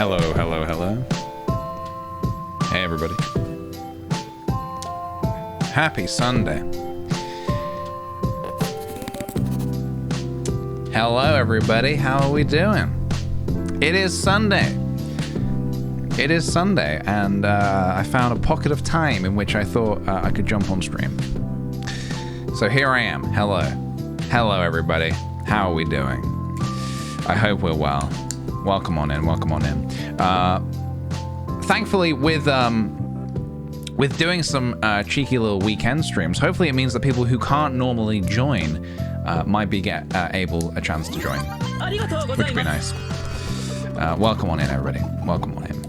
Hello, hello, hello. Hey, everybody. Happy Sunday. Hello, everybody. How are we doing? It is Sunday. It is Sunday, and I found a pocket of time in which I thought I could jump on stream. So here I am. Hello. Hello, everybody. How are we doing? I hope we're well. Welcome on in. Welcome on in. Thankfully, with doing some cheeky little weekend streams, hopefully it means that people who can't normally join might be able a chance to join, which would be nice. Welcome on in, everybody. Welcome on in.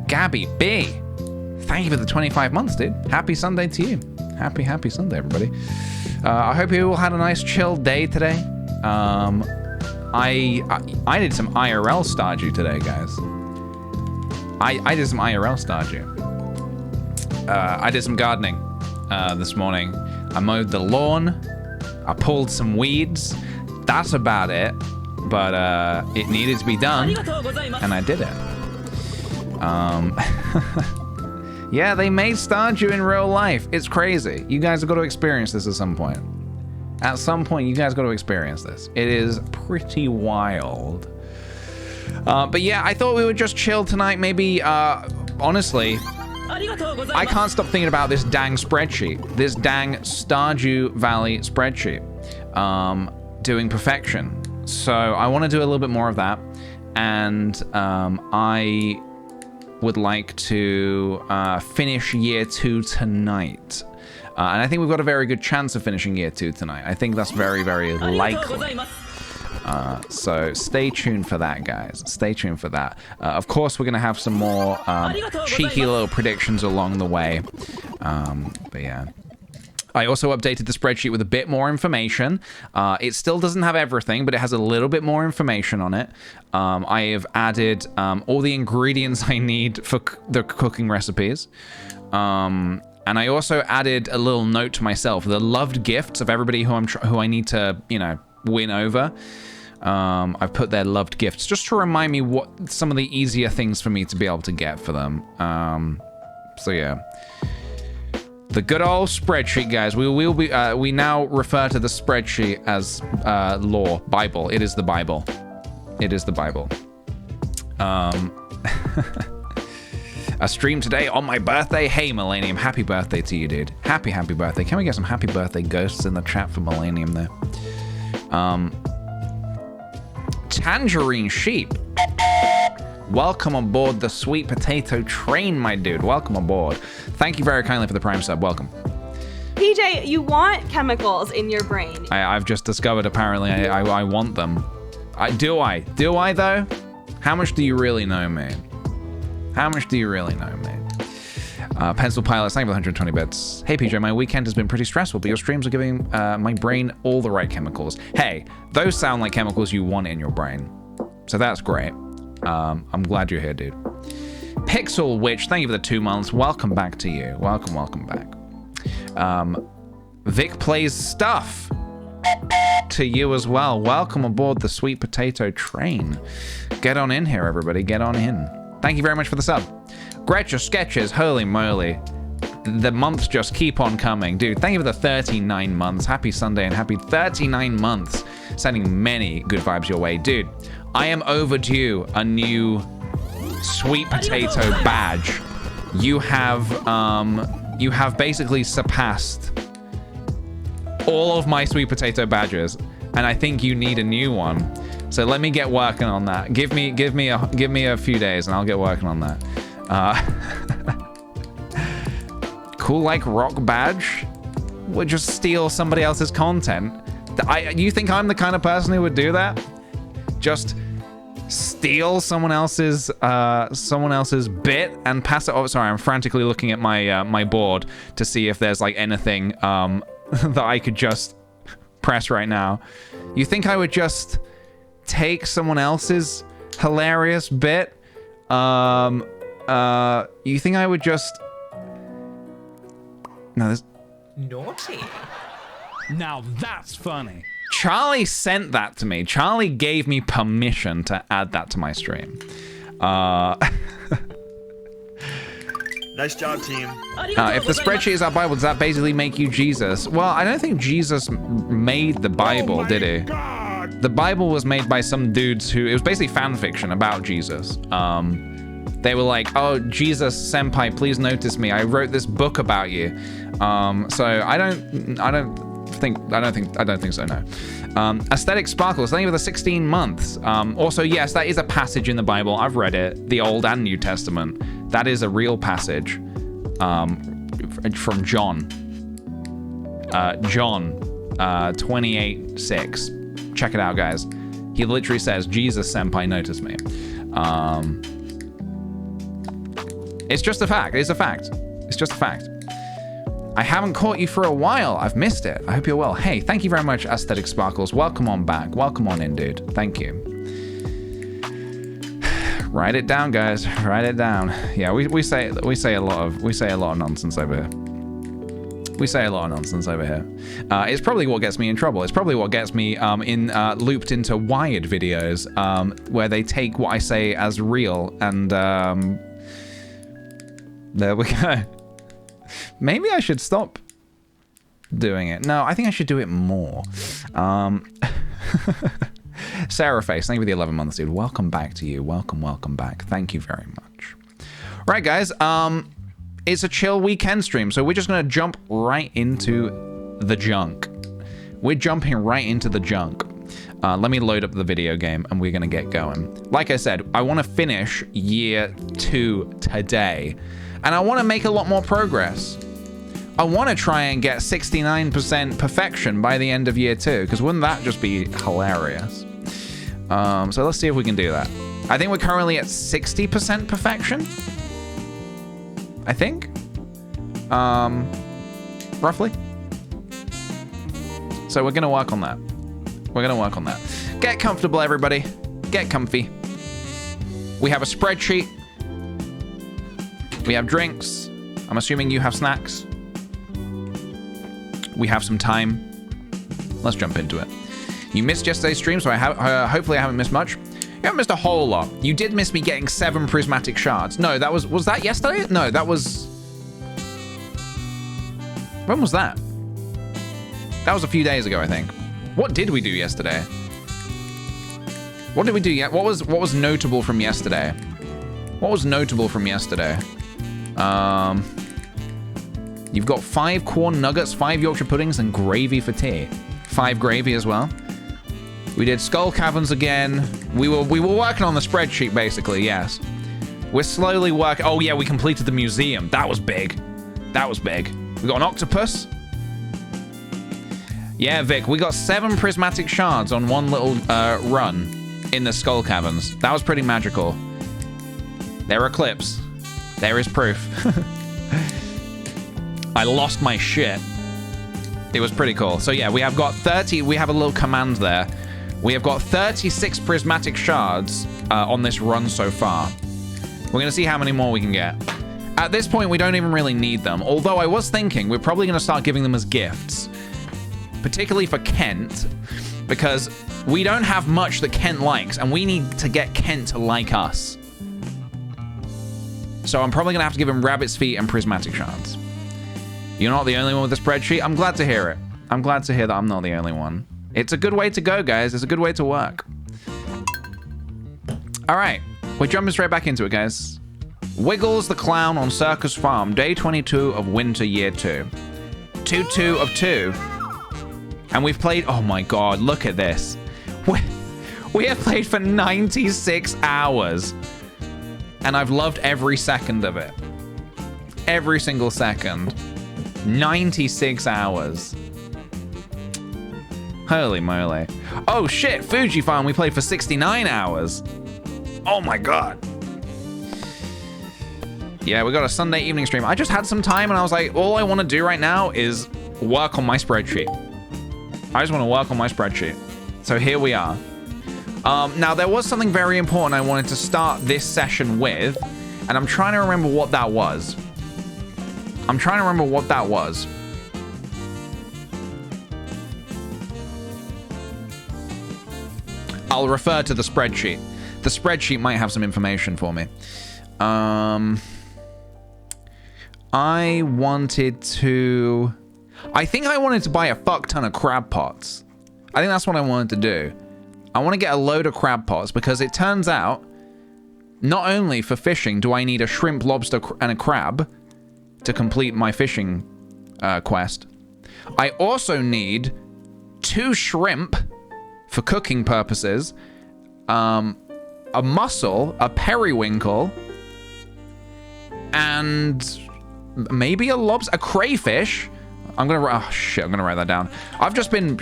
Gabby B, thank you for the 25 months, dude. Happy Sunday to you. Happy Sunday, everybody. I hope you all had a nice chill day today. I did some IRL Stardew today, guys. I did some IRL Stardew. I did some gardening this morning. I mowed the lawn. I pulled some weeds. That's about it. But it needed to be done, and I did it. Yeah, they made Stardew in real life. It's crazy. You guys have got to experience this at some point. At some point, you guys got to experience this. It is pretty wild. But yeah, I thought we would just chill tonight. Maybe, honestly, I can't stop thinking about this dang spreadsheet. This dang Stardew Valley spreadsheet. Doing perfection. So I want to do a little bit more of that. And I would like to finish year 2 tonight. And I think we've got a very good chance of finishing year 2 tonight. I think that's very, very likely. So stay tuned for that, guys. Stay tuned for that. Of course, we're going to have some more cheeky little predictions along the way. But yeah. I also updated the spreadsheet with a bit more information. It still doesn't have everything, but it has a little bit more information on it. I have added all the ingredients I need for the cooking recipes. And I also added a little note to myself, the loved gifts of everybody who I need to, you know, win over. I've put their loved gifts just to remind me what some of the easier things for me to be able to get for them. So yeah, the good old spreadsheet, guys. We now refer to the spreadsheet as law, Bible. It is the Bible. It is the Bible. A stream today on my birthday. Hey, Millennium, happy birthday to you, dude. Happy birthday. Can we get some happy birthday ghosts in the chat for Millennium there? Tangerine Sheep. Welcome aboard the sweet potato train, my dude. Welcome aboard. Thank you very kindly for the Prime sub. Welcome. PJ, you want chemicals in your brain. I've just discovered apparently I want them. Do I? Do I, though? How much do you really know, man? How much do you really know, mate? Pencil Pilot, thank you for 120 bits. Hey, PJ, my weekend has been pretty stressful, but your streams are giving my brain all the right chemicals. Hey, those sound like chemicals you want in your brain. So that's great. I'm glad you're here, dude. Pixel Witch, thank you for the 2 months. Welcome back to you. Welcome back. Vic Plays Stuff to you as well. Welcome aboard the sweet potato train. Get on in here, everybody. Get on in. Thank you very much for the sub. Gretcha Sketches, holy moly. The months just keep on coming. Dude, thank you for the 39 months. Happy Sunday and happy 39 months. Sending many good vibes your way. Dude, I am overdue a new sweet potato badge. You have basically surpassed all of my sweet potato badges, and I think you need a new one. So let me get working on that. Give me a few days, and I'll get working on that. Cool like rock badge? Would just steal somebody else's content? You think I'm the kind of person who would do that? Just steal someone else's bit and pass it over. Sorry, I'm frantically looking at my board to see if there's like anything that I could just press right now. You think I would just take someone else's hilarious bit? You think I would just... No, this... Naughty. Now that's funny. Charlie sent that to me. Charlie gave me permission to add that to my stream. Nice job, team. If the spreadsheet is our Bible, does that basically make you Jesus? Well, I don't think Jesus made the Bible, did he? God. The Bible was made by some dudes who, it was basically fan fiction about Jesus. They were like, oh, Jesus senpai, please notice me. I wrote this book about you. So I don't think so, no. Aesthetic Sparkles, thank you for the 16 months. Also, yes, that is a passage in the Bible. I've read it, the Old and New Testament. That is a real passage from John. John 28:6. Check it out, guys. He literally says, Jesus senpai, notice me. It's just a fact. It's a fact. It's just a fact. I haven't caught you for a while. I've missed it. I hope you're well. Hey, thank you very much, Aesthetic Sparkles. Welcome on back. Welcome on in, dude. Thank you. Write it down, guys. Write it down. Yeah, we say a lot of nonsense over here. We say a lot of nonsense over here. It's probably what gets me in trouble. It's probably what gets me looped into Wired videos where they take what I say as real and there we go. Maybe I should stop doing it. No, I think I should do it more. Sarah Face, thank you for the 11 months, dude. Welcome back to you. Welcome back. Thank you very much. Right, guys. It's a chill weekend stream, so we're just going to jump right into the junk. We're jumping right into the junk. Let me load up the video game, and we're going to get going. Like I said, I want to finish year 2 today. And I want to make a lot more progress. I want to try and get 69% perfection by the end of year 2, because wouldn't that just be hilarious? So let's see if we can do that. I think we're currently at 60% perfection. I think. Roughly. So we're going to work on that. We're going to work on that. Get comfortable, everybody. Get comfy. We have a spreadsheet. We have drinks. I'm assuming you have snacks. We have some time. Let's jump into it. You missed yesterday's stream, so hopefully I haven't missed much. You haven't missed a whole lot. You did miss me getting 7 prismatic shards. No, that was that yesterday? No, that was... When was that? That was a few days ago, I think. What did we do yesterday? What did we do yet? What was notable from yesterday? What was notable from yesterday? You've got 5 corn nuggets, 5 Yorkshire puddings, and gravy for tea. 5 gravy as well. We did skull caverns again. We were working on the spreadsheet, basically, yes. We're slowly working. Oh, yeah, we completed the museum. That was big. That was big. We got an octopus. Yeah, Vic, we got 7 prismatic shards on one little run in the skull caverns. That was pretty magical. There are clips. There is proof. I lost my shit. It was pretty cool. So yeah, we have got 30. We have a little command there. We have got 36 prismatic shards on this run so far. We're going to see how many more we can get. At this point, we don't even really need them. Although I was thinking we're probably going to start giving them as gifts. Particularly for Kent. Because we don't have much that Kent likes. And we need to get Kent to like us. So I'm probably going to have to give him rabbit's feet and prismatic shards. You're not the only one with the spreadsheet. I'm glad to hear it. I'm glad to hear that I'm not the only one. It's a good way to go, guys. It's a good way to work. All right. We're jumping straight back into it, guys. Wiggles the Clown on Circus Farm. Day 22 of Winter Year 2. 2-2 of 2. And we've played... Oh, my God. Look at this. We have played for 96 hours. And I've loved every second of it. Every single second. 96 hours. Holy moly. Oh shit, Fuji Farm, we played for 69 hours. Oh my God. Yeah, we got a Sunday evening stream. I just had some time and I was like, all I want to do right now is work on my spreadsheet. I just want to work on my spreadsheet. So here we are. Now, there was something very important I wanted to start this session with, and I'm trying to remember what that was. I'll refer to the spreadsheet. The spreadsheet might have some information for me. I think I wanted to buy a fuck ton of crab pots. I think that's what I wanted to do. I want to get a load of crab pots because it turns out not only for fishing do I need a shrimp, lobster, and a crab to complete my fishing quest. I also need 2 shrimp for cooking purposes, a mussel, a periwinkle, and maybe a lobster, a crayfish. I'm gonna write that down. I've just been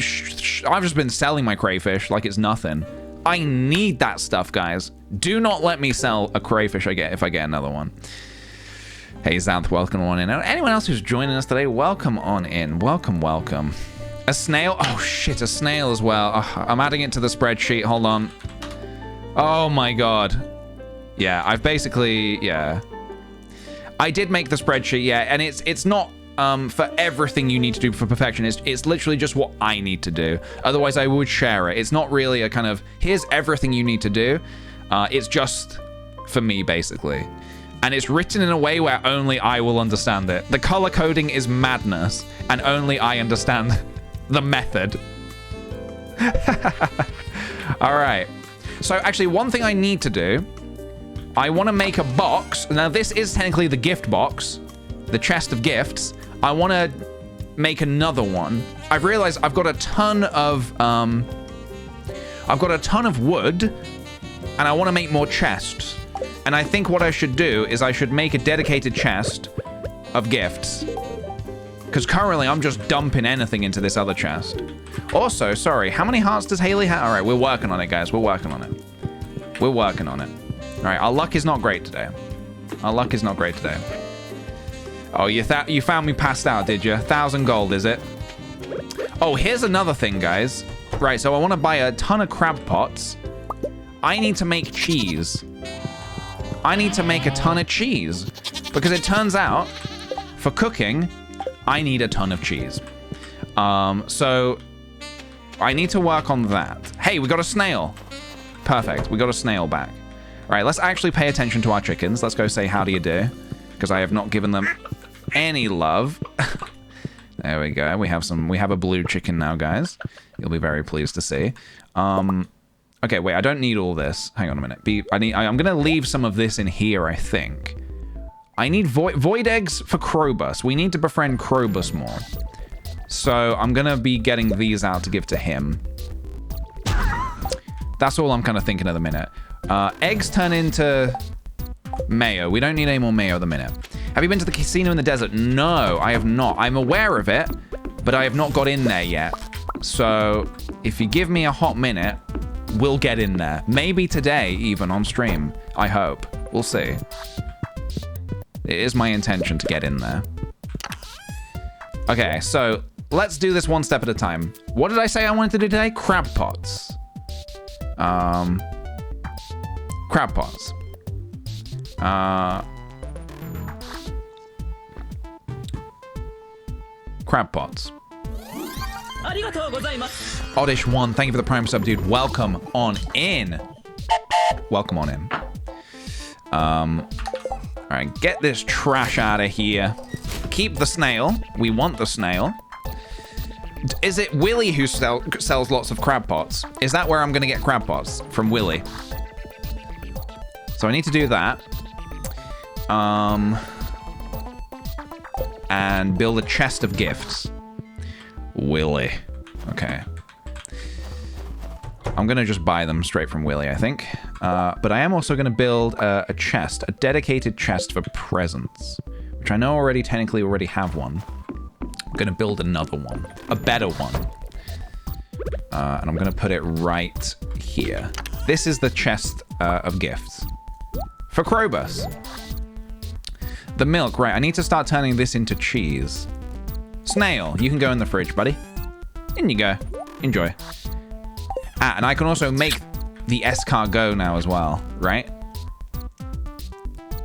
selling my crayfish like it's nothing. I need that stuff, guys. Do not let me sell a crayfish if I get another one. Hey, Zanth, welcome on in. Anyone else who's joining us today, welcome on in. Welcome, welcome. A snail? Oh, shit, a snail as well. Oh, I'm adding it to the spreadsheet. Hold on. Oh, my God. Yeah, I've basically, yeah. I did make the spreadsheet, yeah, and it's not for everything you need to do for perfection. It's literally just what I need to do. Otherwise, I would share it. It's not really a kind of, here's everything you need to do. It's just for me, basically. And it's written in a way where only I will understand it. The color coding is madness, and only I understand the method. All right. So actually, one thing I need to do, I want to make a box. Now, this is technically the gift box, the chest of gifts. I want to make another one. I've realized I've got a ton of wood, and I want to make more chests. And I think what I should do is I should make a dedicated chest of gifts. Because currently I'm just dumping anything into this other chest. Also, sorry, how many hearts does Haley have? All right, we're working on it, guys. We're working on it. We're working on it. All right, our luck is not great today. Our luck is not great today. Oh, you found me passed out, did you? 1,000 gold, is it? Oh, here's another thing, guys. Right, so I want to buy a ton of crab pots. I need to make cheese. I need to make a ton of cheese. Because it turns out, for cooking, I need a ton of cheese. So, I need to work on that. Hey, we got a snail. Perfect, we got a snail back. All right, let's actually pay attention to our chickens. Let's go say how do you do. Because I have not given them any love. There we go. We have a blue chicken now, guys. You'll be very pleased to see. Okay, wait, I don't need all this. Hang on a minute. I'm gonna leave some of this in here, I think. I need void eggs for Krobus. We need to befriend Krobus more. So I'm gonna be getting these out to give to him. That's all I'm kind of thinking at the minute. Eggs turn into mayo. We don't need any more mayo at the minute. Have you been to the casino in the desert? No, I have not. I'm aware of it, but I have not got in there yet. So if you give me a hot minute, we'll get in there. Maybe today, even on stream. I hope. We'll see. It is my intention to get in there. Okay, so let's do this one step at a time. What did I say I wanted to do today? Crab pots. Crab pots. Crab pots. Oddish1, thank you for the prime sub, dude. Welcome on in. Welcome on in. All right, get this trash out of here. Keep the snail. We want the snail. Is it Willy who sells lots of crab pots? Is that where I'm going to get crab pots? From Willy. So I need to do that. And build a chest of gifts. Willy. Okay. I'm going to just buy them straight from Willy, I think. But I am also going to build a chest, a dedicated chest for presents, which I know technically already have one. I'm going to build another one, a better one. And I'm going to put it right here. This is the chest of gifts for Krobus. The milk, right. I need to start turning this into cheese. Snail, you can go in the fridge, buddy. In you go. Enjoy. Ah, and I can also make the escargot now as well, right?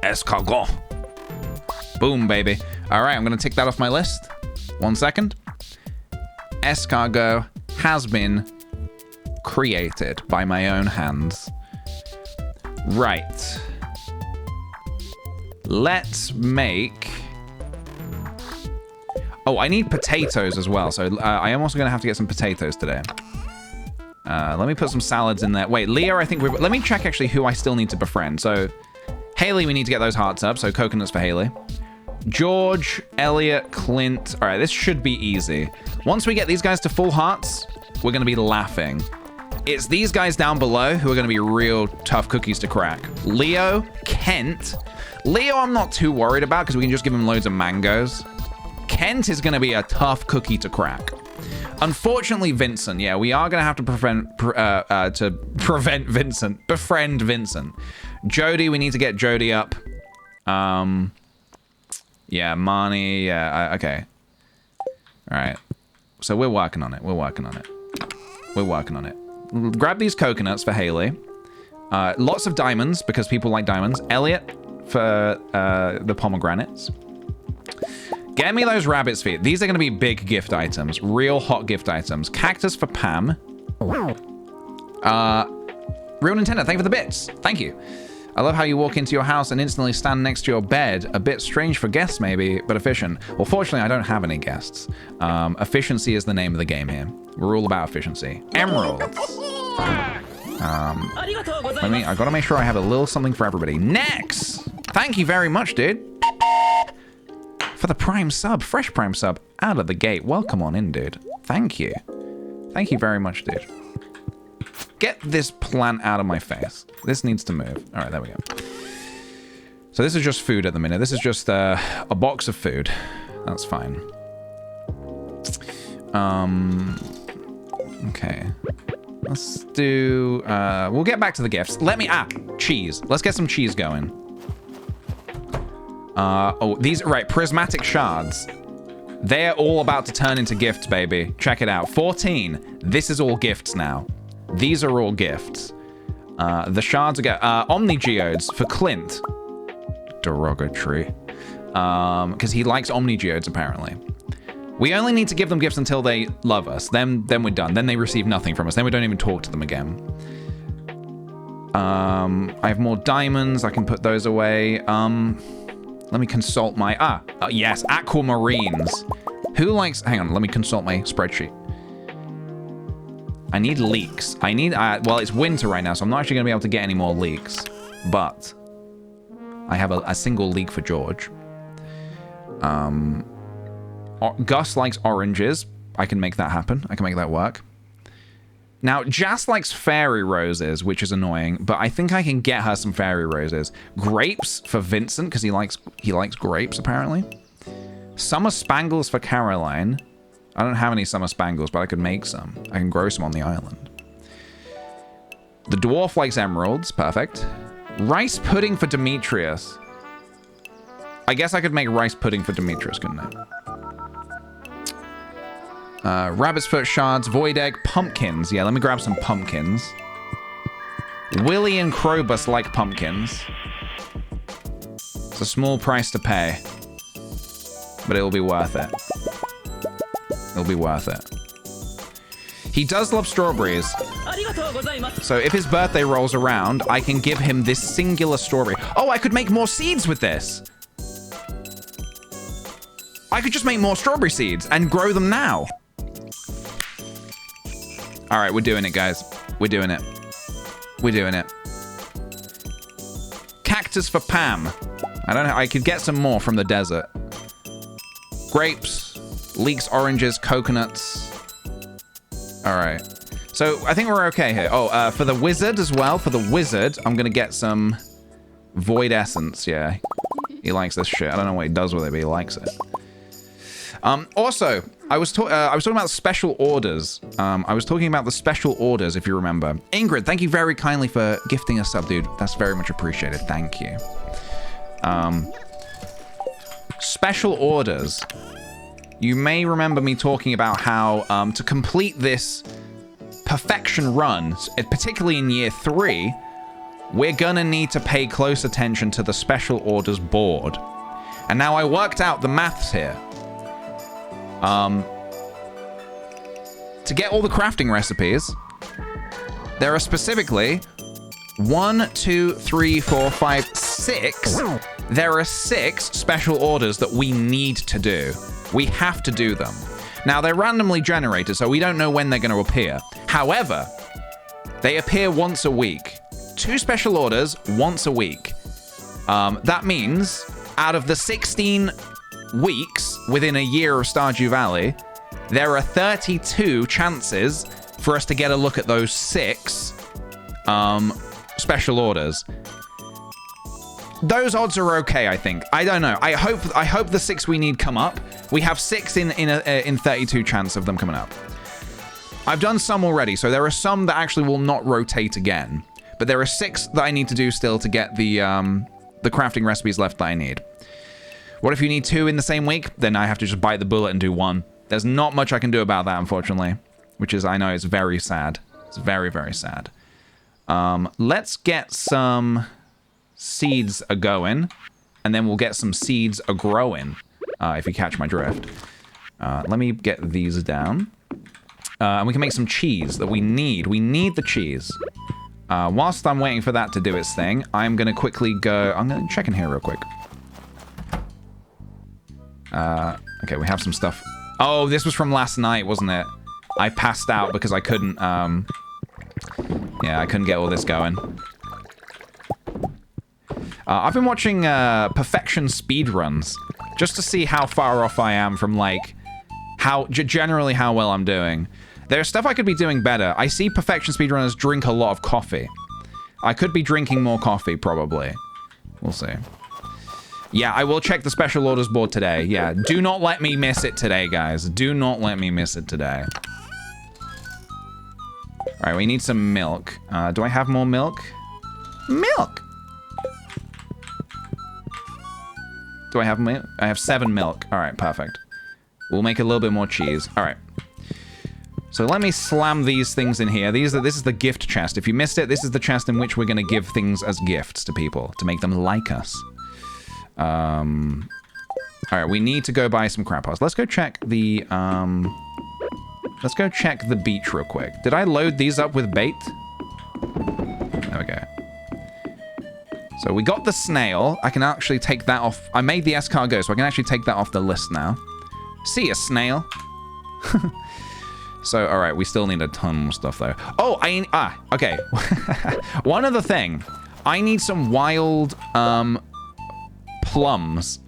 Escargot. Boom, baby. All right, I'm going to tick that off my list. 1 second. Escargot has been created by my own hands. Right. Let's make... Oh, I need potatoes as well. So I am also going to have to get some potatoes today. Let me put some salads in there. Wait, Leo, I think we've... Let me check actually who I still need to befriend. So Haley, we need to get those hearts up. So coconuts for Haley. George, Elliot, Clint. All right, this should be easy. Once we get these guys to full hearts, we're going to be laughing. It's these guys down below who are going to be real tough cookies to crack. Leo, Kent. Leo, I'm not too worried about because we can just give him loads of mangoes. Kent is going to be a tough cookie to crack. Unfortunately, Vincent. Yeah, we are going to have to befriend Vincent. Jody, we need to get Jody up. Yeah, Marnie. Yeah, okay. All right. So we're working on it. We're working on it. We're working on it. Grab these coconuts for Haley. Lots of diamonds because people like diamonds. Elliot for the pomegranates. Get me those rabbit's feet. These are going to be big gift items. Real hot gift items. Cactus for Pam. Real Nintendo, thank you for the bits. Thank you. I love how you walk into your house and instantly stand next to your bed. A bit strange for guests, maybe, but efficient. Well, fortunately, I don't have any guests. Efficiency is the name of the game here. We're all about efficiency. Emeralds. I gotta make sure I have a little something for everybody. Next! Thank you very much, dude. For the prime sub, fresh prime sub, out of the gate. Welcome on in, dude. Thank you. Thank you very much, dude. Get this plant out of my face. This needs to move. All right, there we go. So this is just food at the minute. This is just a box of food. That's fine. Okay. Let's do... we'll get back to the gifts. Cheese. Let's get some cheese going. These... Right, prismatic shards. They're all about to turn into gifts, baby. Check it out. 14. This is all gifts now. These are all gifts. The shards are Omni Geodes for Clint. Derogatory. Because he likes Omni Geodes, apparently. We only need to give them gifts until they love us. Then we're done. Then they receive nothing from us. Then we don't even talk to them again. I have more diamonds. I can put those away. Let me consult my... yes, aquamarines. Who likes... Hang on, let me consult my spreadsheet. I need leeks. I need... well, it's winter right now, so I'm not actually going to be able to get any more leeks. But I have a single leek for George. Gus likes oranges. I can make that happen. I can make that work. Now, Jas likes fairy roses, which is annoying, but I think I can get her some fairy roses. Grapes for Vincent, because he likes grapes, apparently. Summer spangles for Caroline. I don't have any summer spangles, but I could make some. I can grow some on the island. The dwarf likes emeralds. Perfect. Rice pudding for Demetrius. I guess I could make rice pudding for Demetrius, couldn't I? Rabbit's foot shards, void egg, pumpkins. Yeah, let me grab some pumpkins. Willie and Krobus like pumpkins. It's a small price to pay, but it'll be worth it. It'll be worth it. He does love strawberries. So if his birthday rolls around, I can give him this singular strawberry. Oh, I could make more seeds with this. I could just make more strawberry seeds and grow them now. All right, we're doing it, guys. We're doing it. We're doing it. Cactus for Pam. I don't know. I could get some more from the desert. Grapes, leeks, oranges, coconuts. All right. So I think we're okay here. Oh, for the wizard as well. For the wizard, I'm going to get some void essence. Yeah, he likes this shit. I don't know what he does with it, but he likes it. Also, I was talking about special orders. I was talking about the special orders, if you remember. Ingrid, thank you very kindly for gifting us up, dude. That's very much appreciated. Thank you. Special orders. You may remember me talking about how to complete this perfection run, particularly in year 3, we're gonna need to pay close attention to the special orders board. And now I worked out the maths here. To get all the crafting recipes, There are specifically 1, 2, 3, 4, 5, 6. There are 6 special orders that we need to do. We have to do them. Now, they're randomly generated, so we don't know when they're going to appear. However, they appear once a week. 2 special orders once a week. That means out of the 16 weeks within a year of Stardew Valley, there are 32 chances for us to get a look at those 6 special orders. Those odds are okay, I think. I don't know. I hope the 6 we need come up. We have 6 in 32 chance of them coming up. I've done some already, so there are some that actually will not rotate again. But there are 6 that I need to do still to get the crafting recipes left that I need. What if you need 2 in the same week? Then I have to just bite the bullet and do 1. There's not much I can do about that, unfortunately. Which is, I know, is very sad. It's very, very sad. Let's get some seeds a-going. And then we'll get some seeds a-growing. If you catch my drift. Let me get these down. And we can make some cheese that we need. We need the cheese. Whilst I'm waiting for that to do its thing, I'm going to quickly go... I'm going to check in here real quick. Okay, we have some stuff. Oh, this was from last night, wasn't it? I passed out because I couldn't, yeah, I couldn't get all this going. I've been watching perfection speedruns just to see how far off I am from, like, generally how well I'm doing. There's stuff I could be doing better. I see perfection speedrunners drink a lot of coffee. I could be drinking more coffee, probably. We'll see. Yeah, I will check the special orders board today. Yeah, do not let me miss it today, guys. Do not let me miss it today. All right, we need some milk. Do I have more milk? Milk! Do I have milk? I have 7 milk. All right, perfect. We'll make a little bit more cheese. All right. So let me slam these things in here. This is the gift chest. If you missed it, this is the chest in which we're going to give things as gifts to people to make them like us. All right, we need to go buy some crab pots. Let's go check the let's go check the beach real quick. Did I load these up with bait? There we go. So we got the snail. I can actually take that off. I made the escargot, so I can actually take that off the list now. See ya, snail. So, all right, we still need a ton more stuff, though. Oh, okay. One other thing. I need some wild, plums.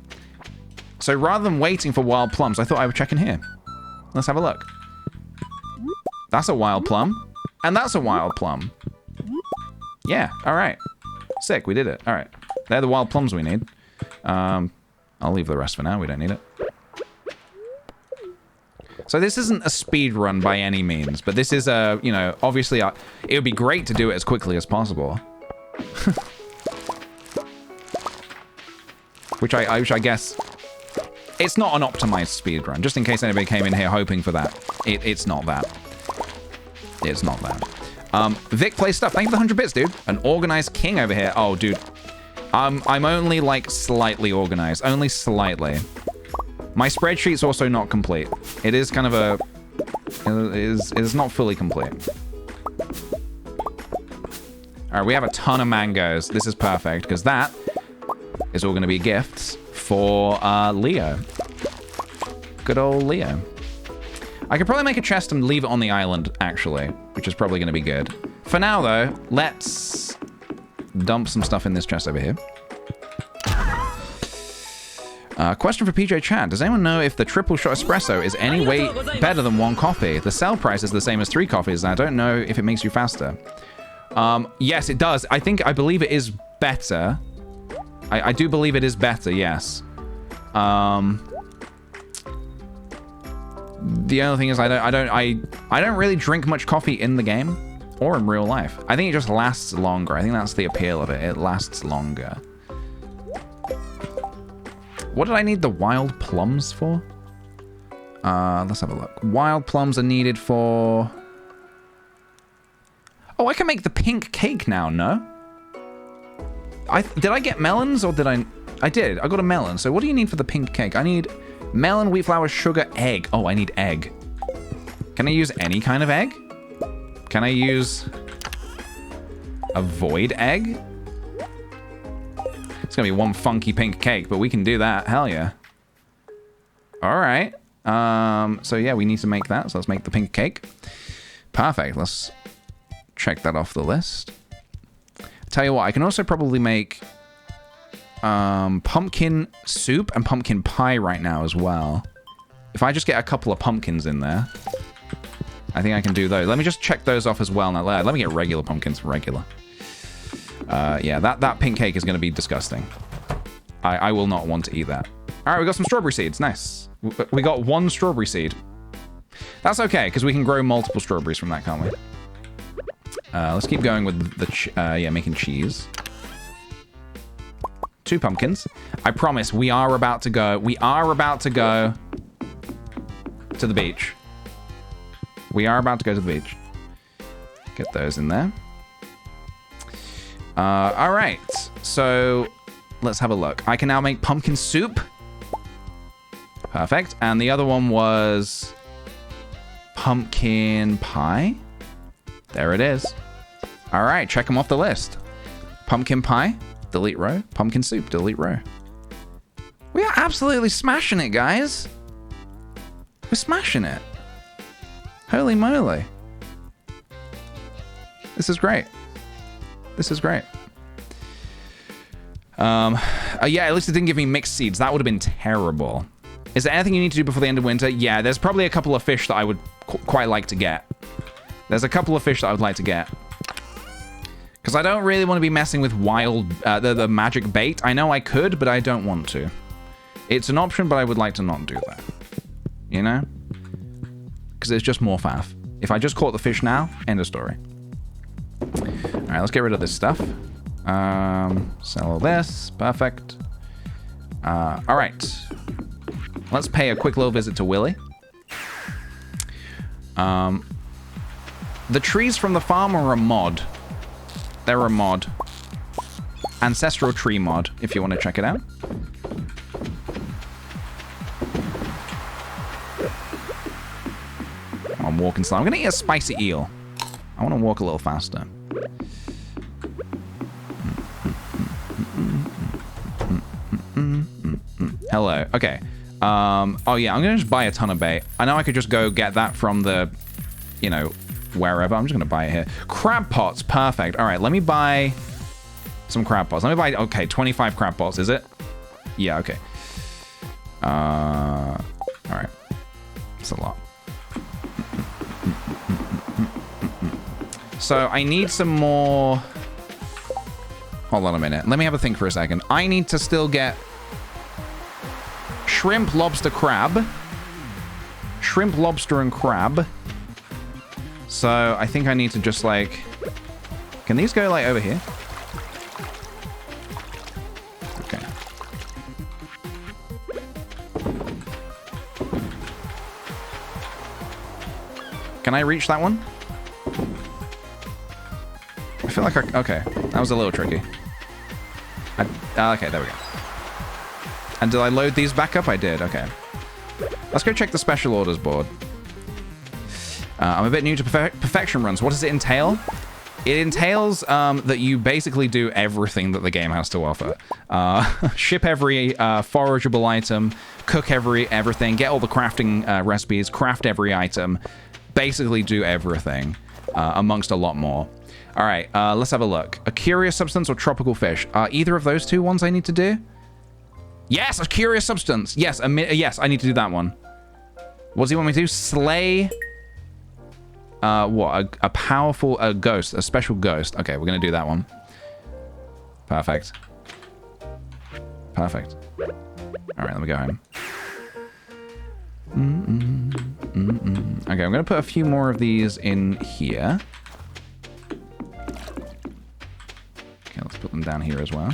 So rather than waiting for wild plums, I thought I would check in here. Let's have a look. That's a wild plum. And that's a wild plum. Yeah, all right. Sick, we did it. All right. They're the wild plums we need. I'll leave the rest for now. We don't need it. So this isn't a speed run by any means, but this is a, you know, obviously it would be great to do it as quickly as possible. which I guess, it's not an optimized speed run, just in case anybody came in here hoping for that. It's not that. It's not that. Vic plays stuff. Thank you for the 100 bits, dude. An organized king over here. Oh, dude. I'm only, like, slightly organized. Only slightly. My spreadsheet's also not complete. It is kind of a... It is not fully complete. Alright, we have a ton of mangoes. This is perfect, because that is all going to be gifts for Leo. Good old Leo. I could probably make a chest and leave it on the island, actually, which is probably going to be good. For now, though, let's dump some stuff in this chest over here. Question for PJ Chat. Does anyone know if the triple shot espresso is any way better than 1 coffee? The sell price is the same as 3 coffees, and I don't know if it makes you faster. Yes, it does. I believe it is better. I do believe it is better, yes. The only thing is I don't really drink much coffee in the game or in real life. I think it just lasts longer. I think that's the appeal of it. It lasts longer. What did I need the wild plums for? Let's have a look. Wild plums are needed for... Oh, I can make the pink cake now, no? Did I get melons or did I... I did. I got a melon. So what do you need for the pink cake? I need melon, wheat flour, sugar, egg. Oh, I need egg. Can I use any kind of egg? Can I use A void egg? It's gonna be one funky pink cake, but we can do that. Hell yeah. All right. So yeah, we need to make that. So let's make the pink cake. Perfect. Let's check that off the list. Tell you what, I can also probably make pumpkin soup and pumpkin pie right now as well. If I just get a couple of pumpkins in there, I think I can do those. Let me just check those off as well. Now, let me get regular pumpkins, regular. Yeah, that pink cake is going to be disgusting. I will not want to eat that. All right, we got some strawberry seeds. Nice. We got one strawberry seed. That's okay, because we can grow multiple strawberries from that, can't we? Let's keep going with the making cheese. 2 pumpkins. I promise we are about to go. We are about to go to the beach. We are about to go to the beach. Get those in there. All right. So let's have a look. I can now make pumpkin soup. Perfect. And the other one was pumpkin pie. There it is. All right. Check them off the list. Pumpkin pie. Delete row. Pumpkin soup. Delete row. We are absolutely smashing it, guys. We're smashing it. Holy moly. This is great. This is great. Yeah, at least it didn't give me mixed seeds. That would have been terrible. Is there anything you need to do before the end of winter? Yeah, there's probably a couple of fish that I would quite like to get. There's a couple of fish that I would like to get. Because I don't really want to be messing with wild, the magic bait. I know I could, but I don't want to. It's an option, but I would like to not do that. You know? Because it's just more faff. If I just caught the fish now, end of story. Alright, let's get rid of this stuff. Sell all this. Perfect. Alright. Let's pay a quick little visit to Willy. The trees from the farm are a mod. They're a mod. Ancestral tree mod, if you want to check it out. I'm walking slow. I'm going to eat a spicy eel. I want to walk a little faster. Hello. Okay. Oh, yeah. I'm going to just buy a ton of bait. I know I could just go get that from the, you know, wherever. I'm just going to buy it here. Crab pots. Perfect. All right. Let me buy some crab pots. Let me buy, okay, 25 crab pots. Is it? Yeah, okay. All right. It's a lot. So I need some more... Hold on a minute. Let me have a think for a second. I need to still get shrimp, lobster, crab. Shrimp, lobster, and crab. So I think I need to just like... Can these go like over here? Okay. Can I reach that one? I feel like okay, that was a little tricky. Okay, there we go. And did I load these back up? I did, okay. Let's go check the special orders board. I'm a bit new to perfection runs. What does it entail? It entails that you basically do everything that the game has to offer. Ship every forageable item, cook everything, get all the crafting recipes, craft every item, basically do everything, amongst a lot more. All right, let's have a look. A curious substance or tropical fish? Are either of those two ones I need to do? Yes, a curious substance. Yes, yes, I need to do that one. What does he want me to do? Slay... what? A powerful ghost. A special ghost. Okay, we're going to do that one. Perfect. Perfect. All right, let me go home. Okay, I'm going to put a few more of these in here. Okay, let's put them down here as well.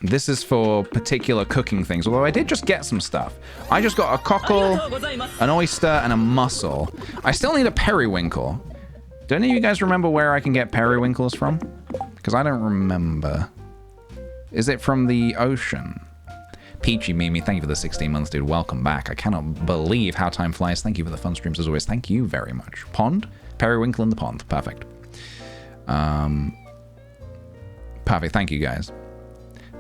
This is for particular cooking things, although I did just get some stuff. I just got a cockle, an oyster, and a mussel. I still need a periwinkle. Do any of you guys remember where I can get periwinkles from? Because I don't remember. Is it from the ocean? Peachy Mimi, thank you for the 16 months, dude. Welcome back. I cannot believe how time flies. Thank you for the fun streams as always. Thank you very much. Pond? Periwinkle in the pond. Perfect. Perfect. Thank you, guys.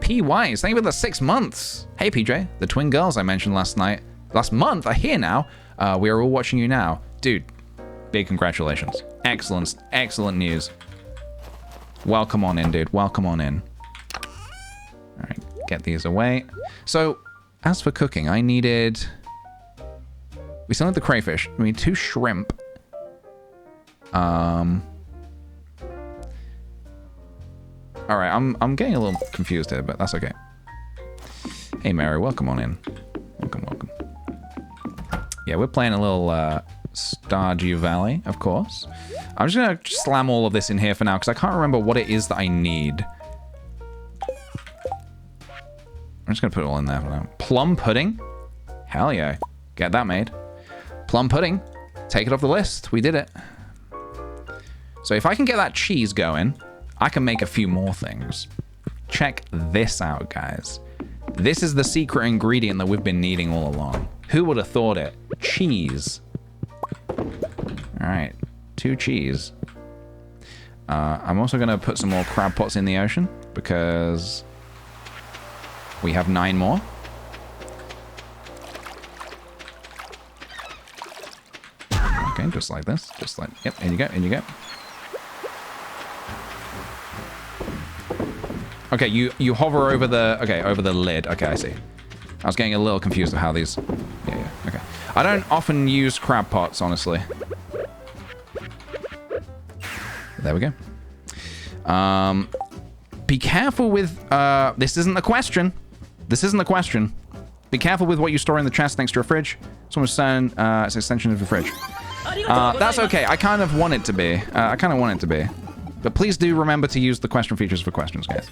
P. Wise, thank you for the 6 months. Hey, PJ. The twin girls I mentioned last month are here now. We are all watching you now. Dude, big congratulations. Excellent, excellent news. Welcome on in, dude. Welcome on in. All right, get these away. So, as for cooking, I needed... We still need the crayfish. We need 2 shrimp. All right, I'm getting a little confused here, but that's okay. Hey, Mary, welcome on in. Welcome, welcome. Yeah, we're playing a little Stardew Valley, of course. I'm just gonna slam all of this in here for now because I can't remember what it is that I need. I'm just gonna put it all in there for now. Plum pudding? Hell yeah. Get that made. Plum pudding. Take it off the list. We did it. So if I can get that cheese going, I can make a few more things. Check this out, guys. This is the secret ingredient that we've been needing all along. Who would have thought it? Cheese. All right, 2 cheese. I'm also gonna put some more crab pots in the ocean because we have 9 more. Okay, just like this. Just like, yep, in you go, in you go. Okay, you hover over the, okay, over the lid. Okay, I see. I was getting a little confused with how these, yeah, okay. I don't often use crab pots, honestly. There we go. Be careful with, this isn't the question. This isn't the question. Be careful with what you store in the chest next to your fridge. Someone's saying, it's an extension of your fridge. That's okay. I kind of want it to be. I kind of want it to be. But please do remember to use the question features for questions, guys.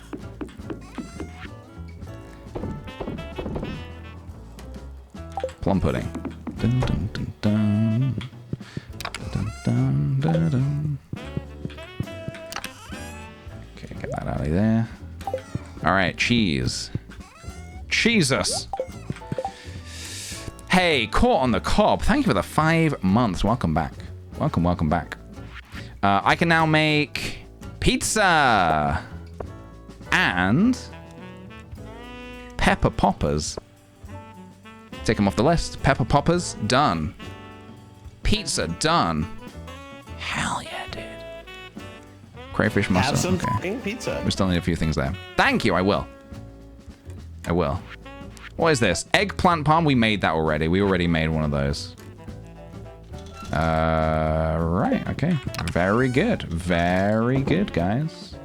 Plum pudding. Dun, dun, dun, dun. Dun, dun, dun, dun. Okay, get that out of there. All right, cheese. Jesus. Hey, caught on the cob. Thank you for the 5 months. Welcome back. Welcome, welcome back. I can now make pizza and pepper poppers. Take them off the list. Pepper poppers, done. Pizza, done. Hell yeah, dude. Crayfish mussel. Have some okay. pizza. We still need a few things there. Thank you, I will. I will. What is this? Eggplant palm? We made that already. We already made one of those. Right, okay. Very good. Very good, guys.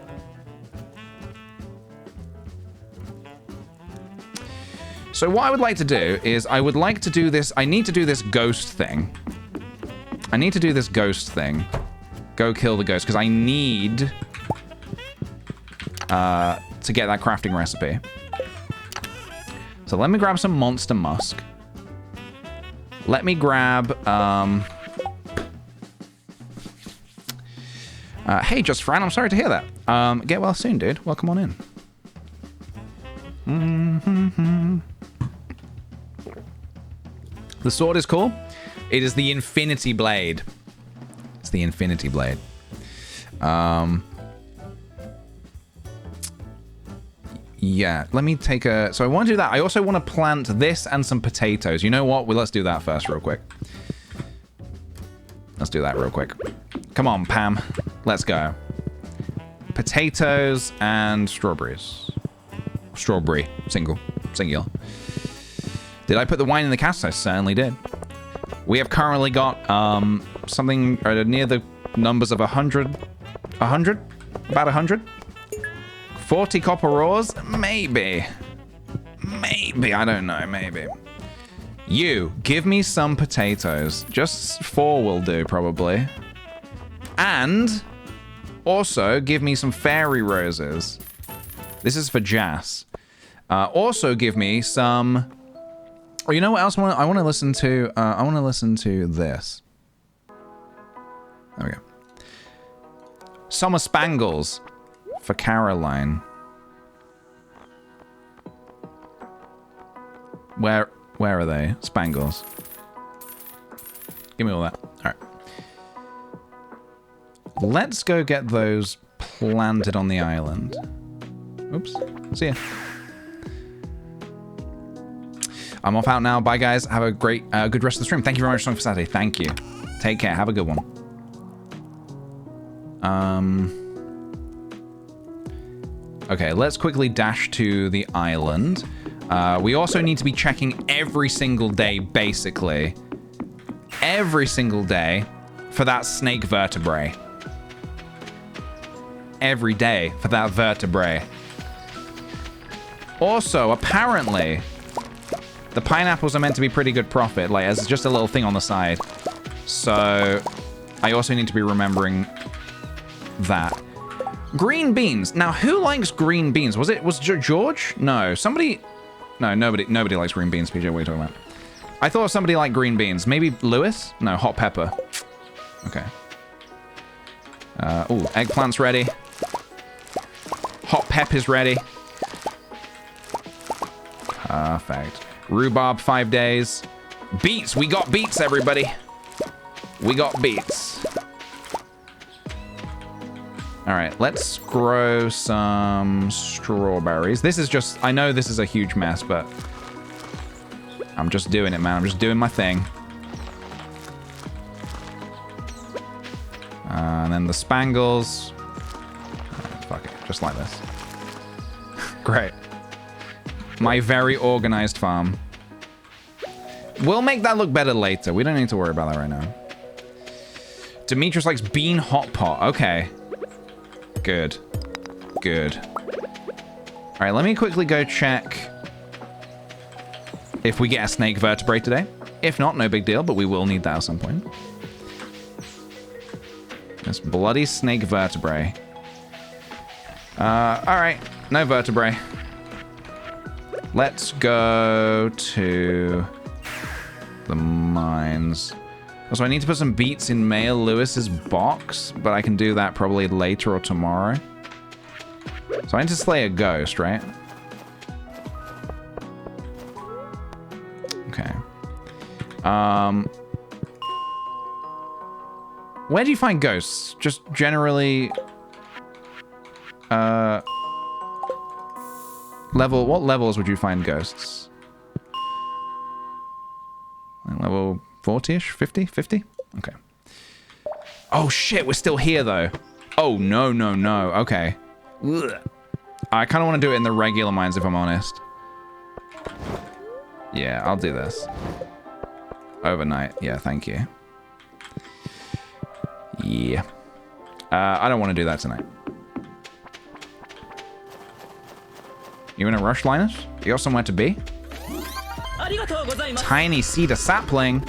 So what I would like to do is I would like to do this. I need to do this ghost thing. I need to do this ghost thing. Go kill the ghost because I need to get that crafting recipe. So let me grab some monster musk. Let me grab hey, Just Fran, I'm sorry to hear that. Get well soon, dude. Welcome on in. Mm-hmm. The sword is cool. It is the Infinity Blade. It's the Infinity Blade. Yeah, let me take a... So I want to do that. I also want to plant this and some potatoes. You know what? Well, let's do that first real quick. Let's do that real quick. Come on, Pam. Let's go. Potatoes and strawberries. Strawberry. Singular. Did I put the wine in the cask? I certainly did. We have currently got something near the numbers of 100. 100? About 100? 40 copper ores? Maybe. Maybe. I don't know. Maybe. You, give me some potatoes. Just 4 will do, probably. And also give me some fairy roses. This is for Jas. Also give me some... Oh, you know what else I want to listen to? I want to listen to this. There we go. Summer Spangles for Caroline. Where are they? Spangles. Give me all that. All right. Let's go get those planted on the island. Oops. See ya. I'm off out now. Bye, guys. Have a great, good rest of the stream. Thank you very much for Saturday. Thank you. Take care. Have a good one. Okay, let's quickly dash to the island. We also need to be checking every single day, basically. Every single day for that snake vertebrae. Every day for that vertebrae. Also, apparently, the pineapples are meant to be pretty good profit, like as just a little thing on the side. So, I also need to be remembering that. Green beans. Now, who likes green beans? Was George? No, somebody. No, nobody likes green beans. PJ, what are you talking about? I thought somebody liked green beans. Maybe Lewis? No, hot pepper. Okay. Oh, eggplant's ready. Hot pepper's ready. Perfect. Rhubarb, 5 days. Beets. We got beets, everybody. We got beets. All right, let's grow some strawberries. This is just, I know this is a huge mess, but I'm just doing it, man. I'm just doing my thing. And then the spangles. Oh, fuck it, just like this. Great. My very organized farm. We'll make that look better later. We don't need to worry about that right now. Demetrius likes bean hot pot. Okay. Good. Good. All right, let me quickly go check if we get a snake vertebrae today. If not, no big deal, but we will need that at some point. This bloody snake vertebrae. All right, no vertebrae. Let's go to the mines. So I need to put some beets in Mayor Lewis's box, but I can do that probably later or tomorrow. So I need to slay a ghost, right? Okay. Where do you find ghosts? Just generally... what levels would you find ghosts? Level 40-ish? 50? 50? Okay. Oh, shit. We're still here, though. Oh, no, no, no. Okay. Ugh. I kind of want to do it in the regular mines, if I'm honest. Yeah, I'll do this. Overnight. Yeah, thank you. Yeah. I don't want to do that tonight. You in a rush, Linus? You got somewhere to be? Tiny cedar sapling.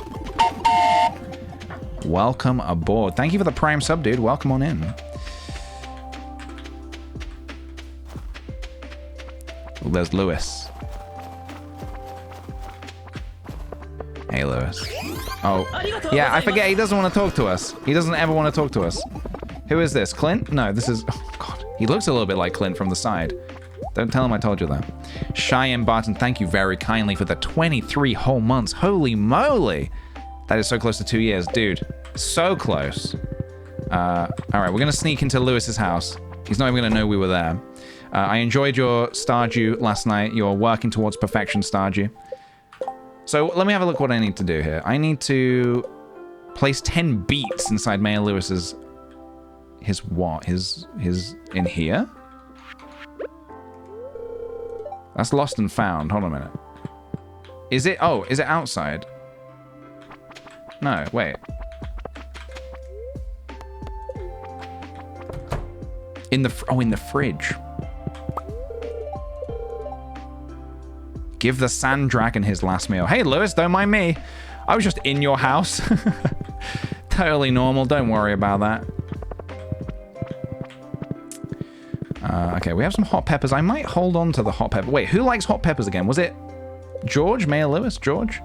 Welcome aboard. Thank you for the prime sub, dude. Welcome on in. Oh, there's Lewis. Hey, Lewis. Oh, yeah, I forget he doesn't want to talk to us. He doesn't ever want to talk to us. Who is this? Clint? No, this is... Oh, God. He looks a little bit like Clint from the side. Don't tell him I told you that. Cheyenne Barton, thank you very kindly for the 23 whole months. Holy moly. That is so close to 2 years. Dude, so close. All right, we're going to sneak into Lewis's house. He's not even going to know we were there. I enjoyed your Stardew last night. You're working towards perfection, Stardew. So let me have a look what I need to do here. I need to place 10 beets inside Mayor Lewis's... His what? His in here? That's lost and found. Hold on a minute. Is it... Oh, is it outside? No, wait. In the... Oh, in the fridge. Give the sand dragon his last meal. Hey, Lewis, don't mind me. I was just in your house. Totally normal. Don't worry about that. Okay, we have some hot peppers. I might hold on to the hot pepper. Wait, who likes hot peppers again? Was it George? Mayor Lewis? George?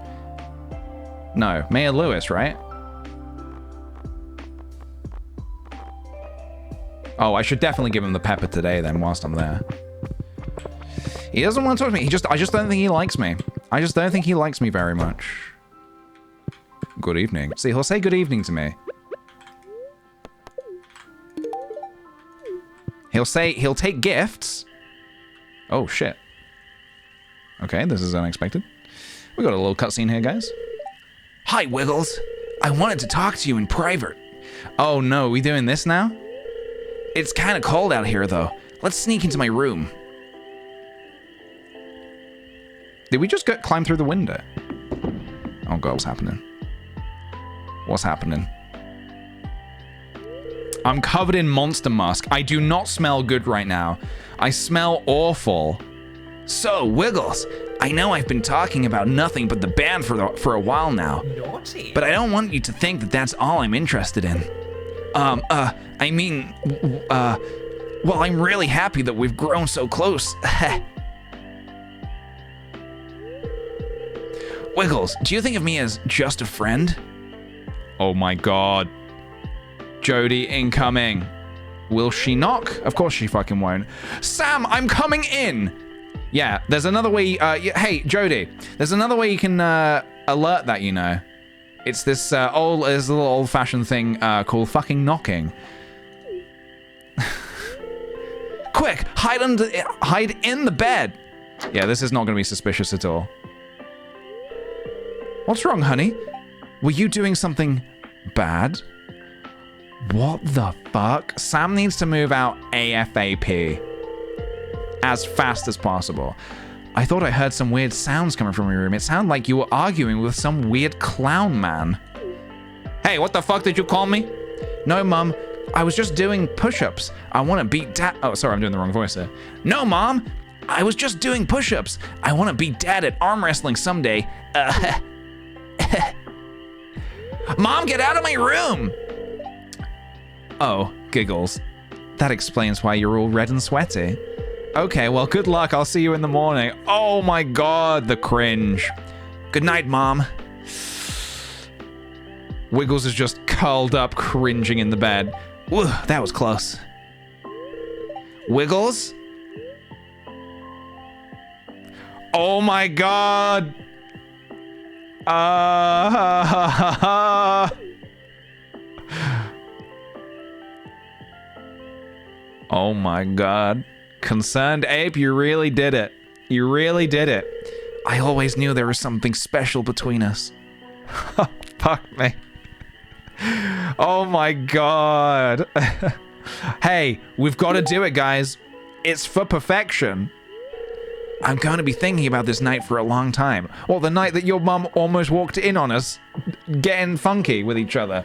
No, Mayor Lewis, right? Oh, I should definitely give him the pepper today then whilst I'm there. He doesn't want to talk to me. I just don't think he likes me. I just don't think he likes me very much. Good evening. See, he'll say good evening to me. He'll take gifts. Oh, shit. Okay, this is unexpected. We got a little cutscene here, guys. Hi, Wiggles. I wanted to talk to you in private. Oh, no, we doing this now? It's kind of cold out here, though. Let's sneak into my room. Did we just climb through the window? Oh, God, what's happening? What's happening? I'm covered in monster musk. I do not smell good right now. I smell awful. So, Wiggles, I know I've been talking about nothing but the band for a while now. Naughty. But I don't want you to think that that's all I'm interested in. I mean, well, I'm really happy that we've grown so close. Wiggles, do you think of me as just a friend? Oh my God. Jody incoming. Will she knock? Of course she fucking won't. Sam, I'm coming in. Yeah, there's another way. Hey, Jody, there's another way you can alert that, you know. It's this little old-fashioned thing called fucking knocking. Quick, hide in the bed. Yeah, this is not going to be suspicious at all. What's wrong, honey? Were you doing something bad? What the fuck? Sam needs to move out AFAP. As fast as possible. I thought I heard some weird sounds coming from your room. It sounded like you were arguing with some weird clown man. Hey, what the fuck did you call me? No, Mum. I was just doing push-ups. I want to beat Dad. Oh, sorry, I'm doing the wrong voice there. No, Mom. I was just doing push-ups. I want to beat Dad at arm wrestling someday. Mom, get out of my room! Oh, giggles. That explains why you're all red and sweaty. Okay, well, good luck. I'll see you in the morning. Oh my God, the cringe. Good night, Mom. Wiggles is just curled up, cringing in the bed. Whew, that was close. Wiggles? Oh my God. Oh my God. Concerned ape, you really did it. You really did it. I always knew there was something special between us. Fuck me. Oh my God. Hey, we've got to do it, guys. It's for perfection. I'm going to be thinking about this night for a long time. Well, the night that your mum almost walked in on us, getting funky with each other.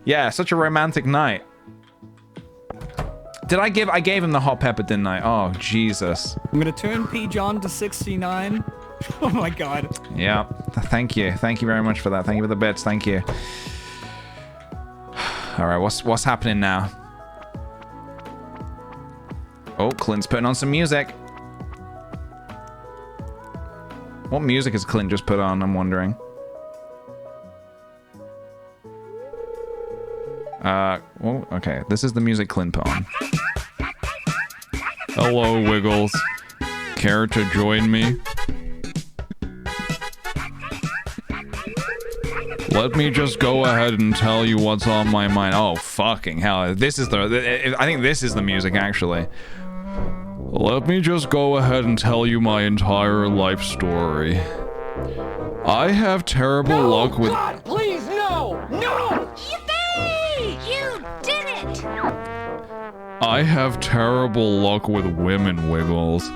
Yeah, such a romantic night. I gave him the hot pepper, didn't I? Oh, Jesus. I'm gonna turn P. John to 69. Oh my God. Yeah, thank you. Thank you very much for that. Thank you for the bits. Thank you. All right, what's happening now? Oh, Clint's putting on some music. What music has Clint just put on, I'm wondering? Well, okay. This is the music Clint put on. Hello, Wiggles. Care to join me? Let me just go ahead and tell you what's on my mind. Oh, fucking hell. This is I think this is the music, actually. Let me just go ahead and tell you my entire life story. I have terrible luck with— God, please, no! No! Yippee! You did it! I have terrible luck with women, Wiggles.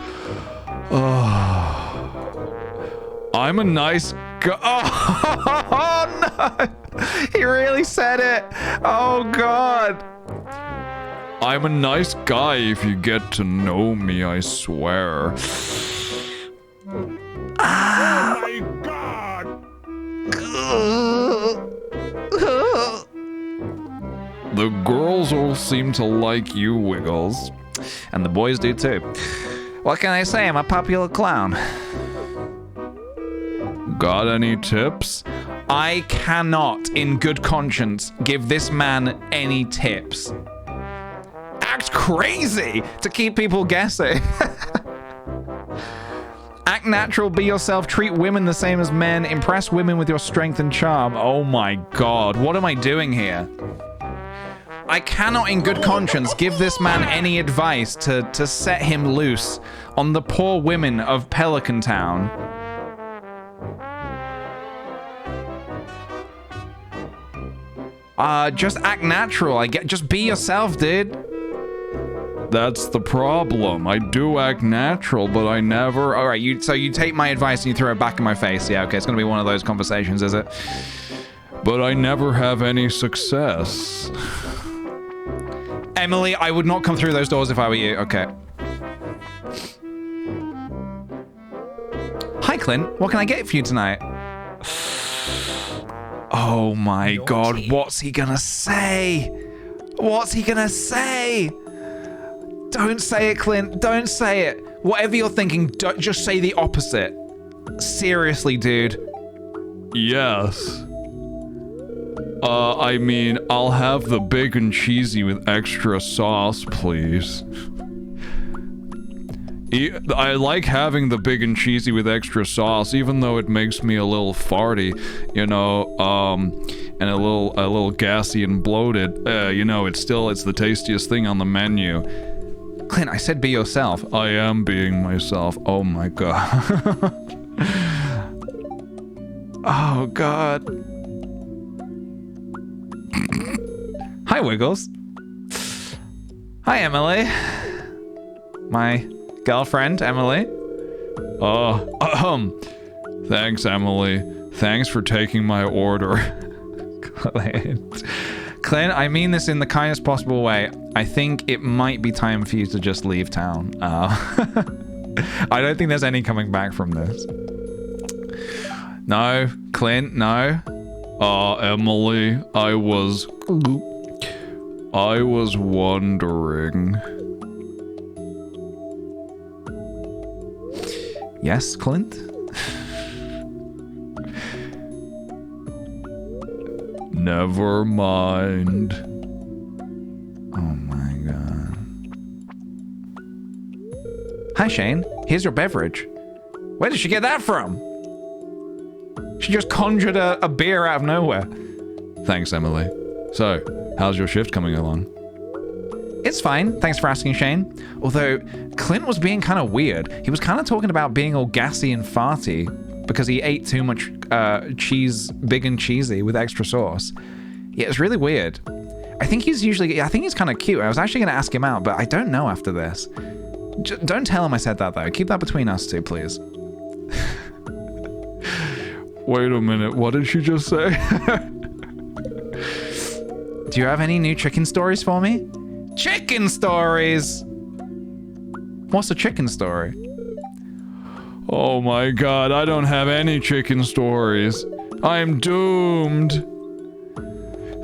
I'm a nice guy. Oh, no! He really said it! Oh, God! I'm a nice guy if you get to know me, I swear. Oh my God! The girls all seem to like you, Wiggles. And the boys do too. What can I say? I'm a popular clown. Got any tips? I cannot, in good conscience, give this man any tips. Act crazy to keep people guessing. Act natural, be yourself, treat women the same as men, impress women with your strength and charm. Oh my god, what am I doing here? I cannot in good conscience give this man any advice to set him loose on the poor women of Pelican Town. Just act natural. Just be yourself, dude. That's the problem. I do act natural, but I never... All right, so you take my advice and you throw it back in my face. Yeah, okay, it's gonna be one of those conversations, is it? But I never have any success. Emily, I would not come through those doors if I were you. Okay. Hi, Clint. What can I get for you tonight? Oh my god, what's he gonna say? What's he gonna say? Don't say it, Clint. Don't say it. Whatever you're thinking, just say the opposite. Seriously, dude. Yes. I mean, I'll have the big and cheesy with extra sauce, please. I like having the big and cheesy with extra sauce, even though it makes me a little farty, you know, and a little gassy and bloated. You know, it's the tastiest thing on the menu. Clint, I said be yourself. I am being myself. Oh my god. Oh god. Hi, Wiggles. Hi, Emily. My girlfriend, Emily. Thanks, Emily. Thanks for taking my order. Clint, I mean this in the kindest possible way. I think it might be time for you to just leave town. I don't think there's any coming back from this. No, Clint, no. Emily, I was wondering. Yes, Clint? Never mind. Oh my god. Hi, Shane. Here's your beverage. Where did she get that from? She just conjured a beer out of nowhere. Thanks, Emily. So, how's your shift coming along? It's fine. Thanks for asking, Shane. Although, Clint was being kind of weird. He was kind of talking about being all gassy and farty because he ate too much cheese, big and cheesy with extra sauce. Yeah, it's really weird. I think he's kind of cute. I was actually going to ask him out, but I don't know after this. Don't tell him I said that, though. Keep that between us two, please. Wait a minute. What did she just say? Do you have any new chicken stories for me? Chicken stories! What's a chicken story? Oh my god, I don't have any chicken stories. I'm doomed.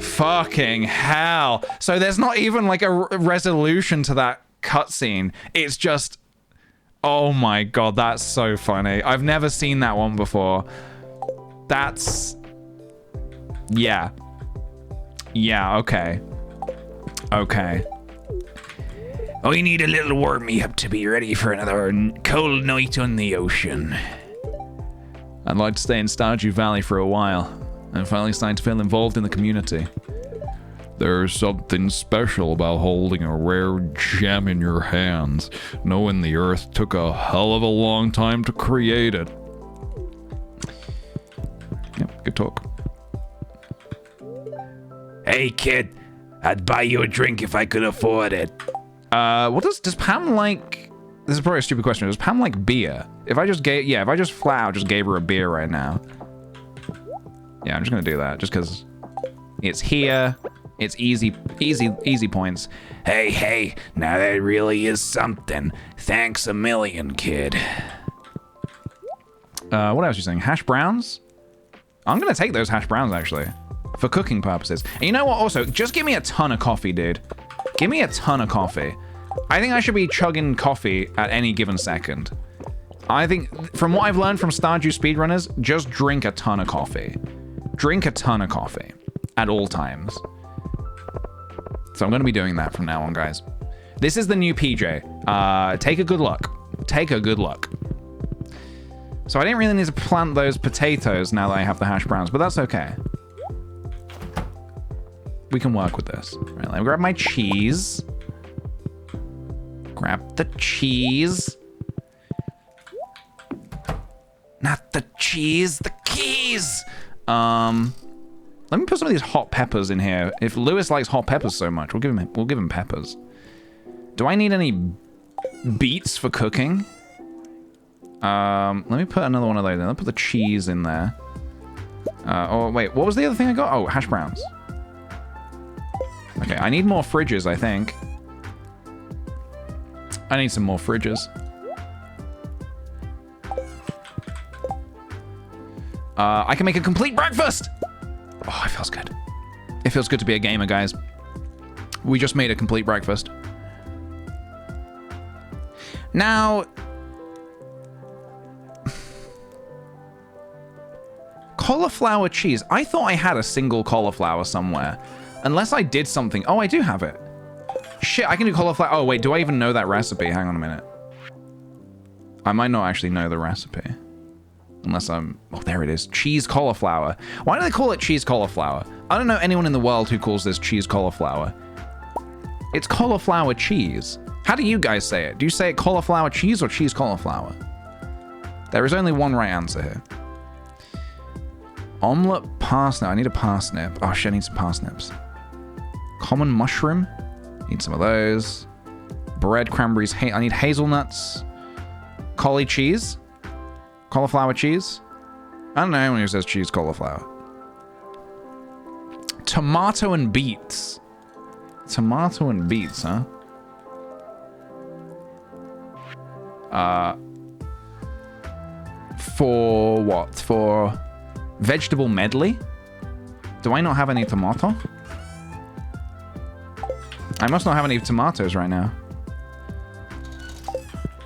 Fucking hell. So there's not even like a resolution to that cutscene. It's just... Oh my god, that's so funny. I've never seen that one before. That's... Yeah. Yeah, okay. Okay. I need a little warm-me-up to be ready for another cold night on the ocean. I'd like to stay in Stardew Valley for a while. I'm finally starting to feel involved in the community. There's something special about holding a rare gem in your hands, knowing the Earth took a hell of a long time to create it. Yep, good talk. Hey, kid. I'd buy you a drink if I could afford it. What does Pam like? This is probably a stupid question. Does Pam like beer? If I just flat out just gave her a beer right now. Yeah, I'm just gonna do that just because it's here. It's easy points. Hey, now that really is something. Thanks a million, kid. What else are you saying? Hash browns? I'm gonna take those hash browns actually. For cooking purposes. And you know what, also, just give me a ton of coffee, dude. Give me a ton of coffee. I think I should be chugging coffee at any given second. I think, from what I've learned from Stardew speedrunners, just drink a ton of coffee. Drink a ton of coffee. At all times. So I'm going to be doing that from now on, guys. This is the new PJ. Take a good look. Take a good look. So I didn't really need to plant those potatoes now that I have the hash browns, but that's okay. We can work with this. Right, let me grab my cheese. Grab the cheese. Not the cheese, the keys. Let me put some of these hot peppers in here. If Lewis likes hot peppers so much, we'll give him peppers. Do I need any beets for cooking? Let me put another one of those in. Let me put the cheese in there. Oh wait, what was the other thing I got? Oh, hash browns. Okay, I need more fridges, I think. I need some more fridges. I can make a complete breakfast! Oh, it feels good. It feels good to be a gamer, guys. We just made a complete breakfast. Now... cauliflower cheese. I thought I had a single cauliflower somewhere. Unless I did something. Oh, I do have it. Shit, I can do cauliflower. Oh, wait, do I even know that recipe? Hang on a minute. I might not actually know the recipe. Unless I'm... oh, there it is. Cheese cauliflower. Why do they call it cheese cauliflower? I don't know anyone in the world who calls this cheese cauliflower. It's cauliflower cheese. How do you guys say it? Do you say it cauliflower cheese or cheese cauliflower? There is only one right answer here. Omelette parsnip. I need a parsnip. Oh, shit, I need some parsnips. Common mushroom. Need some of those. Bread, cranberries. I need hazelnuts. Cauli cheese. Cauliflower cheese. I don't know anyone who says cheese cauliflower. Tomato and beets. Tomato and beets, huh? For what? For vegetable medley? Do I not have any tomato? I must not have any tomatoes right now.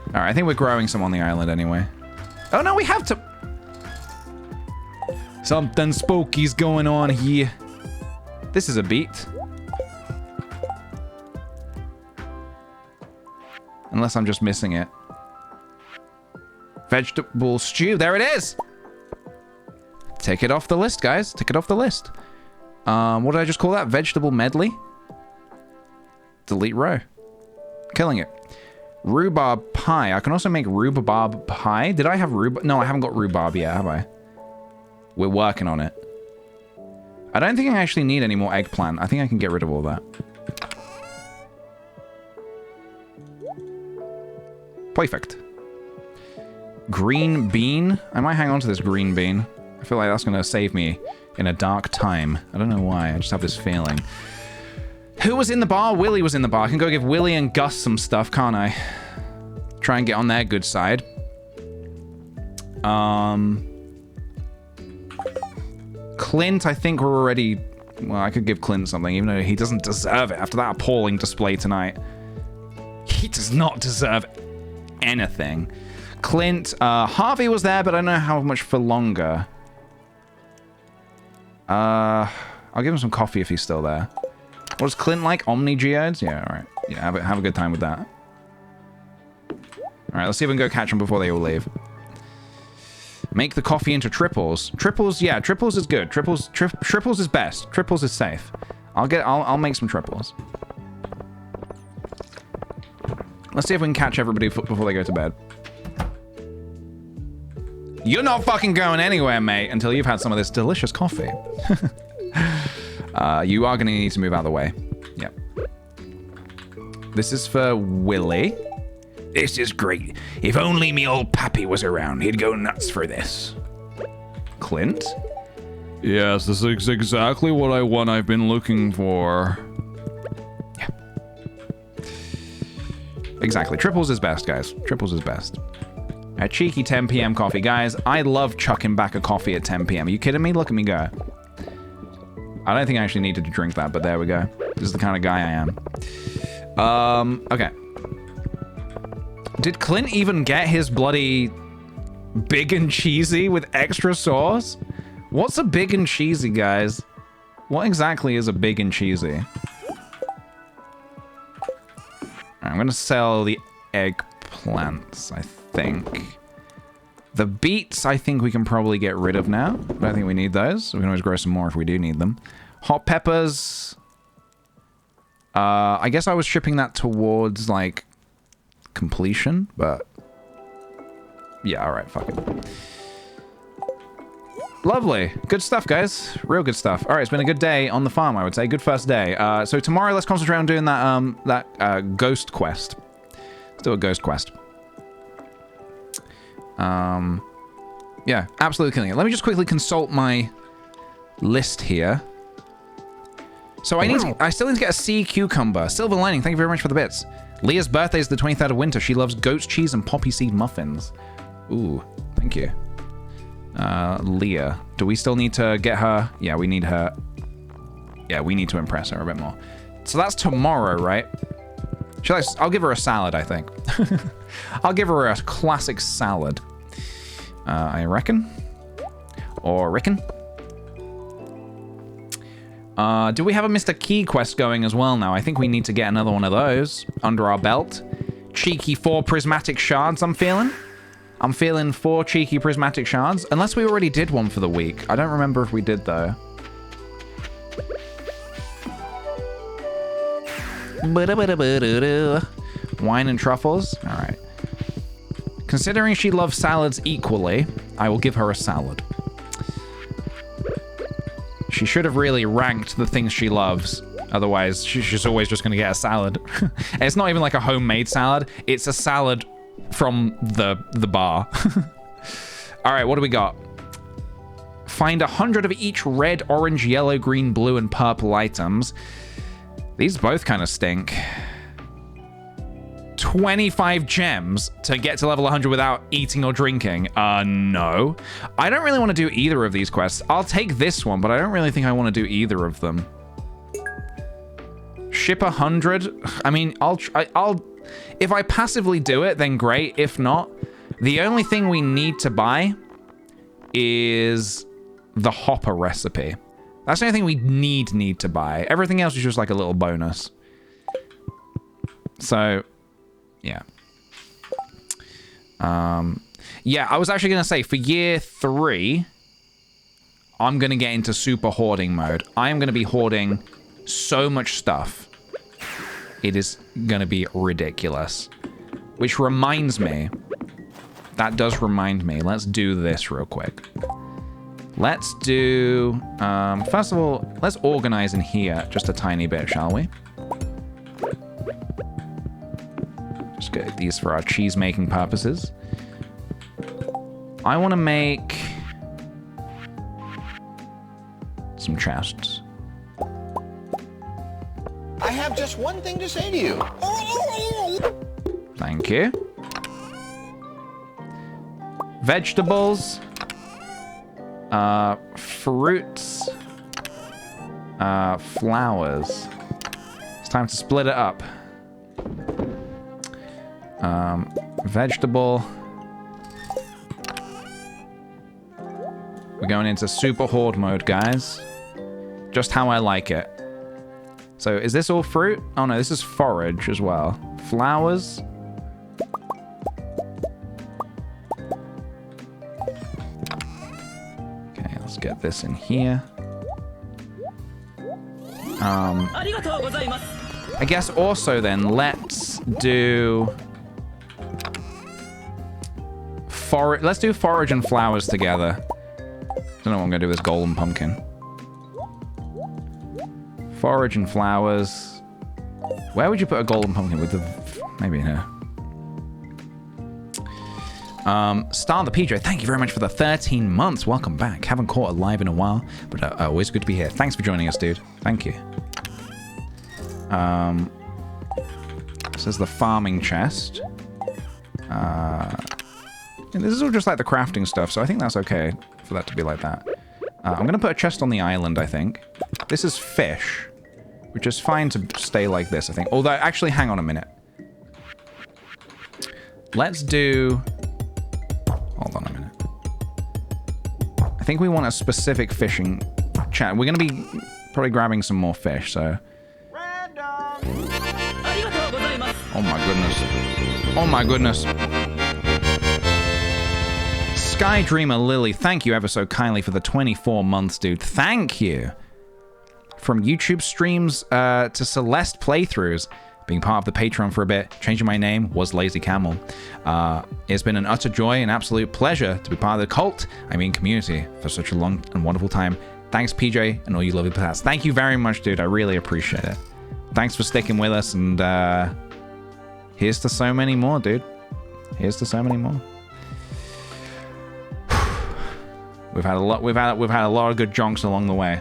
Alright, I think we're growing some on the island anyway. Oh no, we have to... something spooky's going on here. This is a beet. Unless I'm just missing it. Vegetable stew, there it is! Take it off the list, guys. Take it off the list. What did I just call that? Vegetable medley? Delete row. Killing it. Rhubarb pie. I can also make rhubarb pie. Did I have rhubarb? No, I haven't got rhubarb yet, have I? We're working on it. I don't think I actually need any more eggplant. I think I can get rid of all that. Perfect. Green bean. I might hang on to this green bean. I feel like that's going to save me in a dark time. I don't know why. I just have this feeling. Who was in the bar? Willy was in the bar. I can go give Willy and Gus some stuff, can't I? Try and get on their good side. Clint, I think we're already... well, I could give Clint something, even though he doesn't deserve it after that appalling display tonight. He does not deserve anything. Clint, Harvey was there, but I don't know how much for longer. I'll give him some coffee if he's still there. What is Clint like? Omni geodes? Yeah, alright. Yeah, have a good time with that. Alright, let's see if we can go catch them before they all leave. Make the coffee into triples. Triples, yeah, triples is good. Triples is best. Triples is safe. I'll make some triples. Let's see if we can catch everybody before they go to bed. You're not fucking going anywhere, mate, until you've had some of this delicious coffee. You are going to need to move out of the way. Yep. This is for Willy. This is great. If only me old pappy was around, he'd go nuts for this. Clint? Yes, this is exactly what I've been looking for. Yeah. Exactly. Triples is best, guys. Triples is best. A cheeky 10 p.m. coffee. Guys, I love chucking back a coffee at 10 p.m. Are you kidding me? Look at me go. I don't think I actually needed to drink that, but there we go. This is the kind of guy I am. Okay. Did Clint even get his bloody big and cheesy with extra sauce? What's a big and cheesy, guys? What exactly is a big and cheesy? I'm gonna sell the eggplants, I think. The beets, I think we can probably get rid of now. I don't think we need those. We can always grow some more if we do need them. Hot peppers. I guess I was shipping that towards, like, completion, but... yeah, alright, fuck it. Lovely. Good stuff, guys. Real good stuff. Alright, it's been a good day on the farm, I would say. Good first day. So tomorrow, let's concentrate on doing that ghost quest. Let's do a ghost quest. Yeah, absolutely killing it. Let me just quickly consult my list here. So I still need to get a sea cucumber. Silver lining, thank you very much for the bits. Leah's birthday is the 23rd of winter. She loves goat's cheese and poppy seed muffins. Ooh, thank you. Leah. Do we still need to get her? Yeah, we need her. Yeah, we need to impress her a bit more. So that's tomorrow, right? I'll give her a salad, I think. I'll give her a classic salad. I reckon. Or reckon. Do we have a Mr. Key quest going as well now? I think we need to get another one of those under our belt. Cheeky 4 prismatic shards, I'm feeling. I'm feeling 4 cheeky prismatic shards. Unless we already did one for the week. I don't remember if we did, though. Wine and truffles. All right. Considering she loves salads equally, I will give her a salad. She should have really ranked the things she loves. Otherwise, she's always just going to get a salad. And it's not even like a homemade salad. It's a salad from the bar. All right, what do we got? Find 100 of each red, orange, yellow, green, blue, and purple items. These both kind of stink. 25 gems to get to level 100 without eating or drinking. No. I don't really want to do either of these quests. I'll take this one, but I don't really think I want to do either of them. Ship 100. I mean, I'll if I passively do it, then great. If not, the only thing we need to buy is the hopper recipe. That's the only thing we need to buy. Everything else is just like a little bonus. So, yeah. Yeah, I was actually going to say, for year 3, I'm going to get into super hoarding mode. I am going to be hoarding so much stuff. It is going to be ridiculous. Which reminds me, that does remind me, let's do this real quick. Let's do, first of all, let's organize in here just a tiny bit, shall we? Just get these for our cheese making purposes. I want to make some chests. I have just one thing to say to you. Thank you. Vegetables. Fruits. Flowers. It's time to split it up. Vegetable. We're going into super hoard mode, guys. Just how I like it. So, is this all fruit? Oh no, this is forage as well. Flowers. Okay, let's get this in here. I guess also then, let's do... Let's do forage and flowers together. Don't know what I'm gonna do with this golden pumpkin. Forage and flowers. Where would you put a golden pumpkin? With the... maybe here. Star the PJ, thank you very much for the 13 months. Welcome back. Haven't caught a live in a while, but always good to be here. Thanks for joining us, dude. Thank you. This is the farming chest. And this is all just like the crafting stuff, so I think that's okay for that to be like that. I'm gonna put a chest on the island, I think. This is fish, which is fine to stay like this, I think. Although, actually, hang on a minute. Let's do... hold on a minute. I think we want a specific fishing chat. We're gonna be probably grabbing some more fish, so... oh my goodness. Oh my goodness. Sky Dreamer Lily, thank you ever so kindly for the 24 months, dude. Thank you. From YouTube streams to Celeste playthroughs, being part of the Patreon for a bit, changing my name was Lazy Camel. It's been an utter joy and absolute pleasure to be part of the cult, community, for such a long and wonderful time. Thanks, PJ, and all you lovely players. Thank you very much, dude. I really appreciate it. Thanks for sticking with us, and here's to so many more, dude. Here's to so many more. We've had a lot. We've had a lot of good jonks along the way.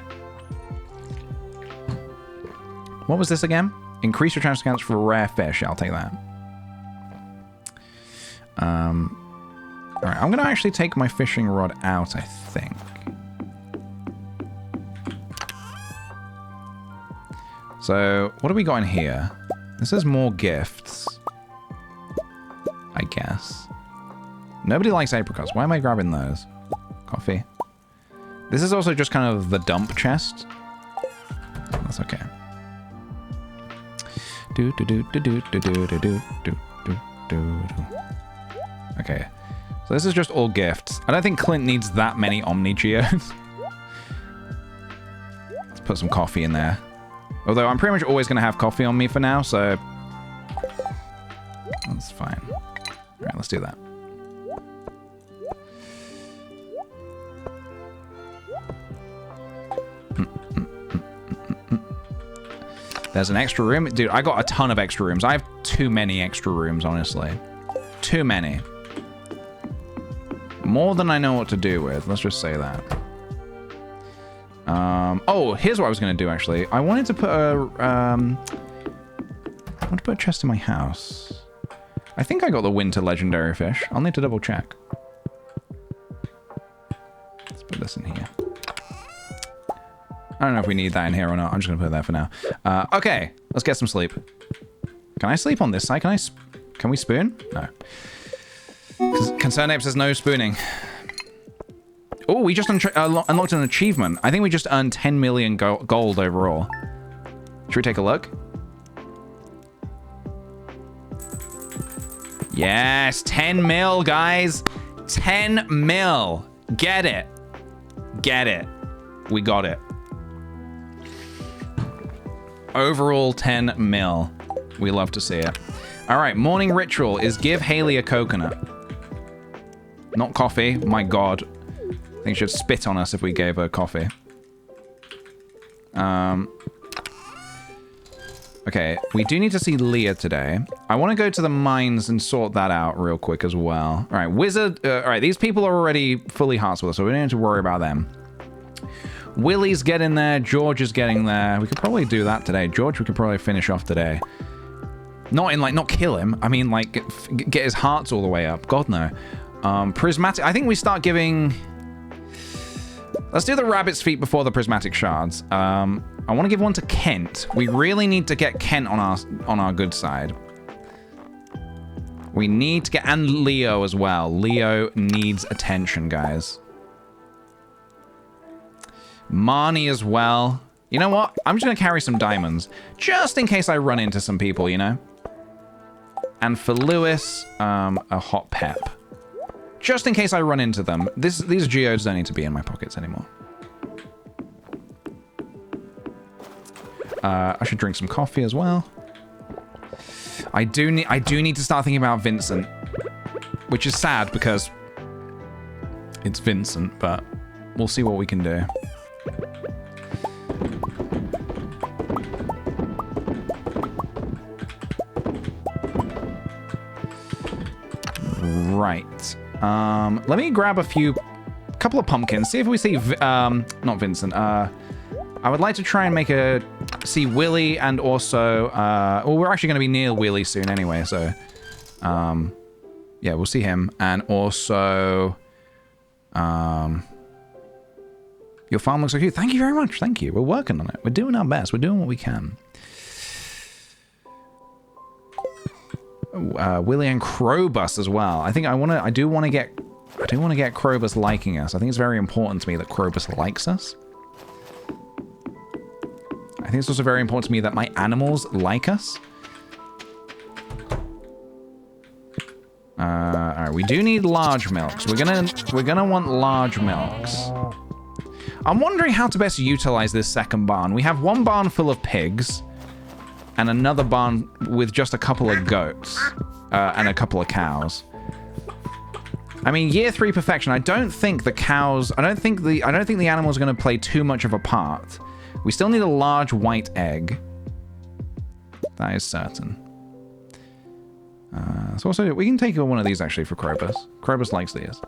What was this again? Increase your chance counts for rare fish. I'll take that. All right, I'm gonna actually take my fishing rod out, I think. So, what do we got in here? This is more gifts, I guess. Nobody likes apricots. Why am I grabbing those? Coffee. This is also just kind of the dump chest. That's okay. Okay. So this is just all gifts. I don't think Clint needs that many Omni Geodes. Let's put some coffee in there. Although I'm pretty much always going to have coffee on me for now, so that's fine. All right, let's do that. There's an extra room. Dude, I got a ton of extra rooms. I have too many extra rooms, honestly. Too many. More than I know what to do with. Let's just say that. Oh, here's what I was going to do, actually. I wanted to put a... I want to put a chest in my house. I think I got the winter legendary fish. I'll need to double check. Let's put this in here. I don't know if we need that in here or not. I'm just going to put that for now. Okay, let's get some sleep. Can I sleep on this side? Can we spoon? No. Concerned Ape says no spooning. Oh, we just unlocked an achievement. I think we just earned 10 million gold overall. Should we take a look? Yes, 10 mil, guys. 10 mil. Get it. Get it. We got it. Overall 10 mil. We love to see it. All right, morning ritual is give Haley a coconut. Not coffee. My God. I think she should spit on us if we gave her coffee. Okay, we do need to see Leah today. I want to go to the mines and sort that out real quick as well. All right, Wizard. All right, these people are already fully hearts with us, so we don't need to worry about them. Willie's getting there. George is getting there. We could probably do that today. George, we could probably finish off today. Not kill him. I mean, like, get his hearts all the way up. God, no. Prismatic. I think we start giving... Let's do the rabbit's feet before the prismatic shards. I want to give one to Kent. We really need to get Kent on our good side. We need to get... And Leo as well. Leo needs attention, guys. Marnie as well. You know what? I'm just going to carry some diamonds. Just in case I run into some people, you know? And for Lewis, a hot pep. Just in case I run into them. These geodes don't need to be in my pockets anymore. I should drink some coffee as well. I do need to start thinking about Vincent. Which is sad because it's Vincent, but we'll see what we can do. Right. Let me grab a couple of pumpkins. See if we see, not Vincent. I would like to try and see Willie and also, well, we're actually going to be near Willie soon anyway, so, yeah, we'll see him. And also, your farm looks so cute. Thank you very much. Thank you. We're working on it. We're doing our best. We're doing what we can. Willie and Crowbus as well. I think I do want to get Crowbus liking us. I think it's very important to me that Crowbus likes us. I think it's also very important to me that my animals like us. All right, right, we do need large milks. We're gonna want large milks. I'm wondering how to best utilize this second barn. We have one barn full of pigs and another barn with just a couple of goats and a couple of cows. I mean, year 3 perfection. I don't think the cows. I don't think the animals are going to play too much of a part. We still need a large white egg. That is certain. So also, we can take one of these actually for Krobus. Krobus likes these.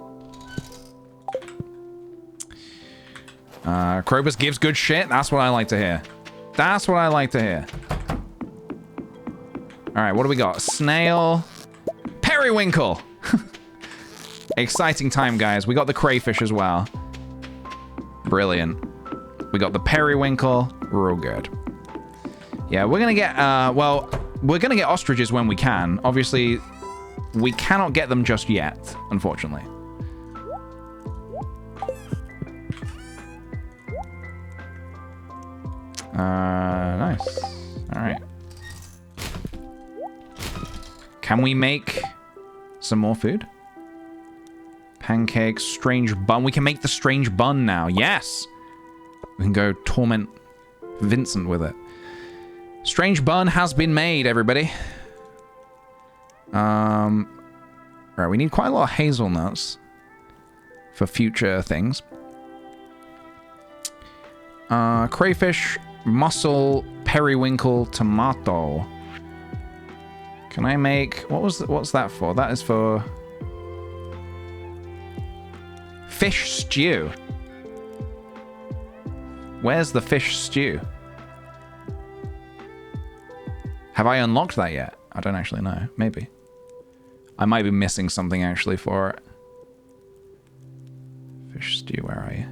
Krobus gives good shit. That's what I like to hear. That's what I like to hear. All right, what do we got? Snail, periwinkle. Exciting time, guys. We got the crayfish as well. Brilliant. We got the periwinkle. Real good. Yeah, we're gonna get, well, we're gonna get ostriches when we can. Obviously, we cannot get them just yet, unfortunately. Nice. All right. Can we make some more food? Pancakes, strange bun. We can make the strange bun now. Yes. We can go torment Vincent with it. Strange bun has been made, everybody. Right, we need quite a lot of hazelnuts for future things. Crayfish, mussel, periwinkle, tomato. Can I make... what's that for? That is for... fish stew. Where's the fish stew? Have I unlocked that yet? I don't actually know. Maybe. I might be missing something actually for it. Fish stew, where are you?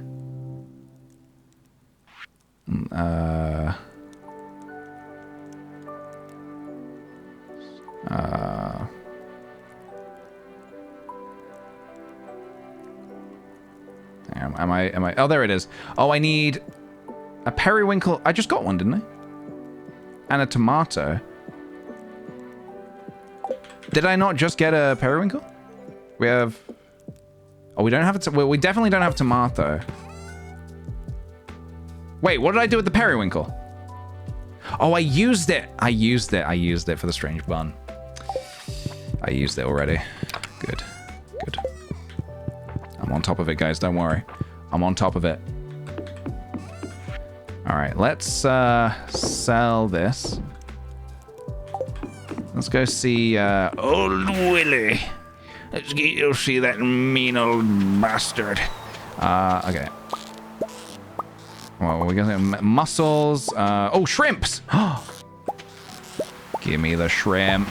Am I? Oh, there it is. Oh, I need a periwinkle. I just got one, didn't I? And a tomato. Did I not just get a periwinkle? We have... oh, we don't have it. Well, we definitely don't have tomato. Wait, what did I do with the periwinkle? Oh, I used it. I used it for the strange bun. I used it already. Good. Good. I'm on top of it, guys. Don't worry. I'm on top of it. All right, let's sell this. Let's go see old Willie. Let's get you see that mean old bastard. Okay. Well, we're gonna mussels. Oh, shrimps. Give me the shrimp.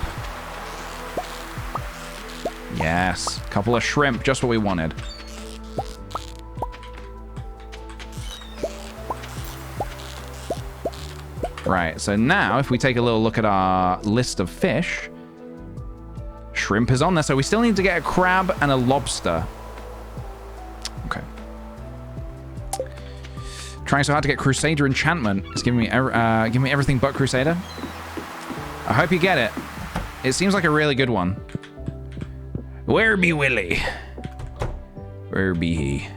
Yes, couple of shrimp, just what we wanted. Right, so now if we take a little look at our list of fish, shrimp is on there, so we still need to get a crab and a lobster. Okay. Trying so hard to get Crusader enchantment. It's giving me everything but Crusader. I hope you get it. It seems like a really good one. Where be Willie? Where be he?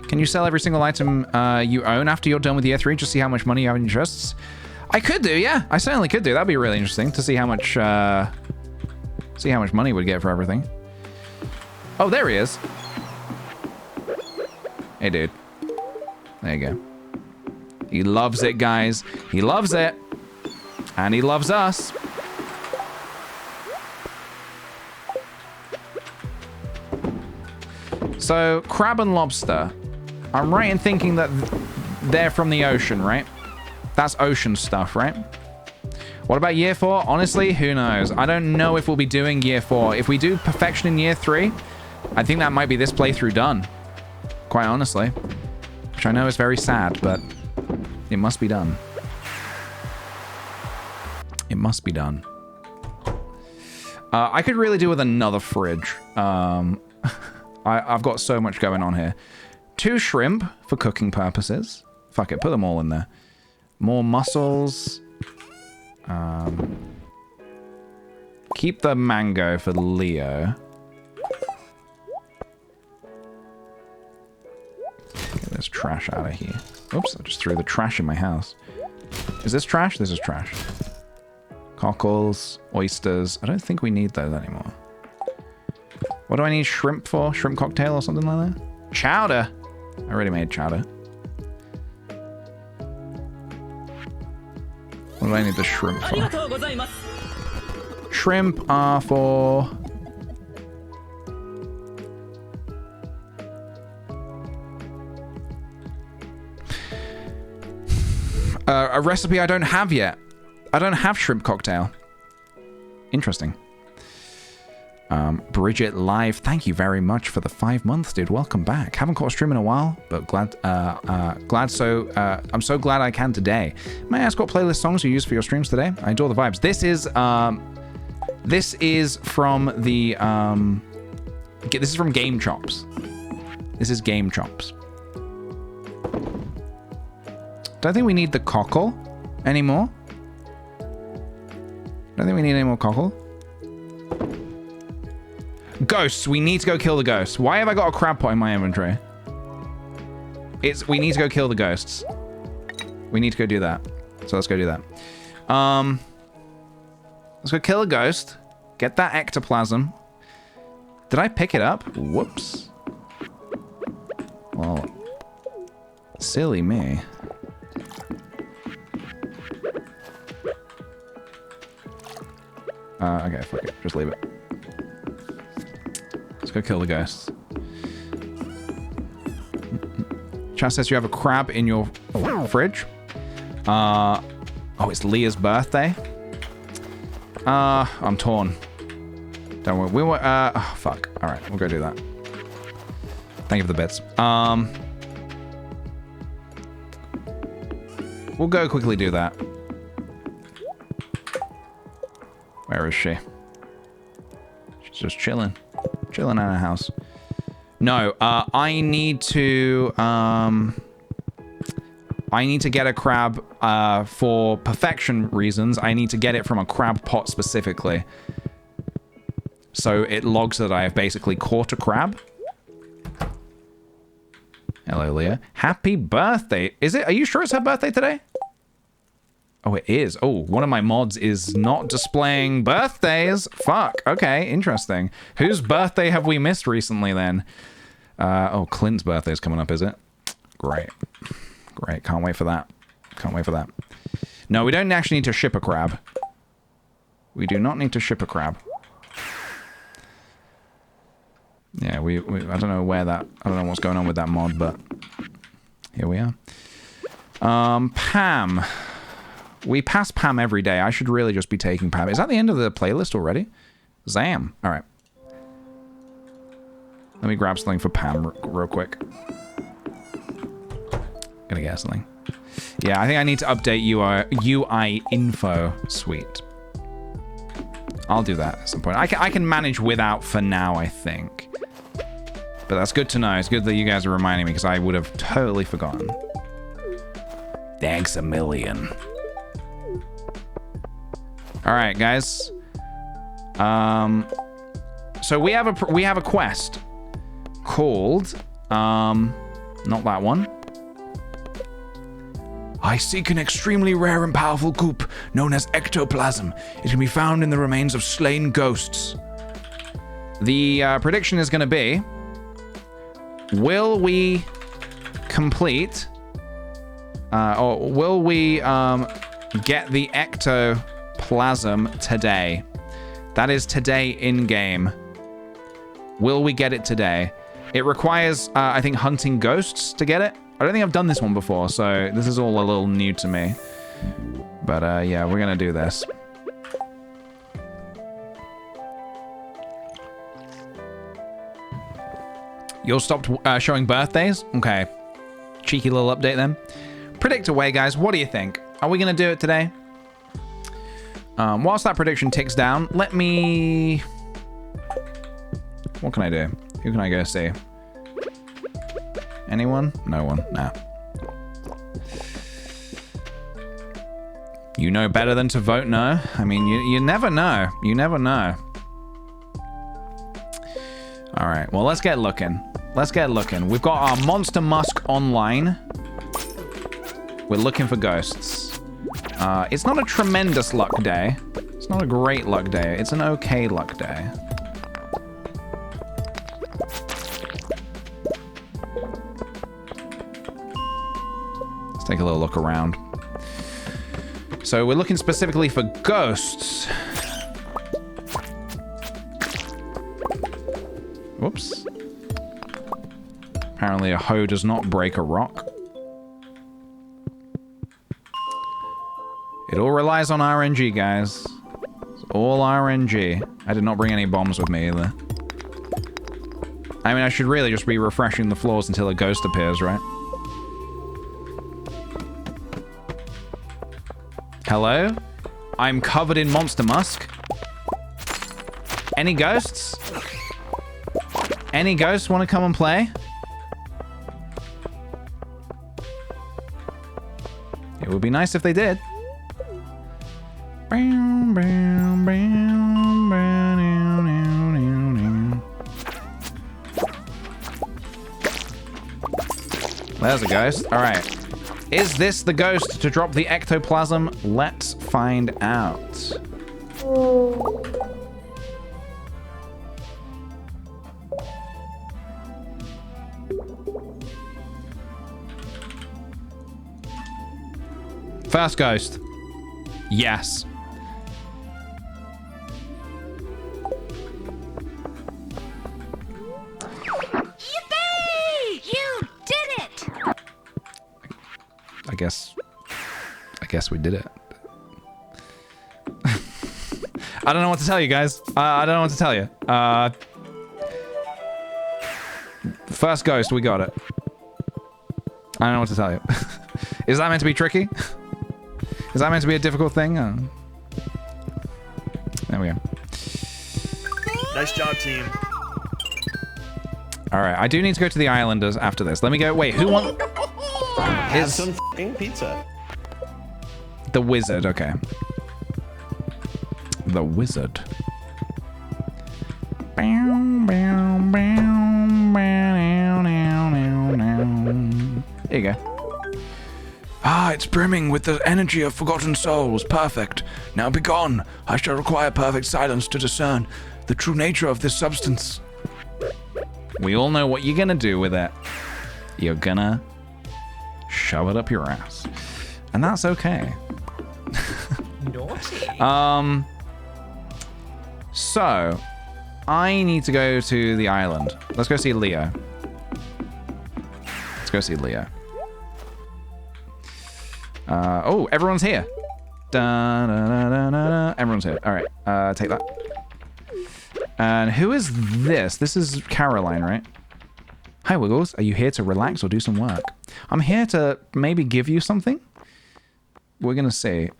Can you sell every single item you own after you're done with year 3? Just see how much money you have in your chests? I could do, yeah. I certainly could do. That'd be really interesting to see how much money we'd get for everything. Oh, there he is. Hey, dude. There you go. He loves it, guys. He loves it. And he loves us. So, crab and lobster. I'm right in thinking that they're from the ocean, right? That's ocean stuff, right? What about year 4? Honestly, who knows? I don't know if we'll be doing year 4. If we do perfection in year 3, I think that might be this playthrough done. Quite honestly. Which I know is very sad, but it must be done. It must be done. I could really do with another fridge. I've got so much going on here. 2 shrimp for cooking purposes. Fuck it, put them all in there. More mussels. Keep the mango for Leo. this trash out of here. Oops, I just threw the trash in my house. Is this trash? This is trash. Cockles, oysters. I don't think we need those anymore. What do I need shrimp for? Shrimp cocktail or something like that? Chowder. I already made chowder. What do I need the shrimp for? Shrimp are for... a recipe I don't have yet. I don't have shrimp cocktail. Interesting. Bridget Live, thank you very much for the 5 months, dude. Welcome back. Haven't caught a stream in a while, but I'm so glad I can today. May I ask what playlist songs you use for your streams today? I adore the vibes. This is from the this is from Game Chops. This is Game Chops. Don't think we need the cockle anymore. Don't think we need any more cockle. Ghosts. We need to go kill the ghosts. Why have I got a crab pot in my inventory? We need to go kill the ghosts. We need to go do that. So let's go do that. Let's go kill a ghost. Get that ectoplasm. Did I pick it up? Whoops. Well, silly me. Okay, fuck it. Just leave it. Let's go kill the ghosts. Chat says you have a crab in your fridge. Oh, it's Leah's birthday. I'm torn. Don't worry. We were. Oh, fuck. All right, we'll go do that. Thank you for the bits. We'll go quickly do that. Where is she? She's just chilling. Chilling in her house. No, I need to get a crab for perfection reasons. I need to get it from a crab pot specifically. So it logs that I have basically caught a crab. Hello, Leah. Happy birthday. Is it? Are you sure it's her birthday today? Oh, it is. Oh, one of my mods is not displaying birthdays. Fuck. Okay, interesting. Whose birthday have we missed recently then? Oh, Clint's birthday is coming up, is it? Great. Great. Can't wait for that. Can't wait for that. No, we don't actually need to ship a crab. We do not need to ship a crab. Yeah, we I don't know where that... I don't know what's going on with that mod, but... Here we are. Pam... We pass Pam every day. I should really just be taking Pam. Is that the end of the playlist already? Zam. All right. Let me grab something for Pam real quick. Gonna get something. Yeah, I think I need to update UI info suite. I'll do that at some point. I can manage without for now, I think. But that's good to know. It's good that you guys are reminding me because I would have totally forgotten. Thanks a million. All right, guys. So we have a quest called not that one. I seek an extremely rare and powerful goop known as ectoplasm. It can be found in the remains of slain ghosts. The prediction is going to be: will we complete, or will we get the ectoplasm today? That is today in game. Will we get it today? It requires, I think, hunting ghosts to get it. I don't think I've done this one before, so this is all a little new to me. But yeah, we're gonna do this. You'll stop showing birthdays? Okay. Cheeky little update then. Predict away, guys. What do you think? Are we gonna do it today? Whilst that prediction ticks down, let me... What can I do? Who can I go see? Anyone? No one. Nah. You know better than to vote no? I mean, you never know. You never know. All right. Well, let's get looking. Let's get looking. We've got our Monster Musk online. We're looking for ghosts. It's not a tremendous luck day. It's not a great luck day. It's an okay luck day. Let's take a little look around. So we're looking specifically for ghosts. Whoops. Apparently a hoe does not break a rock. It all relies on RNG, guys. It's all RNG. I did not bring any bombs with me either. I mean, I should really just be refreshing the floors until a ghost appears, right? Hello? I'm covered in Monster Musk. Any ghosts? Any ghosts want to come and play? It would be nice if they did. There's a ghost. All right. Is this the ghost to drop the ectoplasm? Let's find out. First ghost. Yes. Yippee! You did it! I guess we did it. I don't know what to tell you guys. I don't know what to tell you. First ghost, we got it. I don't know what to tell you. Is that meant to be tricky? Is that meant to be a difficult thing? There we go. Nice job, team. All right, I do need to go to the Islanders after this. Let me go. Wait, who wants? Have some f***ing pizza. The wizard? Okay. The wizard. There you go. Ah, it's brimming with the energy of forgotten souls. Perfect. Now be gone. I shall require perfect silence to discern the true nature of this substance. We all know what you're gonna do with it. You're gonna shove it up your ass. And that's okay. Naughty. So, I need to go to the island. Let's go see Leo. Let's go see Leo. Oh, everyone's here. Da, da, da, da, da, da. Everyone's here. All right, take that. And who is this? This is Caroline, right? Hi, Wiggles. Are you here to relax or do some work? I'm here to maybe give you something. We're gonna see.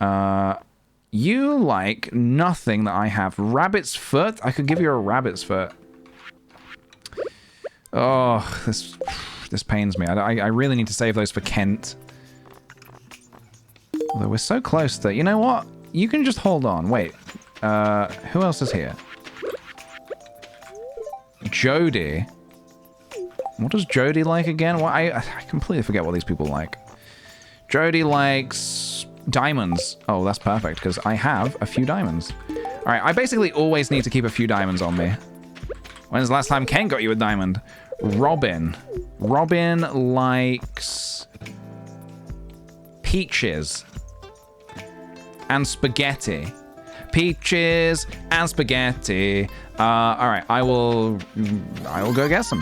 You like nothing that I have. Rabbit's foot? I could give you a rabbit's foot. Oh, this pains me. I really need to save those for Kent. Although we're so close that... You know what? You can just hold on. Wait. Who else is here? Jody. What does Jody like again? Well, I completely forget what these people like. Jody likes diamonds. Oh, that's perfect, because I have a few diamonds. All right, I basically always need to keep a few diamonds on me. When's the last time Ken got you a diamond? Robin. Robin likes peaches and spaghetti. Peaches and spaghetti. All right, I will go get some.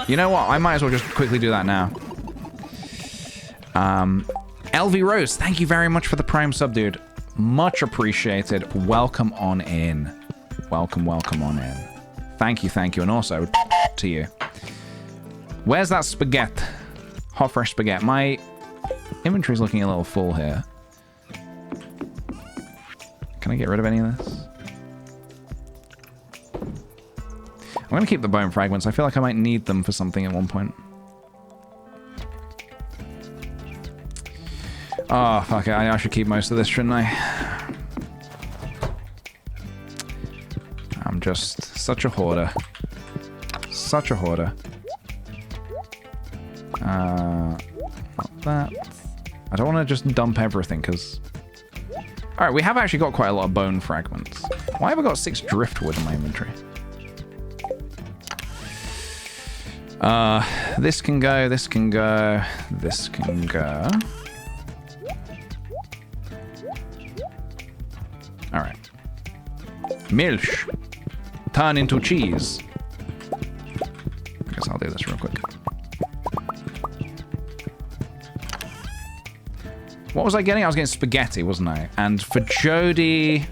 You know what? I might as well just quickly do that now. LV Rose, thank you very much for the Prime sub, dude. Much appreciated. Welcome on in. Welcome on in. Thank you, and also to you. Where's that spaghetti? Hot fresh spaghetti. My inventory's looking a little full here. Can I get rid of any of this? I'm gonna keep the bone fragments. I feel like I might need them for something at one point. Oh, fuck it. I should keep most of this, shouldn't I? I'm just such a hoarder. Such a hoarder. Not that. I don't want to just dump everything, because... Alright, we have actually got quite a lot of bone fragments. Why have I got 6 driftwood in my inventory? This can go, this can go, this can go. Alright. Milch. Turn into cheese. I guess I'll do this real quick. What was I getting? I was getting spaghetti, wasn't I? And for Jody...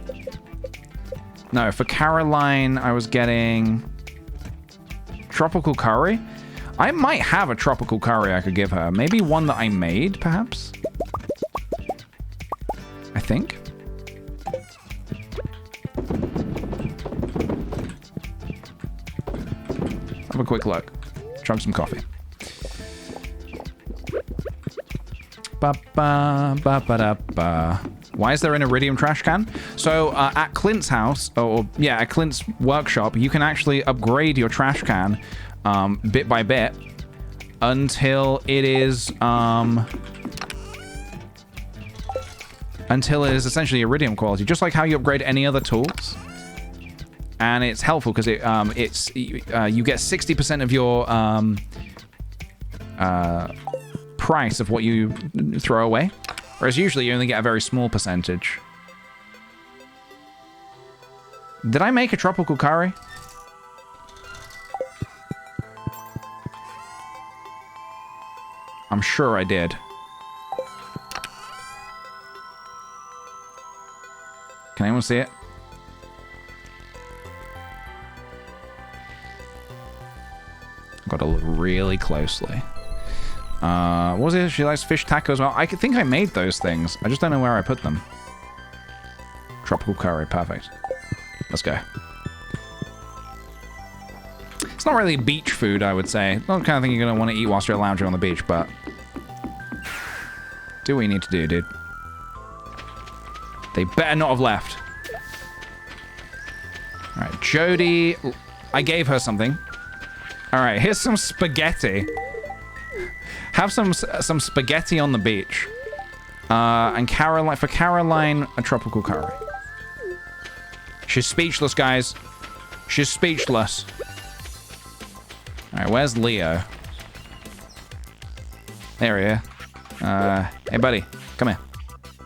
No, for Caroline, I was getting... tropical curry? I might have a tropical curry I could give her. Maybe one that I made, perhaps? I think. Have a quick look. Chug some coffee. Ba ba ba ba da ba. Why is there an iridium trash can? So at Clint's house, or yeah, at Clint's workshop, you can actually upgrade your trash can bit by bit until it is essentially iridium quality, just like how you upgrade any other tools. And it's helpful because you get 60% of your price of what you throw away, whereas usually you only get a very small percentage. Did I make a tropical curry? I'm sure I did. Can anyone see it? Got to look really closely. What was it? She likes fish tacos. Well, I think I made those things. I just don't know where I put them. Tropical curry, perfect. Let's go. It's not really beach food, I would say. Not the kind of thing you're going to want to eat whilst you're lounging on the beach, but... do what you need to do, dude. They better not have left. Alright, Jody... I gave her something. Alright, here's some spaghetti. Have some spaghetti on the beach. And Caroline, for Caroline, a tropical curry. She's speechless, guys. She's speechless. Alright, where's Leo? There he is. Hey, buddy. Come here.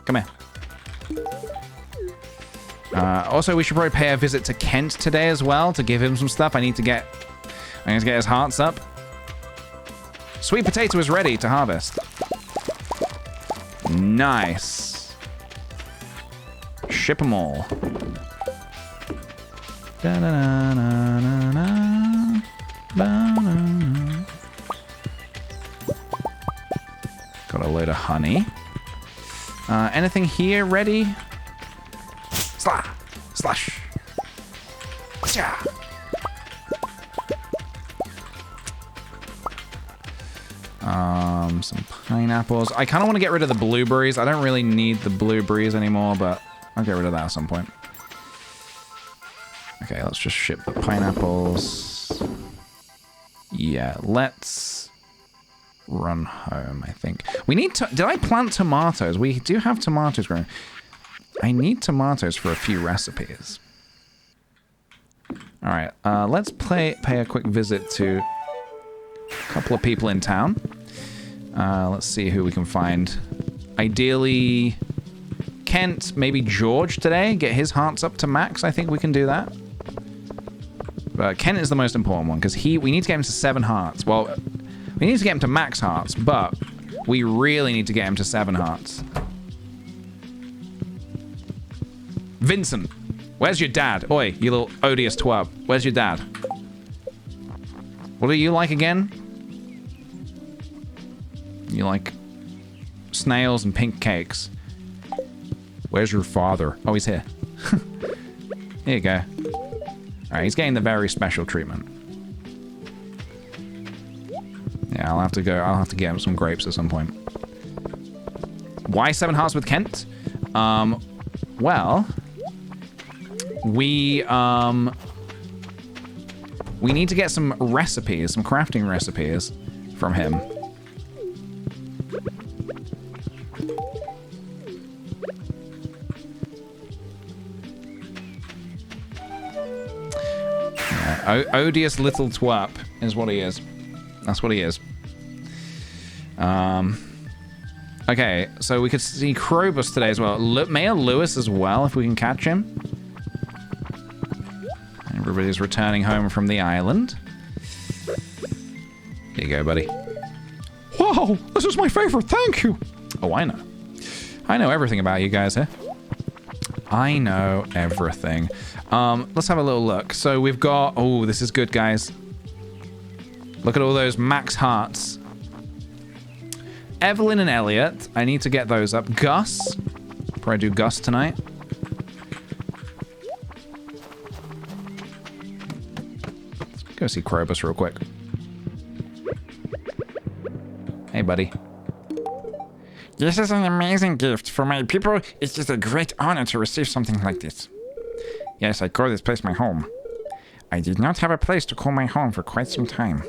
Come here. Also, we should probably pay a visit to Kent today as well to give him some stuff. I need to get his hearts up. Sweet potato is ready to harvest. Nice. Ship them all. Got a load of honey. Anything here ready? Slash. Yeah. Some pineapples. I kind of want to get rid of the blueberries. I don't really need the blueberries anymore, but I'll get rid of that at some point. Okay, let's just ship the pineapples. Yeah, let's run home, I think. We need to... Did I plant tomatoes? We do have tomatoes growing. I need tomatoes for a few recipes. Alright, let's pay a quick visit to a couple of people in town. Let's see who we can find. Ideally, Kent, maybe George today. Get his hearts up to max. I think we can do that. But Kent is the most important one, because we need to get him to 7 hearts. Well, we need to get him to max hearts, but we really need to get him to 7 hearts. Vincent, where's your dad? Oi, you little odious twerp. Where's your dad? What do you like again? You like snails and pink cakes. Where's your father? Oh, he's here. Here you go. Alright, he's getting the very special treatment. Yeah, I'll have to get him some grapes at some point. Why 7 hearts with Kent? Well... We need to get some recipes, some crafting recipes from him. Odious little twerp is what he is. That's what he is. Okay, so we could see Krobus today as well. Mayor Lewis as well, if we can catch him. Everybody's returning home from the island. Here you go, buddy. Wow, this is my favorite. Thank you. Oh, I know. I know everything about you guys here. I know everything. Let's have a little look. So we've got... Oh, this is good, guys. Look at all those max hearts. Evelyn and Elliot. I need to get those up. Gus. Probably do Gus tonight. Let's go see Krobus real quick. Hey, buddy. This is an amazing gift. For my people, it's just a great honor to receive something like this. Yes, I call this place my home. I did not have a place to call my home for quite some time.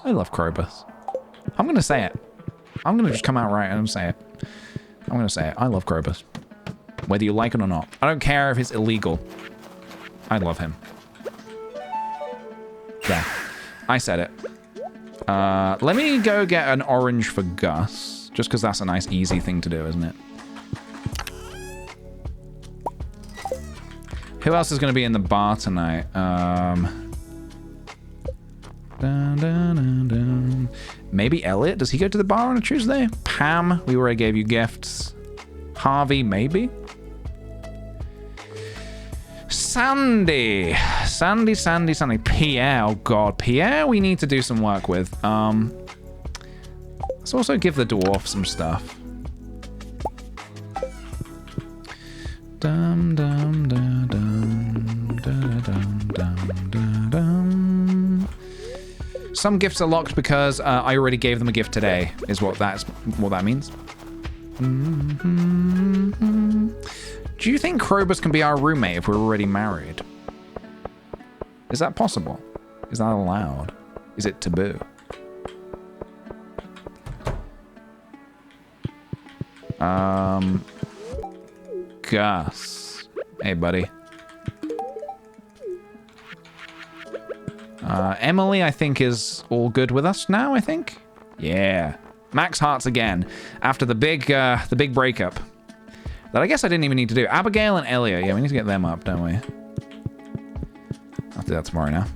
I love Krobus. I'm going to say it. I'm going to just come out right and say it. I'm going to say it. I love Krobus. Whether you like it or not. I don't care if it's illegal. I love him. Yeah. I said it. Let me go get an orange for Gus. Just because that's a nice, easy thing to do, isn't it? Who else is going to be in the bar tonight? Dun, dun, dun, dun. Maybe Elliot? Does he go to the bar on a Tuesday? Pam, we already gave you gifts. Harvey, maybe? Sandy. Sandy. Pierre, oh god. Pierre, we need to do some work with. Let's also give the dwarf some stuff. Dum dum dum dum dum dum dum dum. Some gifts are locked because I already gave them a gift today, is what that means. Mm-hmm. Do you think Krobus can be our roommate if we're already married? Is that possible? Is that allowed? Is it taboo? Gus. Hey, buddy. Emily, I think, is all good with us now, I think. Yeah. Max hearts again. After the big breakup. That I guess I didn't even need to do. Abigail and Elliot. Yeah, we need to get them up, don't we? I'll do that tomorrow now.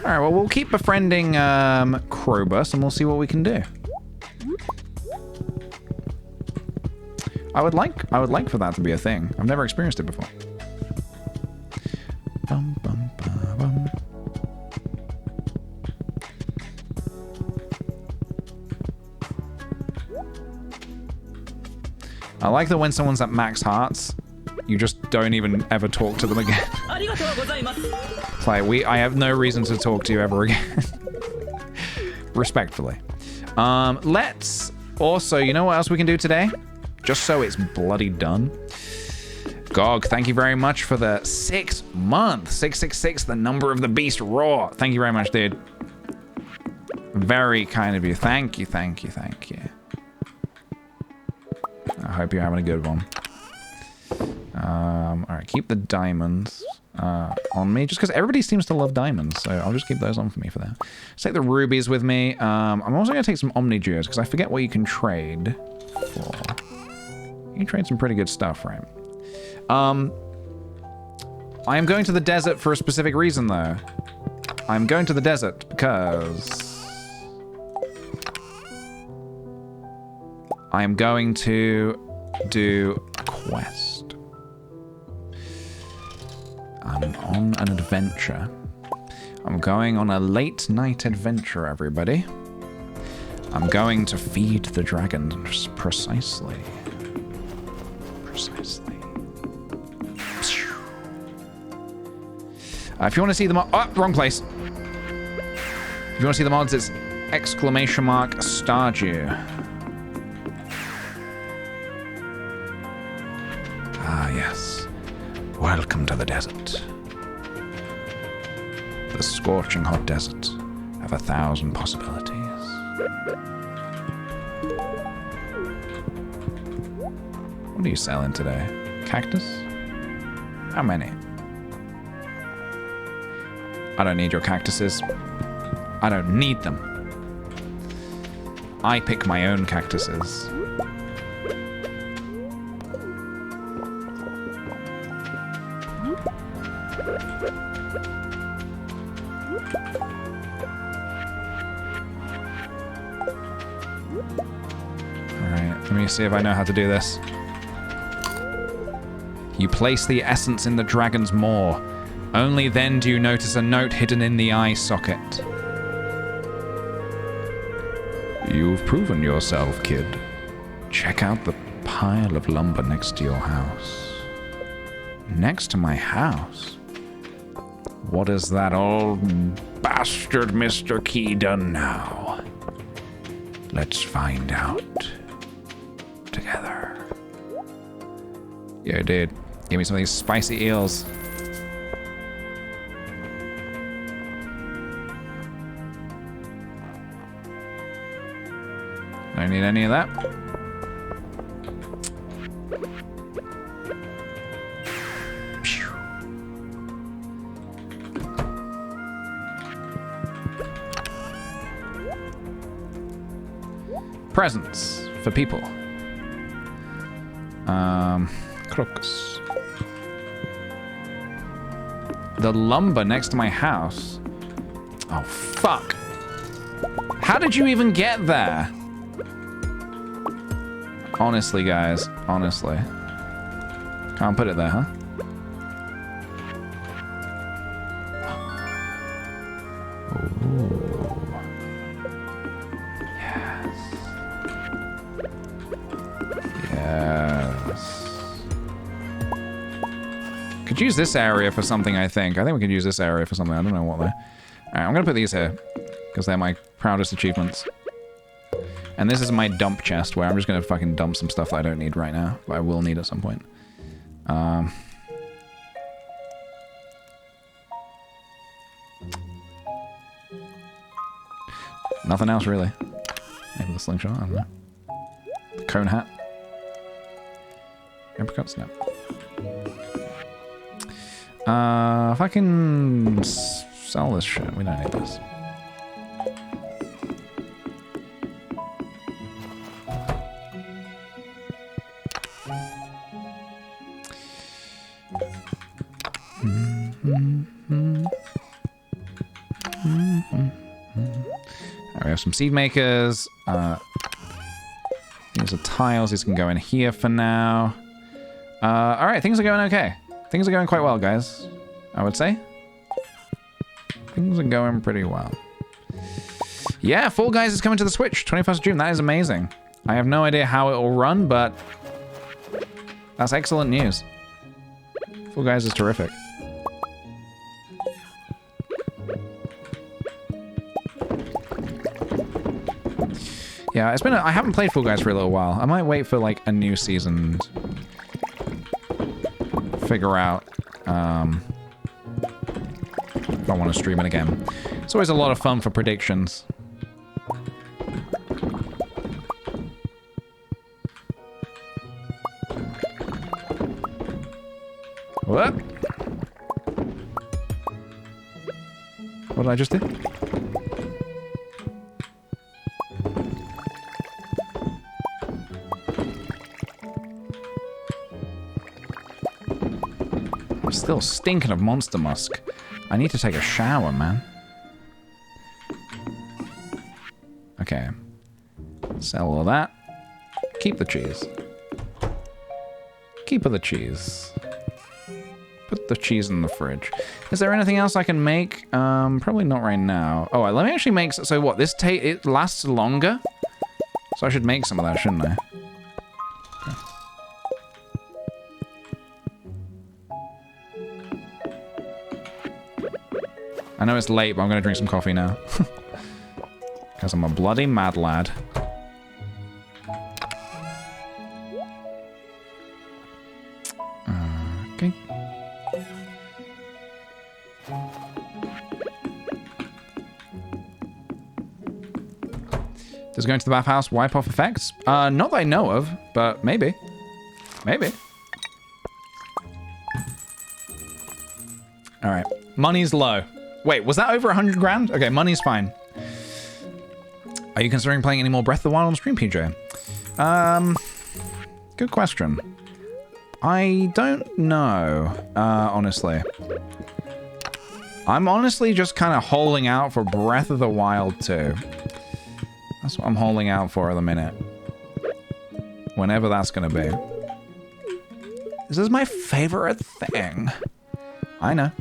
All right, well, we'll keep befriending Krobus, and we'll see what we can do. I would like for that to be a thing. I've never experienced it before. Bum, bum, ba, bum. I like that when someone's at max hearts, you just don't even ever talk to them again. It's like, I have no reason to talk to you ever again. Respectfully. Let's also, you know what else we can do today? Just so it's bloody done. Gog, thank you very much for the 6 month. 666, the number of the beast raw. Thank you very much, dude. Very kind of you. Thank you. I hope you're having a good one. All right, keep the diamonds on me, just because everybody seems to love diamonds, so I'll just keep those on for me for that. Let's take the rubies with me. I'm also going to take some omni-geos, because I forget what you can trade for. You can trade some pretty good stuff, right? I am going to the desert for a specific reason, though. I'm going to the desert because I am going to do a quest. I'm on an adventure. I'm going on a late night adventure, everybody. I'm going to feed the dragons precisely. If you want to see the mod, oh, wrong place. If you want to see the mods, it's !Stardew. Ah, yes. Welcome to the desert. The scorching hot desert of 1,000 possibilities. What are you selling today? Cactus? How many? I don't need your cactuses. I don't need them. I pick my own cactuses. Alright, let me see if I know how to do this. You place the essence in the dragon's maw. Only then do you notice a note hidden in the eye socket. You've proven yourself, kid. Check out the pile of lumber next to your house. Next to my house? What has that old bastard Mr. Key done now? Let's find out. Together. Yo, dude. Give me some of these spicy eels. Don't need any of that. Presents for people. Crocus. The lumber next to my house. Oh, fuck. How did you even get there? Honestly, guys. Honestly. Can't put it there, huh? Ooh. Yes. Yes. Could use this area for something, I think. I think we could use this area for something. I don't know what though. Alright, I'm gonna put these here. Because they're my proudest achievements. And this is my dump chest, where I'm just gonna fucking dump some stuff that I don't need right now. But I will need at some point. Nothing else, really. Maybe the slingshot, I don't know. The cone hat. Apricots, no. If I can sell this shit, we don't need this. We have some seed makers. These are tiles. These can go in here for now. Alright, things are going okay. Things are going quite well, guys. I would say. Things are going pretty well. Yeah, Fall Guys is coming to the Switch. 21st of June. That is amazing. I have no idea how it will run, but that's excellent news. Fall Guys is terrific. Yeah, it's been I haven't played Fall Guys for a little while. I might wait for like a new season. Figure out if I want to stream it again. It's always a lot of fun for predictions. What? What did I just do? I'm still stinking of monster musk. I need to take a shower, man. Okay. Sell all that. Keep the cheese. Keep the cheese. Put the cheese in the fridge. Is there anything else I can make? Probably not right now. Oh, let me actually make... So what, this it lasts longer? So I should make some of that, shouldn't I? I know it's late, but I'm going to drink some coffee now. Because I'm a bloody mad lad. Okay. Does going to the bathhouse wipe off effects? Not that I know of, but maybe. Maybe. All right. Money's low. Wait, was that over 100 grand? Okay, money's fine. Are you considering playing any more Breath of the Wild on stream, PJ? Good question. I don't know, honestly. I'm honestly just kind of holding out for Breath of the Wild 2. That's what I'm holding out for at the minute. Whenever that's going to be. This is my favorite thing. I know.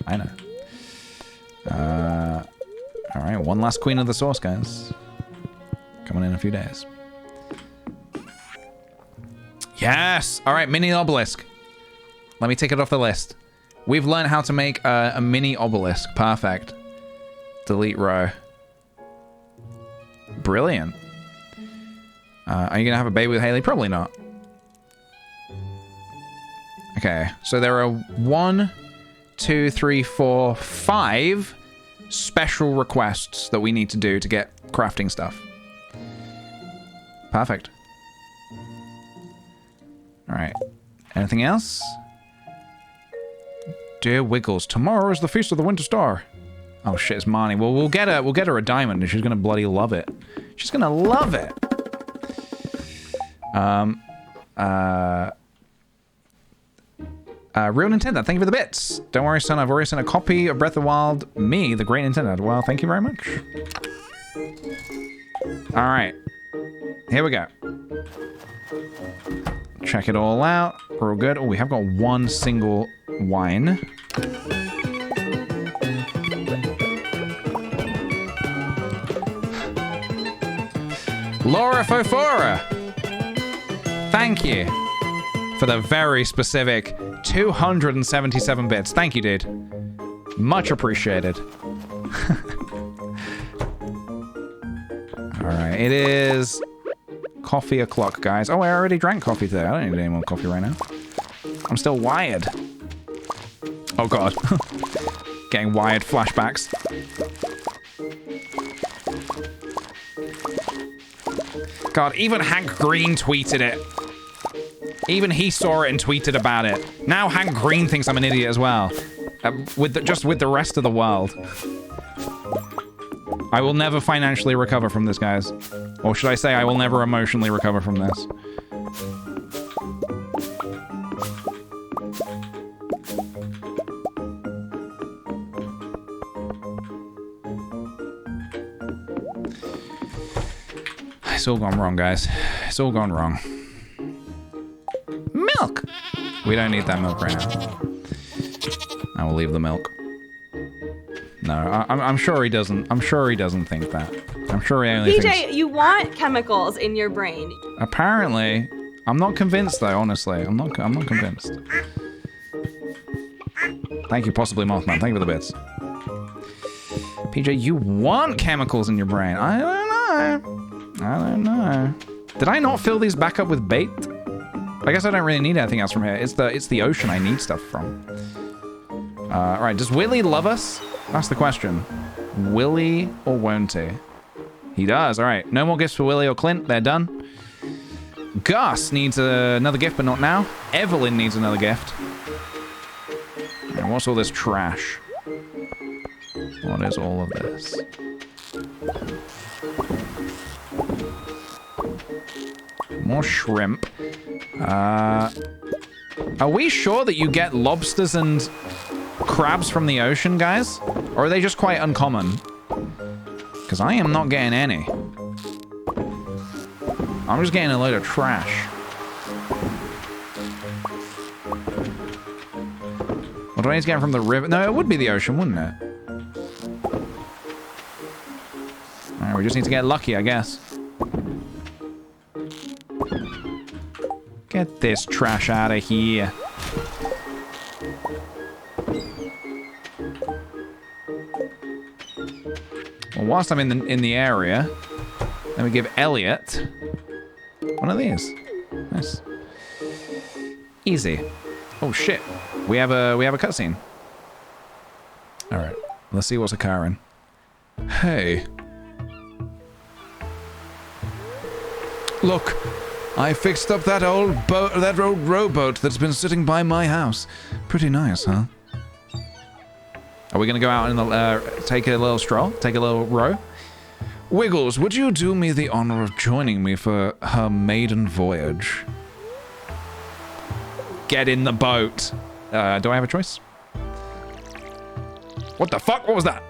I know. Alright, one last Queen of the Source, guys. Coming in a few days. Yes! Alright, mini obelisk. Let me take it off the list. We've learned how to make a mini obelisk. Perfect. Delete row. Brilliant. Are you going to have a baby with Haley? Probably not. Okay, so there are 1, 2, 3, 4, 5 special requests that we need to do to get crafting stuff. Perfect. Alright. Anything else? Dear Wiggles, tomorrow is the Feast of the Winter Star. Oh shit, it's Marnie. Well, we'll get her a diamond and she's gonna bloody love it. She's gonna love it. Real Nintendo, thank you for the bits. Don't worry, son, I've already sent a copy of Breath of the Wild. Me, the great Nintendo. Well, thank you very much. Alright. Here we go. Check it all out. We're all good. Oh, we have got one single wine. Laura Fofora! Thank you for the very specific 277 bits. Thank you, dude. Much appreciated. Alright, it is coffee o'clock, guys. Oh, I already drank coffee today. I don't need any more coffee right now. I'm still wired. Oh, God. Getting wired flashbacks. God, even Hank Green tweeted it. Even he saw it and tweeted about it. Now Hank Green thinks I'm an idiot as well. Just with the rest of the world. I will never financially recover from this, guys. Or should I say I will never emotionally recover from this. It's all gone wrong, guys. It's all gone wrong. Milk! We don't need that milk right now. I will leave the milk. No, I'm sure he doesn't. I'm sure he doesn't think that. I'm sure he only thinks... PJ, you want chemicals in your brain. Apparently. I'm not convinced, though, honestly. I'm not convinced. Thank you, possibly Mothman. Thank you for the bits. PJ, you want chemicals in your brain. I don't know. I don't know. Did I not fill these back up with bait? I guess I don't really need anything else from here. It's the ocean I need stuff from. Alright, does Willy love us? That's the question. Willy or won't he? He does, alright. No more gifts for Willy or Clint, they're done. Gus needs another gift, but not now. Evelyn needs another gift. And what's all this trash? What is all of this? More shrimp. Are we sure that you get lobsters and crabs from the ocean, guys? Or are they just quite uncommon? Because I am not getting any. I'm just getting a load of trash. What do I need to get from the river? No, it would be the ocean, wouldn't it? Alright, we just need to get lucky, I guess. Get this trash out of here. Well, whilst I'm in the area, let me give Elliot one of these. Nice. Easy. Oh shit. We have a cutscene. All right. Let's see what's occurring. Hey. Look, I fixed up that old rowboat that's been sitting by my house. Pretty nice, huh? Are we gonna go out and take a little stroll? Take a little row? Wiggles, would you do me the honor of joining me for her maiden voyage? Get in the boat. Do I have a choice? What the fuck? What was that?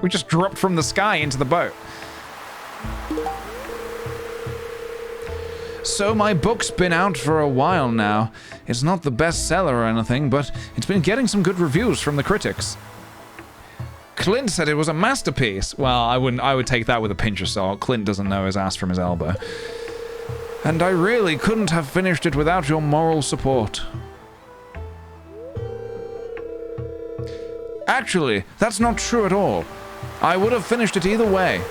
We just dropped from the sky into the boat. So my book's been out for a while now. It's not the bestseller or anything, but it's been getting some good reviews from the critics. Clint said it was a masterpiece. Well, I would take that with a pinch of salt. Clint doesn't know his ass from his elbow. And I really couldn't have finished it without your moral support. Actually, that's not true at all. I would have finished it either way.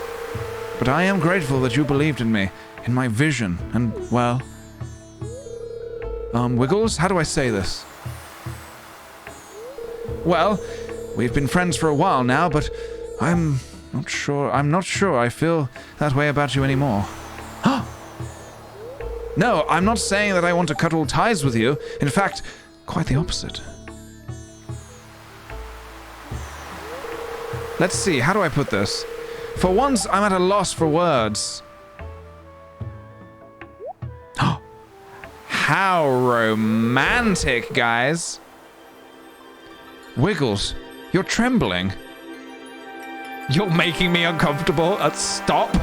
But I am grateful that you believed in me, in my vision, and, well... Wiggles, how do I say this? Well, we've been friends for a while now, but I'm not sure I feel that way about you anymore. No, I'm not saying that I want to cut all ties with you. In fact, quite the opposite. Let's see, how do I put this? For once, I'm at a loss for words. How romantic, guys. Wiggles, you're trembling. You're making me uncomfortable. Stop.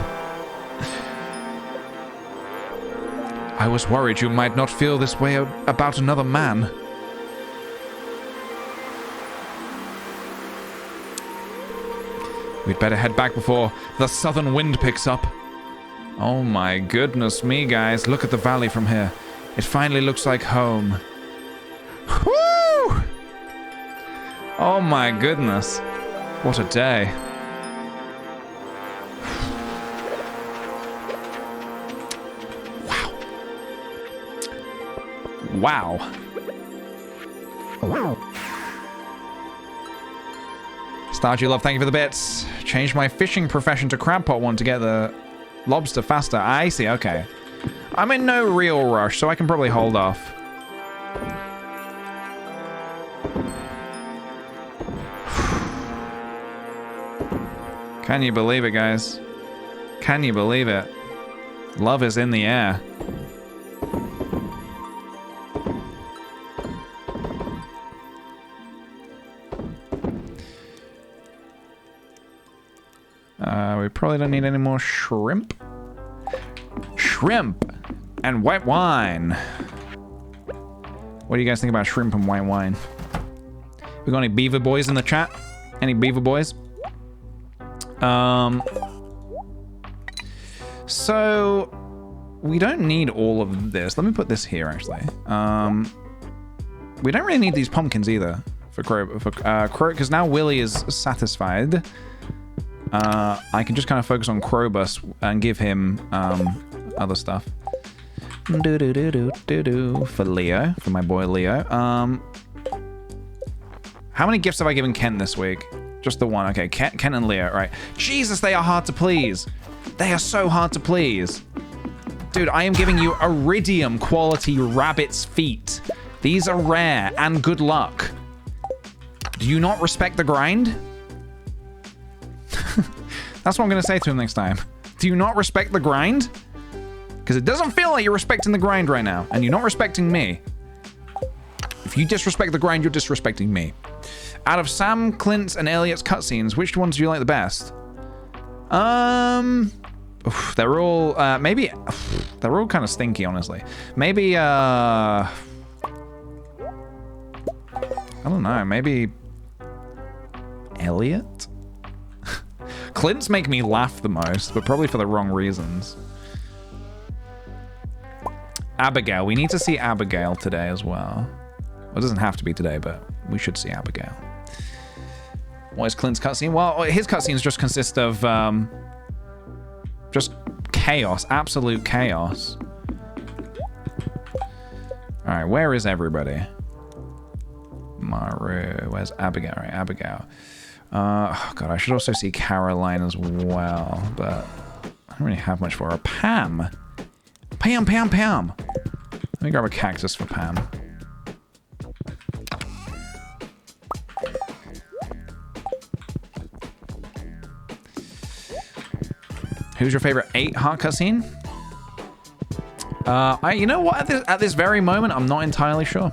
I was worried you might not feel this way about another man. We'd better head back before the southern wind picks up. Oh my goodness me, guys. Look at the valley from here. It finally looks like home. Woo! Oh my goodness. What a day. Wow. Wow. Stardew Love, thank you for the bits. Changed my fishing profession to crab pot one to get the lobster faster. I see, okay. I'm in no real rush, so I can probably hold off. Can you believe it, guys? Can you believe it? Love is in the air. We probably don't need any more shrimp. Shrimp and white wine. What do you guys think about shrimp and white wine? We got any beaver boys in the chat? Any beaver boys? So we don't need all of this. Let me put this here, actually. We don't really need these pumpkins either for Crow, because now Willy is satisfied. I can just kind of focus on Crowbus and give him other stuff. For Leo, for my boy Leo. How many gifts have I given Kent this week? Just the one. Okay, Kent and Leo. Right. Jesus, they are hard to please. They are so hard to please. Dude, I am giving you iridium quality rabbit's feet. These are rare and good luck. Do you not respect the grind? That's what I'm going to say to him next time. Do you not respect the grind? Because it doesn't feel like you're respecting the grind right now. And you're not respecting me. If you disrespect the grind, you're disrespecting me. Out of Sam, Clint's, and Elliot's cutscenes, which ones do you like the best? They're all, maybe... They're all kind of stinky, honestly. Maybe, I don't know, maybe... Elliot? Clint's make me laugh the most, but probably for the wrong reasons. Abigail. We need to see Abigail today as well. Well, it doesn't have to be today, but we should see Abigail. What is Clint's cutscene? Well, his cutscenes just consist of just chaos, absolute chaos. All right, where is everybody? Maru, where's Abigail? All right, Abigail. Oh God, I should also see Caroline as well, but I don't really have much for her. Pam. Pam, Pam, Pam. Let me grab a cactus for Pam. Who's your favorite 8-heart cutscene? You know what? At this very moment, I'm not entirely sure.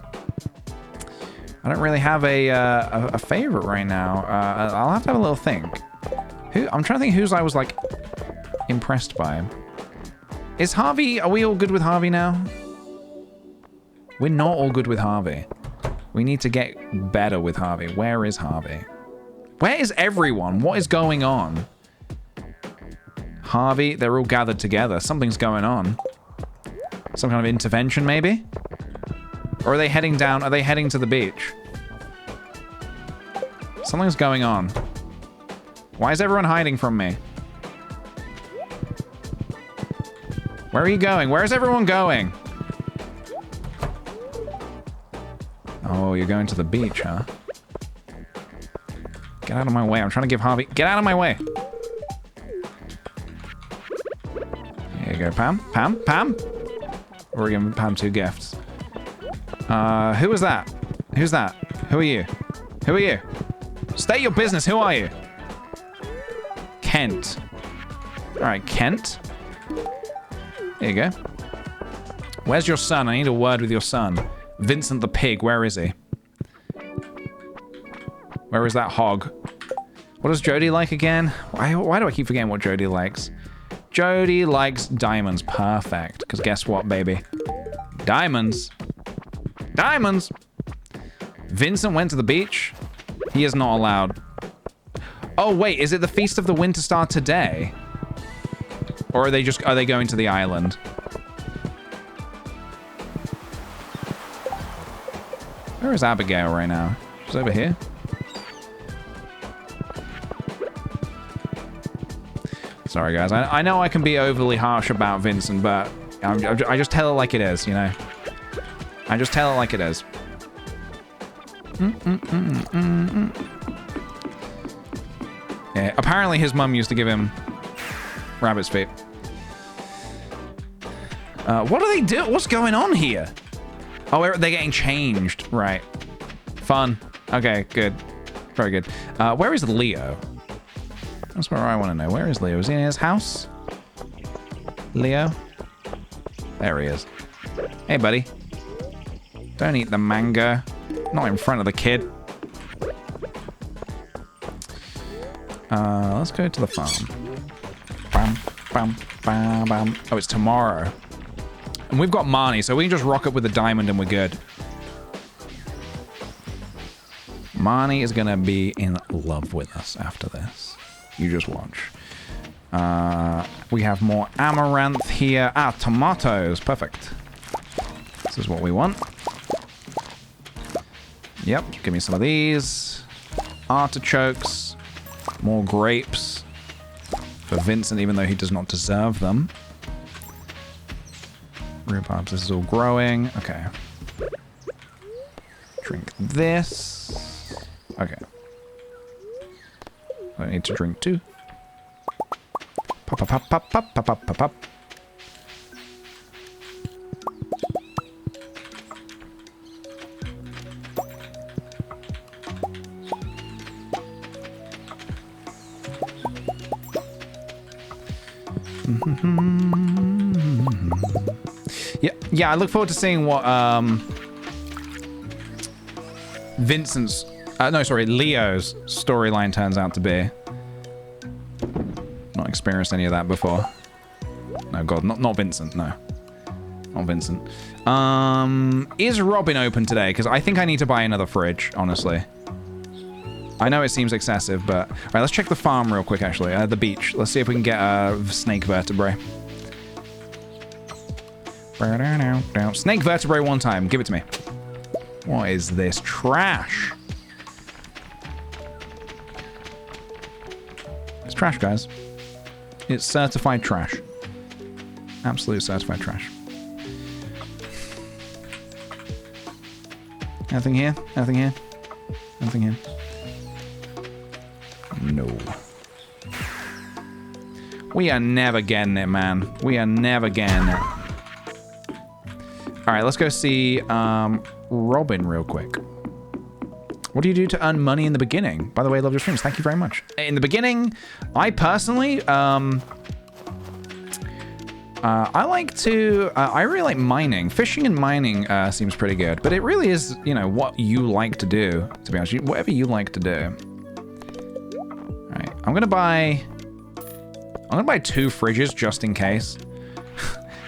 I don't really have a favorite right now. I'll have to have a little think. I'm trying to think whose I was like impressed by. Is Harvey? Are we all good with Harvey now? We're not all good with Harvey. We need to get better with Harvey. Where is Harvey? Where is everyone? What is going on? Harvey, they're all gathered together. Something's going on. Some kind of intervention, maybe? Or are they heading down? Are they heading to the beach? Something's going on. Why is everyone hiding from me? Where are you going? Where is everyone going? Oh, you're going to the beach, huh? Get out of my way. I'm trying to give Harvey... Get out of my way! Here you go, Pam. Pam? Pam? We're giving Pam 2 gifts. Who was that? Who's that? Who are you? Who are you? State your business. Who are you? Kent. Alright, Kent. There you go. Where's your son? I need a word with your son. Vincent the pig. Where is he? Where is that hog? What does Jody like again? Why do I keep forgetting what Jody likes? Jody likes diamonds. Perfect. Because guess what, baby? Diamonds. Diamonds! Vincent went to the beach. He is not allowed. Oh, wait. Is it the Feast of the Winter Star today? Or are they going to the island? Where is Abigail right now? She's over here. Sorry, guys. I know I can be overly harsh about Vincent, but I just tell it like it is, you know? I just tell it like it is. Yeah, apparently his mum used to give him rabbit's feet. What do they do? What's going on here? Oh, they're getting changed. Right. Fun. Okay, good. Very good. Where is Leo? That's where I want to know. Where is Leo? Is he in his house? Leo? There he is. Hey, buddy. Don't eat the mango. Not in front of the kid. Let's go to the farm. Bam, bam, bam, bam. Oh, it's tomorrow. And we've got Marnie, so we can just rock up with the diamond and we're good. Marnie is going to be in love with us after this. You just watch. We have more amaranth here. Ah, tomatoes. Perfect. This is what we want. Yep, give me some of these. Artichokes. More grapes. For Vincent, even though he does not deserve them. Rhubarbs, this is all growing. Okay. Drink this. Okay. I need to drink too. Pop, pop, pop, pop, pop, pop, pop, pop, pop. Yeah, I look forward to seeing what Vincent's Leo's storyline turns out to be. Not experienced any of that before. No, God, not Vincent, no. Not Vincent. Is Robin open today? Because I think I need to buy another fridge, honestly. I know it seems excessive, but... Alright, let's check the farm real quick, actually. The beach. Let's see if we can get a snake vertebrae. Snake vertebrae one time. Give it to me. What is this? Trash. It's trash, guys. It's certified trash. Absolute certified trash. Nothing here? Nothing here? Nothing here? No. We are never getting it, man. We are never getting it. All right, let's go see Robin real quick. What do you do to earn money in the beginning? By the way, I love your streams. Thank you very much. In the beginning, I personally, I really like mining. Fishing and mining seems pretty good, but it really is, you know, what you like to do, to be honest. Whatever you like to do. All right, I'm gonna buy 2 fridges just in case.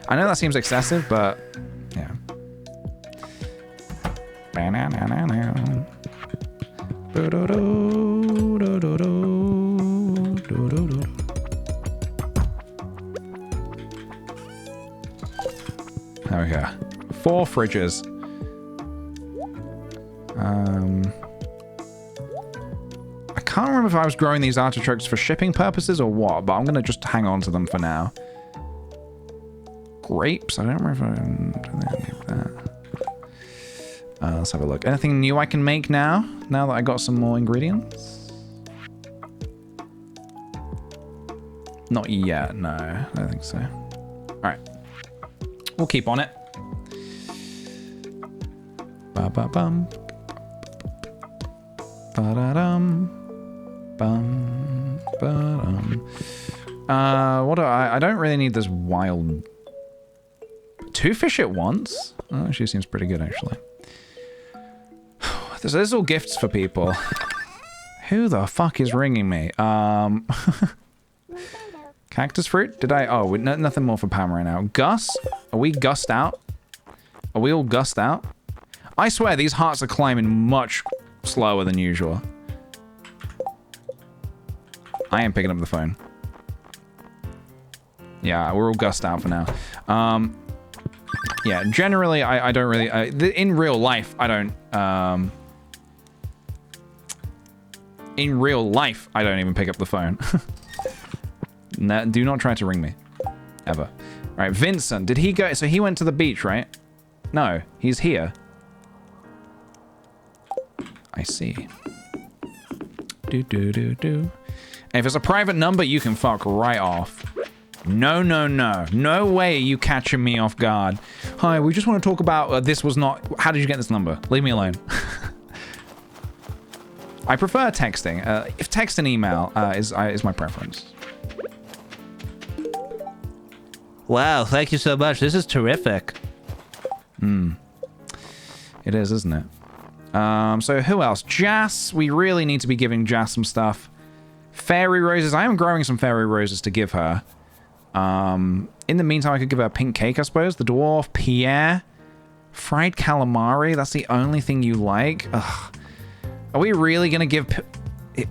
I know that seems excessive, but yeah. There we go. 4 fridges. I can't remember if I was growing these artichokes for shipping purposes or what, but I'm going to just hang on to them for now. Grapes? I don't remember if I do any of that. Let's have a look. Anything new I can make now? Now that I got some more ingredients? Not yet, no. I don't think so. Alright. We'll keep on it. Ba-ba-bum. Ba-da-dum. Bum. Ba-dum. What do I don't really need this wild... 2 fish at once? Oh, she seems pretty good, actually. This is all gifts for people. Who the fuck is ringing me? Cactus fruit? Did I... Oh, nothing more for Pam right now. Gus? Are we gussed out? Are we all gussed out? I swear, these hearts are climbing much slower than usual. I am picking up the phone. Yeah, we're all gussed out for now. Yeah, generally, I don't really... in real life, I don't... in real life, I don't even pick up the phone. No, do not try to ring me. Ever. All right, Vincent, did he go... So he went to the beach, right? No, he's here. I see. Do. If it's a private number, you can fuck right off. No. No way are you catching me off guard. Hi, we just want to talk about... this was not... How did you get this number? Leave me alone. I prefer texting. If text and email is my preference. Wow, thank you so much. This is terrific. It is, isn't it? So who else? Jas. We really need to be giving Jas some stuff. Fairy roses. I am growing some fairy roses to give her. In the meantime, I could give her a pink cake, I suppose. The dwarf. Pierre. Fried calamari. That's the only thing you like. Ugh. Are we really going to give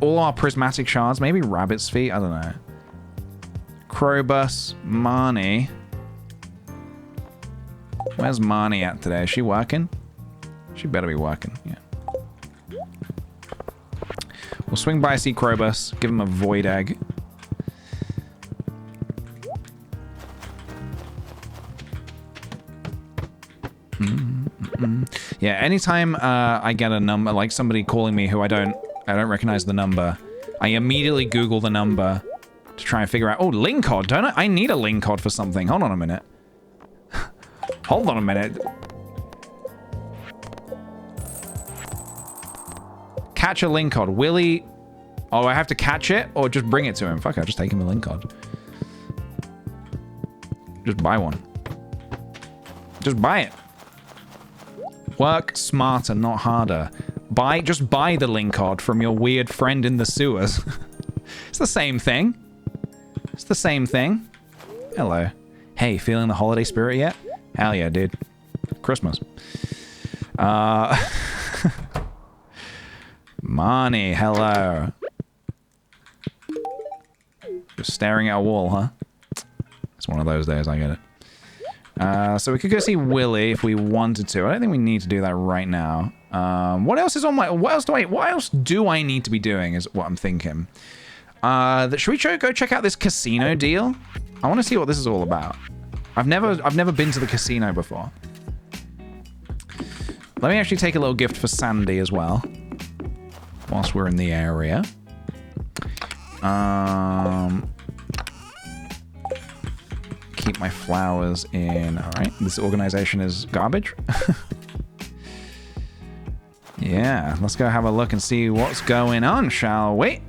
all our prismatic shards? Maybe rabbit's feet? I don't know. Crowbus. Marnie. Where's Marnie at today? Is she working? She better be working. Yeah. We'll swing by see Crowbus. Give him a void egg. Yeah, anytime I get a number, like somebody calling me who I don't recognize the number, I immediately Google the number to try and figure out, oh, Linkod, don't I? I need a Linkod for something. Hold on a minute. Hold on a minute. Catch a Linkod. Willie... Oh, I have to catch it or just bring it to him? Fuck, I'll just take him a Linkod. Just buy one. Just buy it. Work smarter, not harder. Just buy the Linkod from your weird friend in the sewers. It's the same thing. It's the same thing. Hello. Hey, feeling the holiday spirit yet? Hell yeah, dude. Christmas. Marnie, hello. Just staring at a wall, huh? It's one of those days, I get it. So we could go see Willie if we wanted to. I don't think we need to do that right now. What else is on my... What else do I need to be doing is what I'm thinking. Should we go check out this casino deal? I want to see what this is all about. I've never been to the casino before. Let me actually take a little gift for Sandy as well. Whilst we're in the area. keep my flowers in. All right, this organization is garbage. Yeah, let's go have a look and see what's going on, shall we?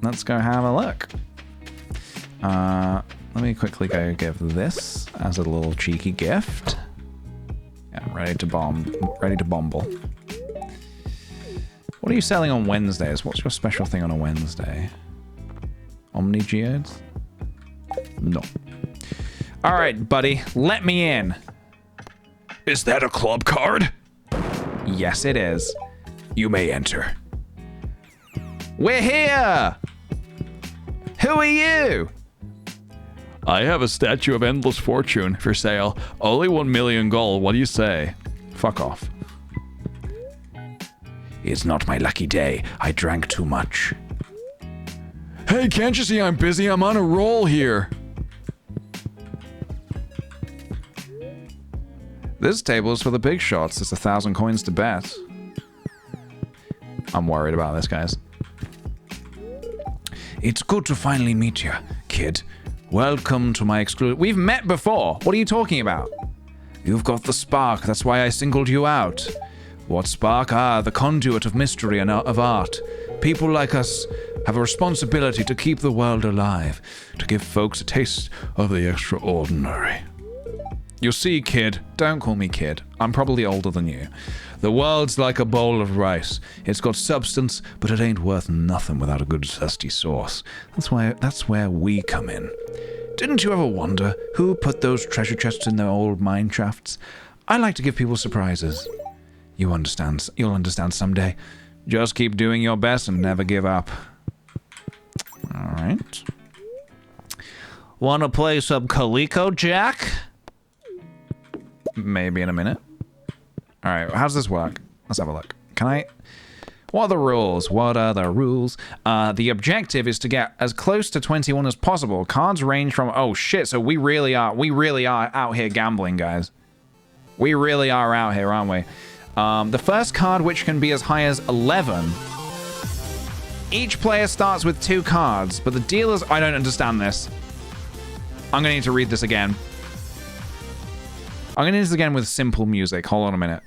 Let's go have a look. Let me quickly go give this as a little cheeky gift. Yeah, ready to bomble. What are you selling on Wednesdays? What's your special thing on a Wednesday? Omni Geodes? No. All right, buddy, let me in. Is that a club card? Yes, it is. You may enter. We're here! Who are you? I have a statue of endless fortune for sale. Only 1 million gold. What do you say? Fuck off. It's not my lucky day. I drank too much. Hey, can't you see I'm busy? I'm on a roll here. This table is for the big shots. It's 1,000 coins to bet. I'm worried about this, guys. It's good to finally meet you, kid. Welcome to my exclusive... We've met before. What are you talking about? You've got the spark. That's why I singled you out. What spark? Ah, the conduit of mystery and of art. People like us have a responsibility to keep the world alive, to give folks a taste of the extraordinary. You see, kid, don't call me kid. I'm probably older than you. The world's like a bowl of rice. It's got substance, but it ain't worth nothing without a good zesty sauce. That's where we come in. Didn't you ever wonder who put those treasure chests in their old mine shafts? I like to give people surprises. You'll understand someday. Just keep doing your best and never give up. Alright. Wanna play some Coleco, Jack? Maybe in a minute. Alright, how does this work? Let's have a look. Can I... What are the rules? The objective is to get as close to 21 as possible. Cards range from... Oh shit, so we really are out here gambling, guys. We really are out here, aren't we? The first card, which can be as high as 11. Each player starts with 2 cards, but the dealers... I don't understand this. I'm gonna need to read this again. I'm gonna do this again with simple music. Hold on a minute.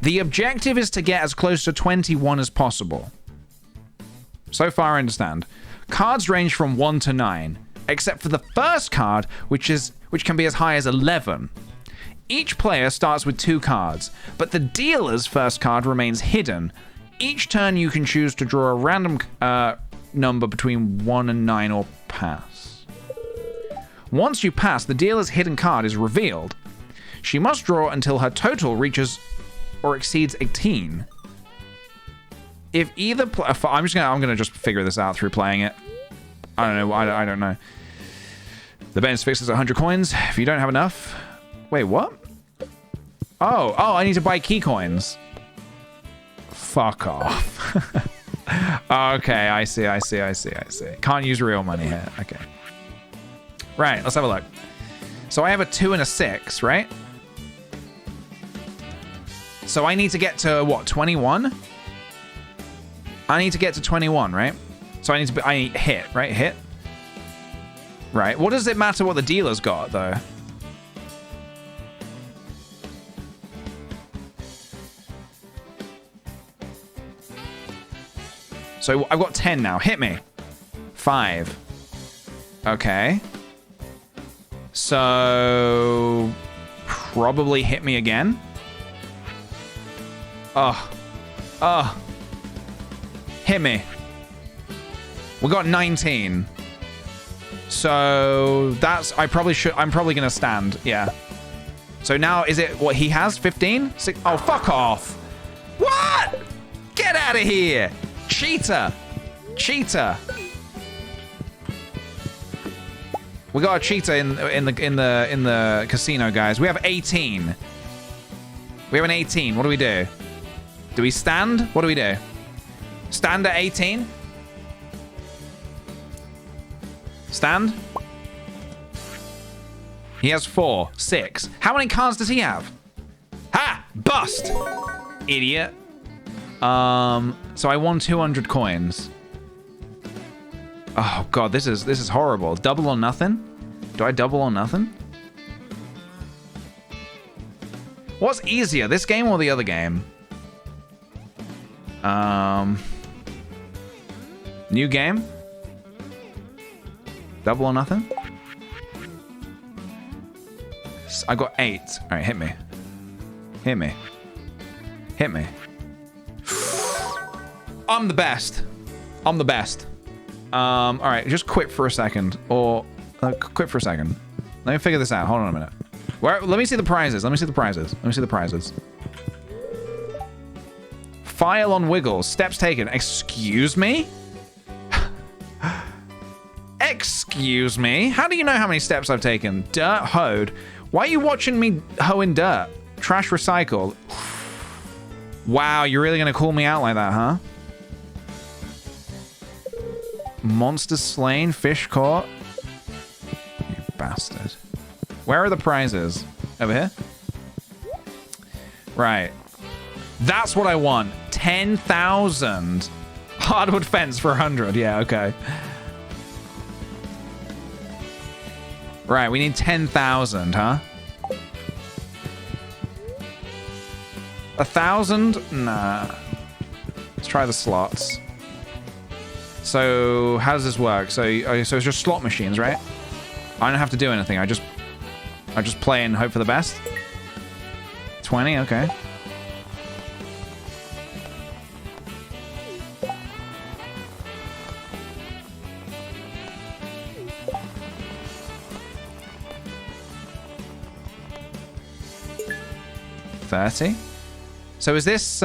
The objective is to get as close to 21 as possible. So far, I understand. Cards range from 1 to 9, except for the first card, which can be as high as 11. Each player starts with 2 cards, but the dealer's first card remains hidden. Each turn, you can choose to draw a random number between 1 and 9 or pass. Once you pass, the dealer's hidden card is revealed. She must draw until her total reaches or exceeds 18. If either I'm gonna just figure this out through playing it. I don't know. I don't know. The bonus fix is 100 coins. If you don't have enough, wait, what? Oh, I need to buy key coins. Fuck off. Okay, I see. Can't use real money here. Okay. Right, let's have a look. So I have a 2 and a 6, right? So I need to get to, what, 21? I need to get to 21, right? So I need hit, right? Hit. Right. What does it matter what the dealer's got, though? So I've got 10 now. Hit me. 5. Okay. So probably hit me again. Hit me. We got 19. So that's, I'm probably gonna stand, yeah. So now is it what he has, 15? Oh, fuck off. What? Get out of here. Cheater. We got a cheater in the casino, guys. We have 18. We have an 18. What do we do? Do we stand? What do we do? Stand at 18? Stand? He has 4. 6. How many cards does he have? Ha! Bust! Idiot. So I won 200 coins. Oh god, this is horrible. Double or nothing? Do I double or nothing? What's easier, this game or the other game? New game? Double or nothing? I got 8. All right, hit me. Hit me. Hit me. I'm the best. I'm the best. All right, just quit for a second. Or quit for a second. Let me figure this out. Hold on a minute. Let me see the prizes. Let me see the prizes. Let me see the prizes. File on Wiggles. Steps taken. Excuse me? Excuse me? How do you know how many steps I've taken? Dirt hoed. Why are you watching me hoeing dirt? Trash recycled. Wow, you're really gonna call me out like that, huh? Monsters slain, fish caught. You bastard. Where are the prizes? Over here? Right. That's what I want. 10,000. Hardwood fence for 100. Yeah, okay. Right, we need 10,000, huh? 1,000? Nah. Let's try the slots. So, how does this work? So it's just slot machines, right? I don't have to do anything. I just play and hope for the best. 20, okay. $30. So is this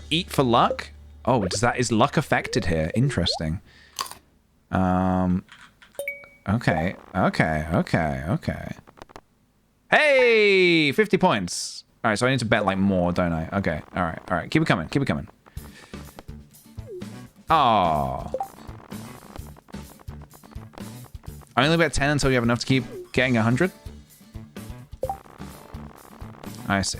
eat for luck? Oh, is luck affected here? Interesting. Okay. Hey, 50 points. All right, so I need to bet like more, don't I? Okay. All right. Keep it coming. Oh. I only bet 10 until you have enough to keep getting 100. I see.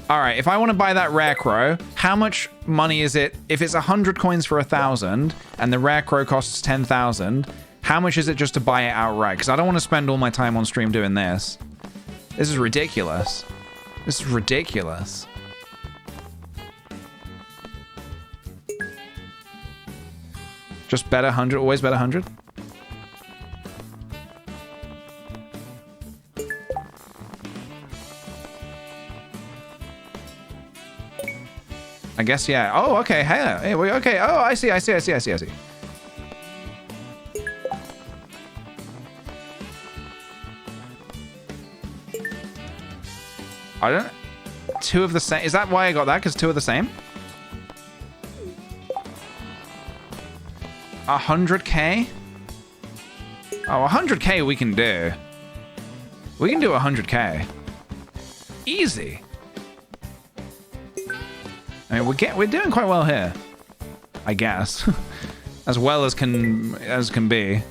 All right, if I want to buy that rare crow, how much money is it? If it's 100 coins for 1,000 and the rare crow costs 10,000, how much is it just to buy it outright? Because I don't want to spend all my time on stream doing this. This is ridiculous. This is ridiculous. Just bet 100, always bet 100? I guess, yeah. Oh, okay. Hey, okay. Oh, I see. I don't... Two of the same... Is that why I got that? Because two of the same? 100k? Oh, 100k we can do. We can do 100k. Easy. I mean, we're doing quite well here, I guess, as well as can be.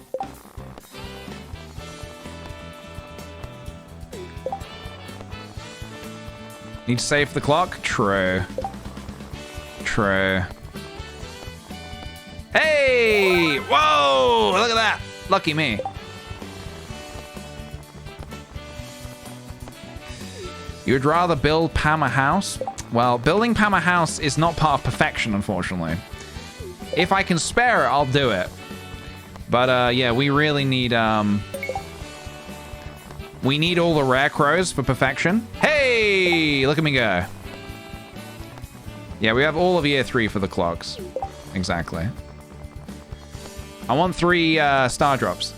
Need to save the clock? True. Hey! Whoa! Look at that! Lucky me. You'd rather build Pam a house? Well, building Pam a house is not part of perfection, unfortunately. If I can spare it, I'll do it. But, yeah, we really need, we need all the rare crows for perfection. Hey! Look at me go. Yeah, we have all of year 3 for the clocks. Exactly. I want 3 star drops.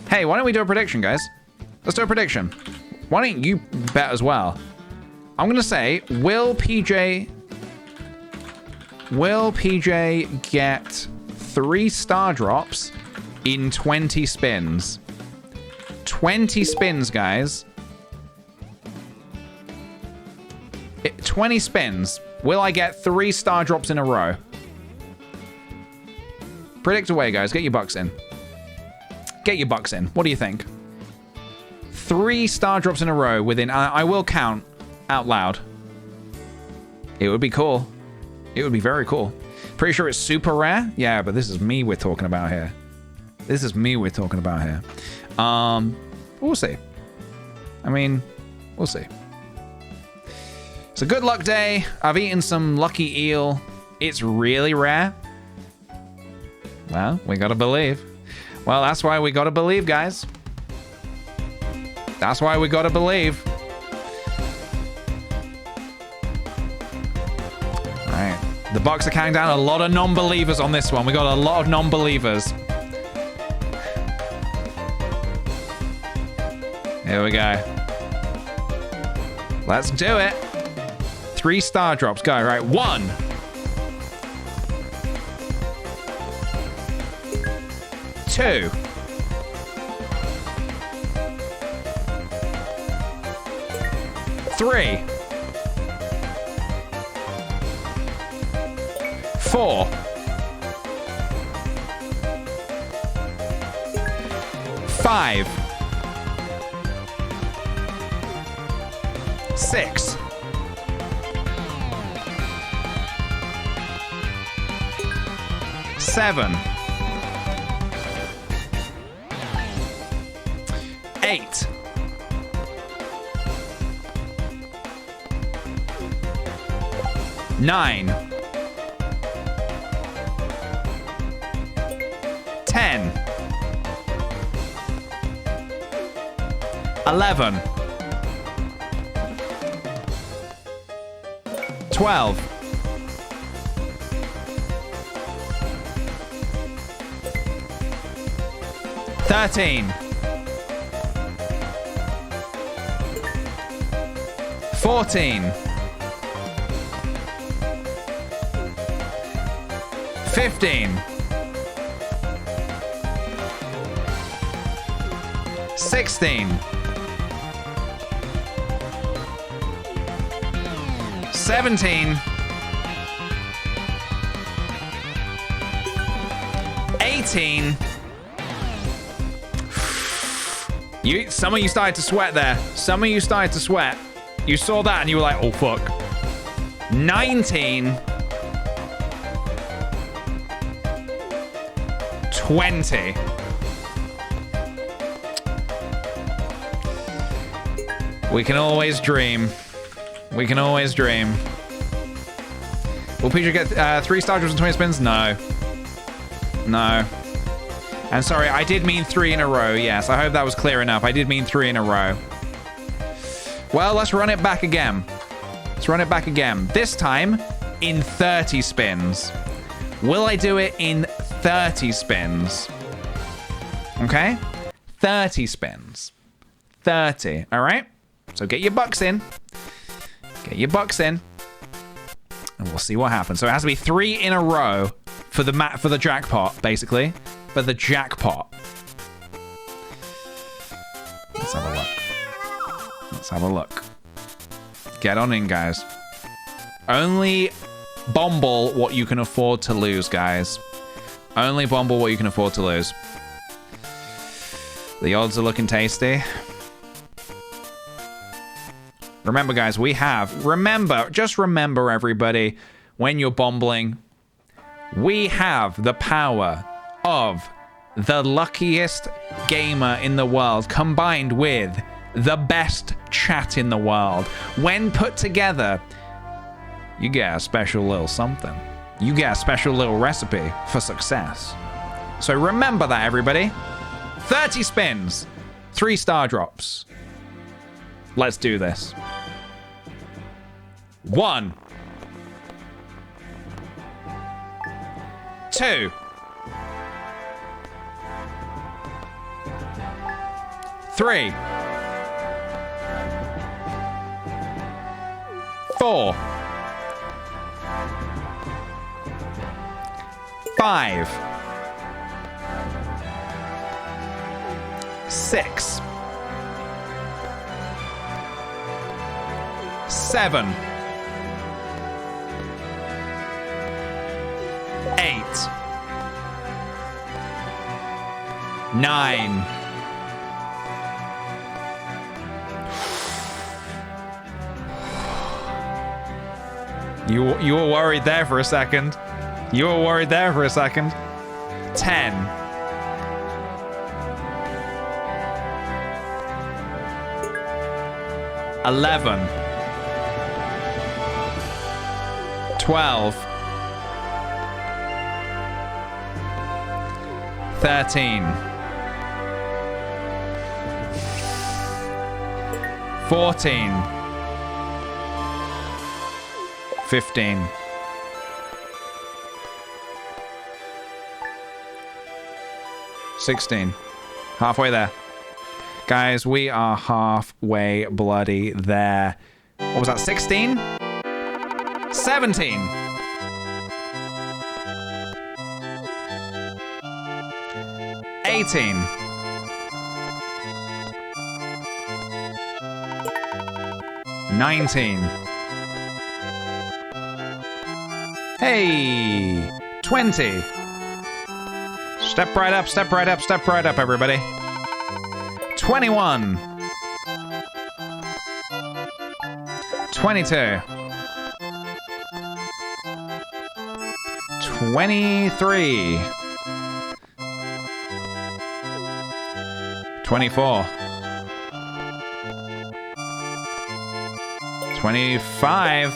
Hey, why don't we do a prediction, guys? Let's do a prediction. Why don't you bet as well? I'm gonna say, will PJ get 3 star drops in 20 spins? 20 spins, guys. 20 spins. Will I get 3 star drops in a row? Predict away, guys. Get your bucks in. Get your bucks in. What do you think? 3 star drops in a row within... I will count out loud. It would be cool. It would be very cool. Pretty sure it's super rare. Yeah, but this is me we're talking about here. This is me we're talking about here. We'll see. I mean, we'll see. It's a good luck day. I've eaten some lucky eel. It's really rare. Well, we gotta believe. Well, that's why we gotta believe, guys. That's why we gotta believe. All right. The box are counting down. A lot of non-believers on this one. We got a lot of non-believers. Here we go. Let's do it. 3 star drops. Go. Right. 1. 2. 3. 4. 5. 6. 7. 8. 9. 10. 11. 12. 13. 14. 15. 16. 17. 18. Some of you started to sweat there. Some of you started to sweat. You saw that and you were like, oh fuck. 19. 20. We can always dream. We can always dream. Will PJ get 3 star drops and 20 spins? No. No. And sorry, I did mean 3 in a row. Yes, I hope that was clear enough. I did mean 3 in a row. Well, let's run it back again. Let's run it back again. This time in 30 spins. Will I do it in 30 spins? Okay? 30 spins. 30, all right? So get your bucks in. Get your bucks in. And we'll see what happens. So it has to be 3 in a row for the jackpot, basically. For the jackpot. Let's have a look. Let's have a look. Get on in, guys. Only bumble what you can afford to lose, guys. Only bumble what you can afford to lose. The odds are looking tasty. Remember, guys, just remember, everybody, when you're bumbling, we have the power of the luckiest gamer in the world combined with the best chat in the world. When put together, you get a special little something. You get a special little recipe for success. So remember that, everybody. 30 spins, 3 star drops. Let's do this. 1. 2. 3. 4. 5. 6. 7. 8. 9. 10. You were worried there for a second. You were worried there for a second. 10. 11. 12. 13. 14. 15. 16. Halfway there. Guys, we are halfway bloody there. What was that, 16? 17. 18. 19. Hey! 20. Step right up, step right up, step right up, everybody. 21. 22. 23. 24. 25.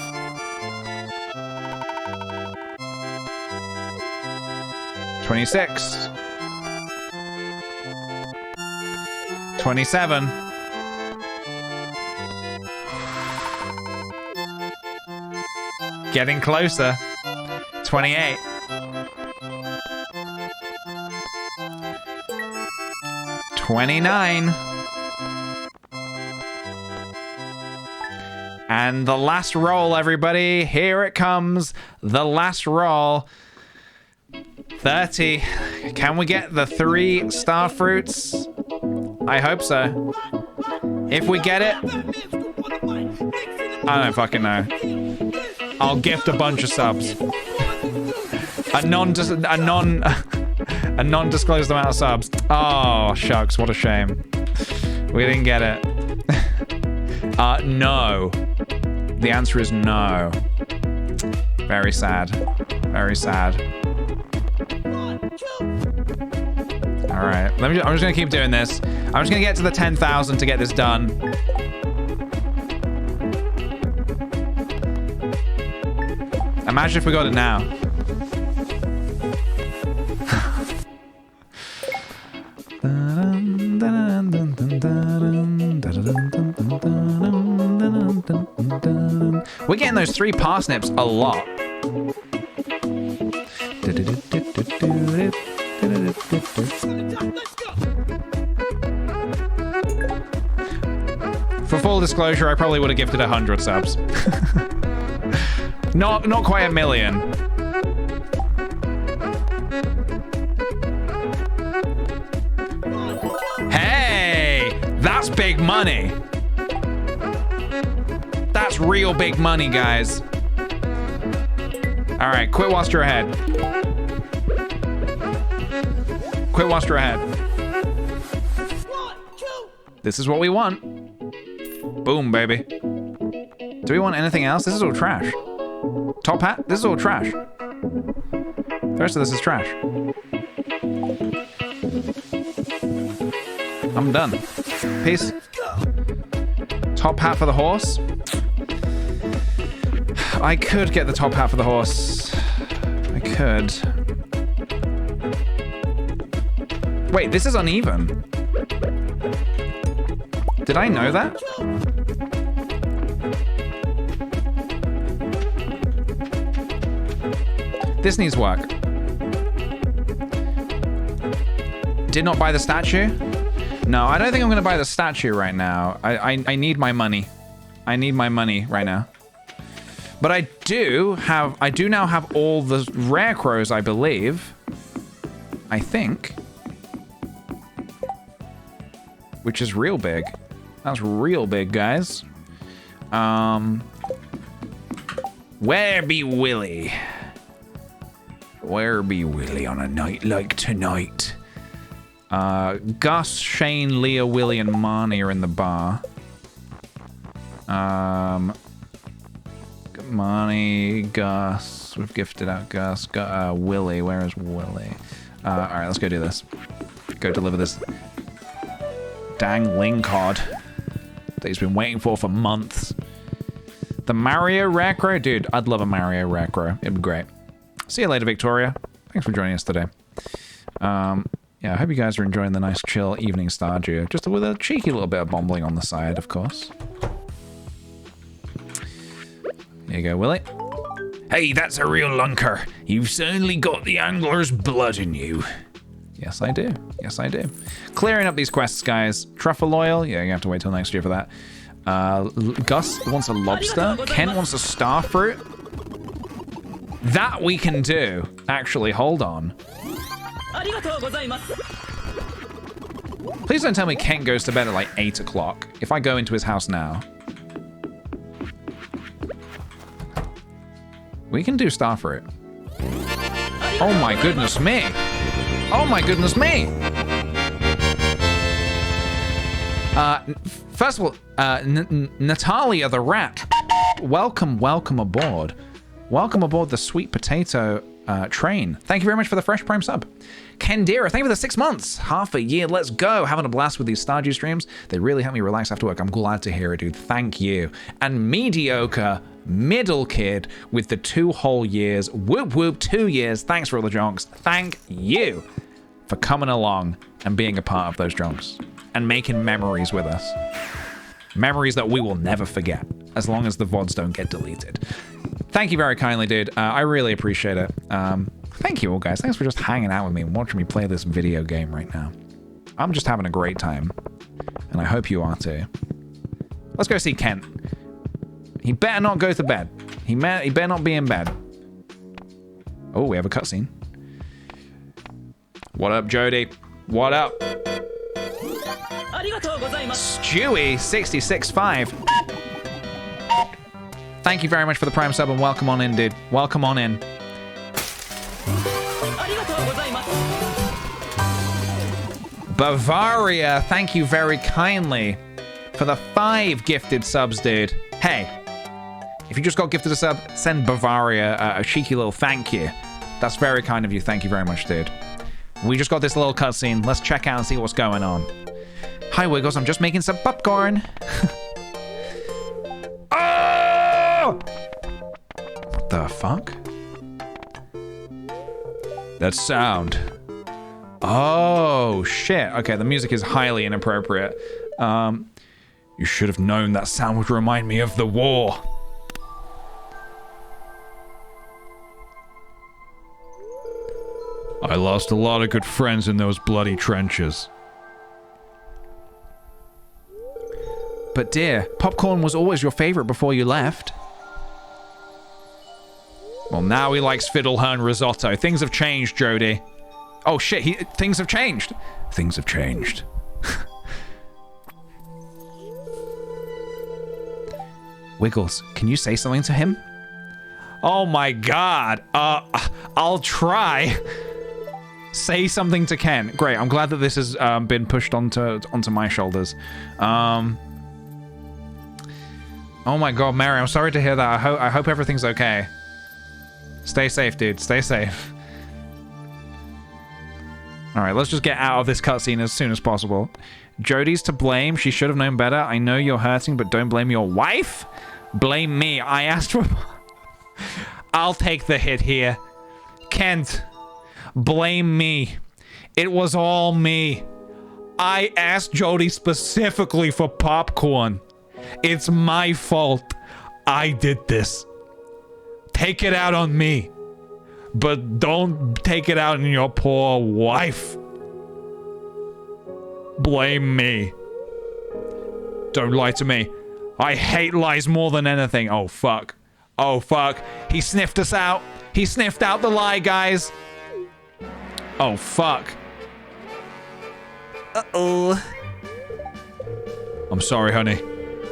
26. 27. 28. 29. And the last roll, everybody. Here it comes. The last roll. 30. Can we get the 3 star fruits? I hope so. If we get it, I don't fucking know. I'll gift a bunch of subs. A non-disclosed amount of subs. Oh, shucks, what a shame. We didn't get it. No. The answer is no. Very sad. Very sad. All right, I'm just gonna keep doing this. I'm just gonna get to the 10,000 to get this done. Imagine if we got it now. We're getting those 3 parsnips a lot. For full disclosure, I probably would have gifted 100 subs. Not quite 1 million. Hey, that's big money. That's real big money, guys. All right, quit whilst you're ahead. Quit whilst you're ahead. This is what we want. Boom, baby. Do we want anything else? This is all trash. Top hat? This is all trash. The rest of this is trash. I'm done. Peace. Top hat for the horse. I could get the top hat for the horse. I could. Wait, this is uneven. Did I know that? This needs work. Did not buy the statue? No, I don't think I'm gonna buy the statue right now. I need my money. I need my money right now. But I do now have all the rare crows, I believe. I think. Which is real big. That's real big, guys. Where be Willie? Where be Willie on a night like tonight? Gus, Shane, Leah, Willie, and Marnie are in the bar. Money, Gus. We've gifted out Gus. Willie, where is Willie? Alright, let's go do this. Go deliver this dang Ling card that he's been waiting for months. The Mario Recro? Dude, I'd love a Mario Recro. It'd be great. See you later, Victoria. Thanks for joining us today. Yeah, I hope you guys are enjoying the nice, chill evening Stardew. Just with a cheeky little bit of bombling on the side, of course. Here you go, Willie. Hey, that's a real lunker. You've certainly got the angler's blood in you. Yes, I do. Yes, I do. Clearing up these quests, guys. Truffle oil. Yeah, you have to wait till next year for that. Gus wants a lobster. Kent wants a star fruit. That we can do. Actually, hold on. Please don't tell me Kent goes to bed at like 8 o'clock. If I go into his house now. We can do star fruit. Oh my goodness me. Oh my goodness me. First of all, Natalia the rat. Welcome aboard. Welcome aboard the sweet potato train. Thank you very much for the fresh prime sub. Kendira, thank you for the 6 months. Half a year, let's go. Having a blast with these Stardew streams. They really help me relax after work. I'm glad to hear it, dude. Thank you. And mediocre middle kid with the 2 whole years. Whoop whoop, 2 years. Thanks for all the jonks. Thank you for coming along and being a part of those jonks and making memories with us. Memories that we will never forget as long as the VODs don't get deleted. Thank you very kindly, dude. I really appreciate it. Thank you all, guys. Thanks for just hanging out with me and watching me play this video game right now. I'm just having a great time, and I hope you are too. Let's go see Kent. He better not go to bed. He better not be in bed. Oh, we have a cutscene. What up, Jody? What up? Stewie665. Thank you very much for the prime sub and welcome on in, dude. Welcome on in. Bavaria, thank you very kindly for the 5 gifted subs, dude. Hey, if you just got gifted a sub, send Bavaria a cheeky little thank you. That's very kind of you. Thank you very much, dude. We just got this little cutscene. Let's check out and see what's going on. Hi, Wiggles. I'm just making some popcorn. Oh! What the fuck? That sound. Oh, shit. Okay, the music is highly inappropriate. You should have known that sound would remind me of the war. I lost a lot of good friends in those bloody trenches. But dear, popcorn was always your favorite before you left. Well, now he likes fiddlehorn risotto. Things have changed, Jody. Oh shit, things have changed. Things have changed. Wiggles, can you say something to him? Oh my god. I'll try. Say something to Ken. Great, I'm glad that this has been pushed onto my shoulders. Oh my god, Mary, I'm sorry to hear that. I hope everything's okay. Stay safe, dude. Stay safe. Alright, let's just get out of this cutscene as soon as possible. Jody's to blame. She should have known better. I know you're hurting, but don't blame your wife. Blame me. I asked for... I'll take the hit here. Kent, blame me. It was all me. I asked Jody specifically for popcorn. It's my fault. I did this. Take it out on me. But don't take it out on your poor wife. Blame me. Don't lie to me. I hate lies more than anything. Oh, fuck. Oh, fuck. He sniffed us out. He sniffed out the lie, guys. Oh, fuck. Uh-oh. I'm sorry, honey.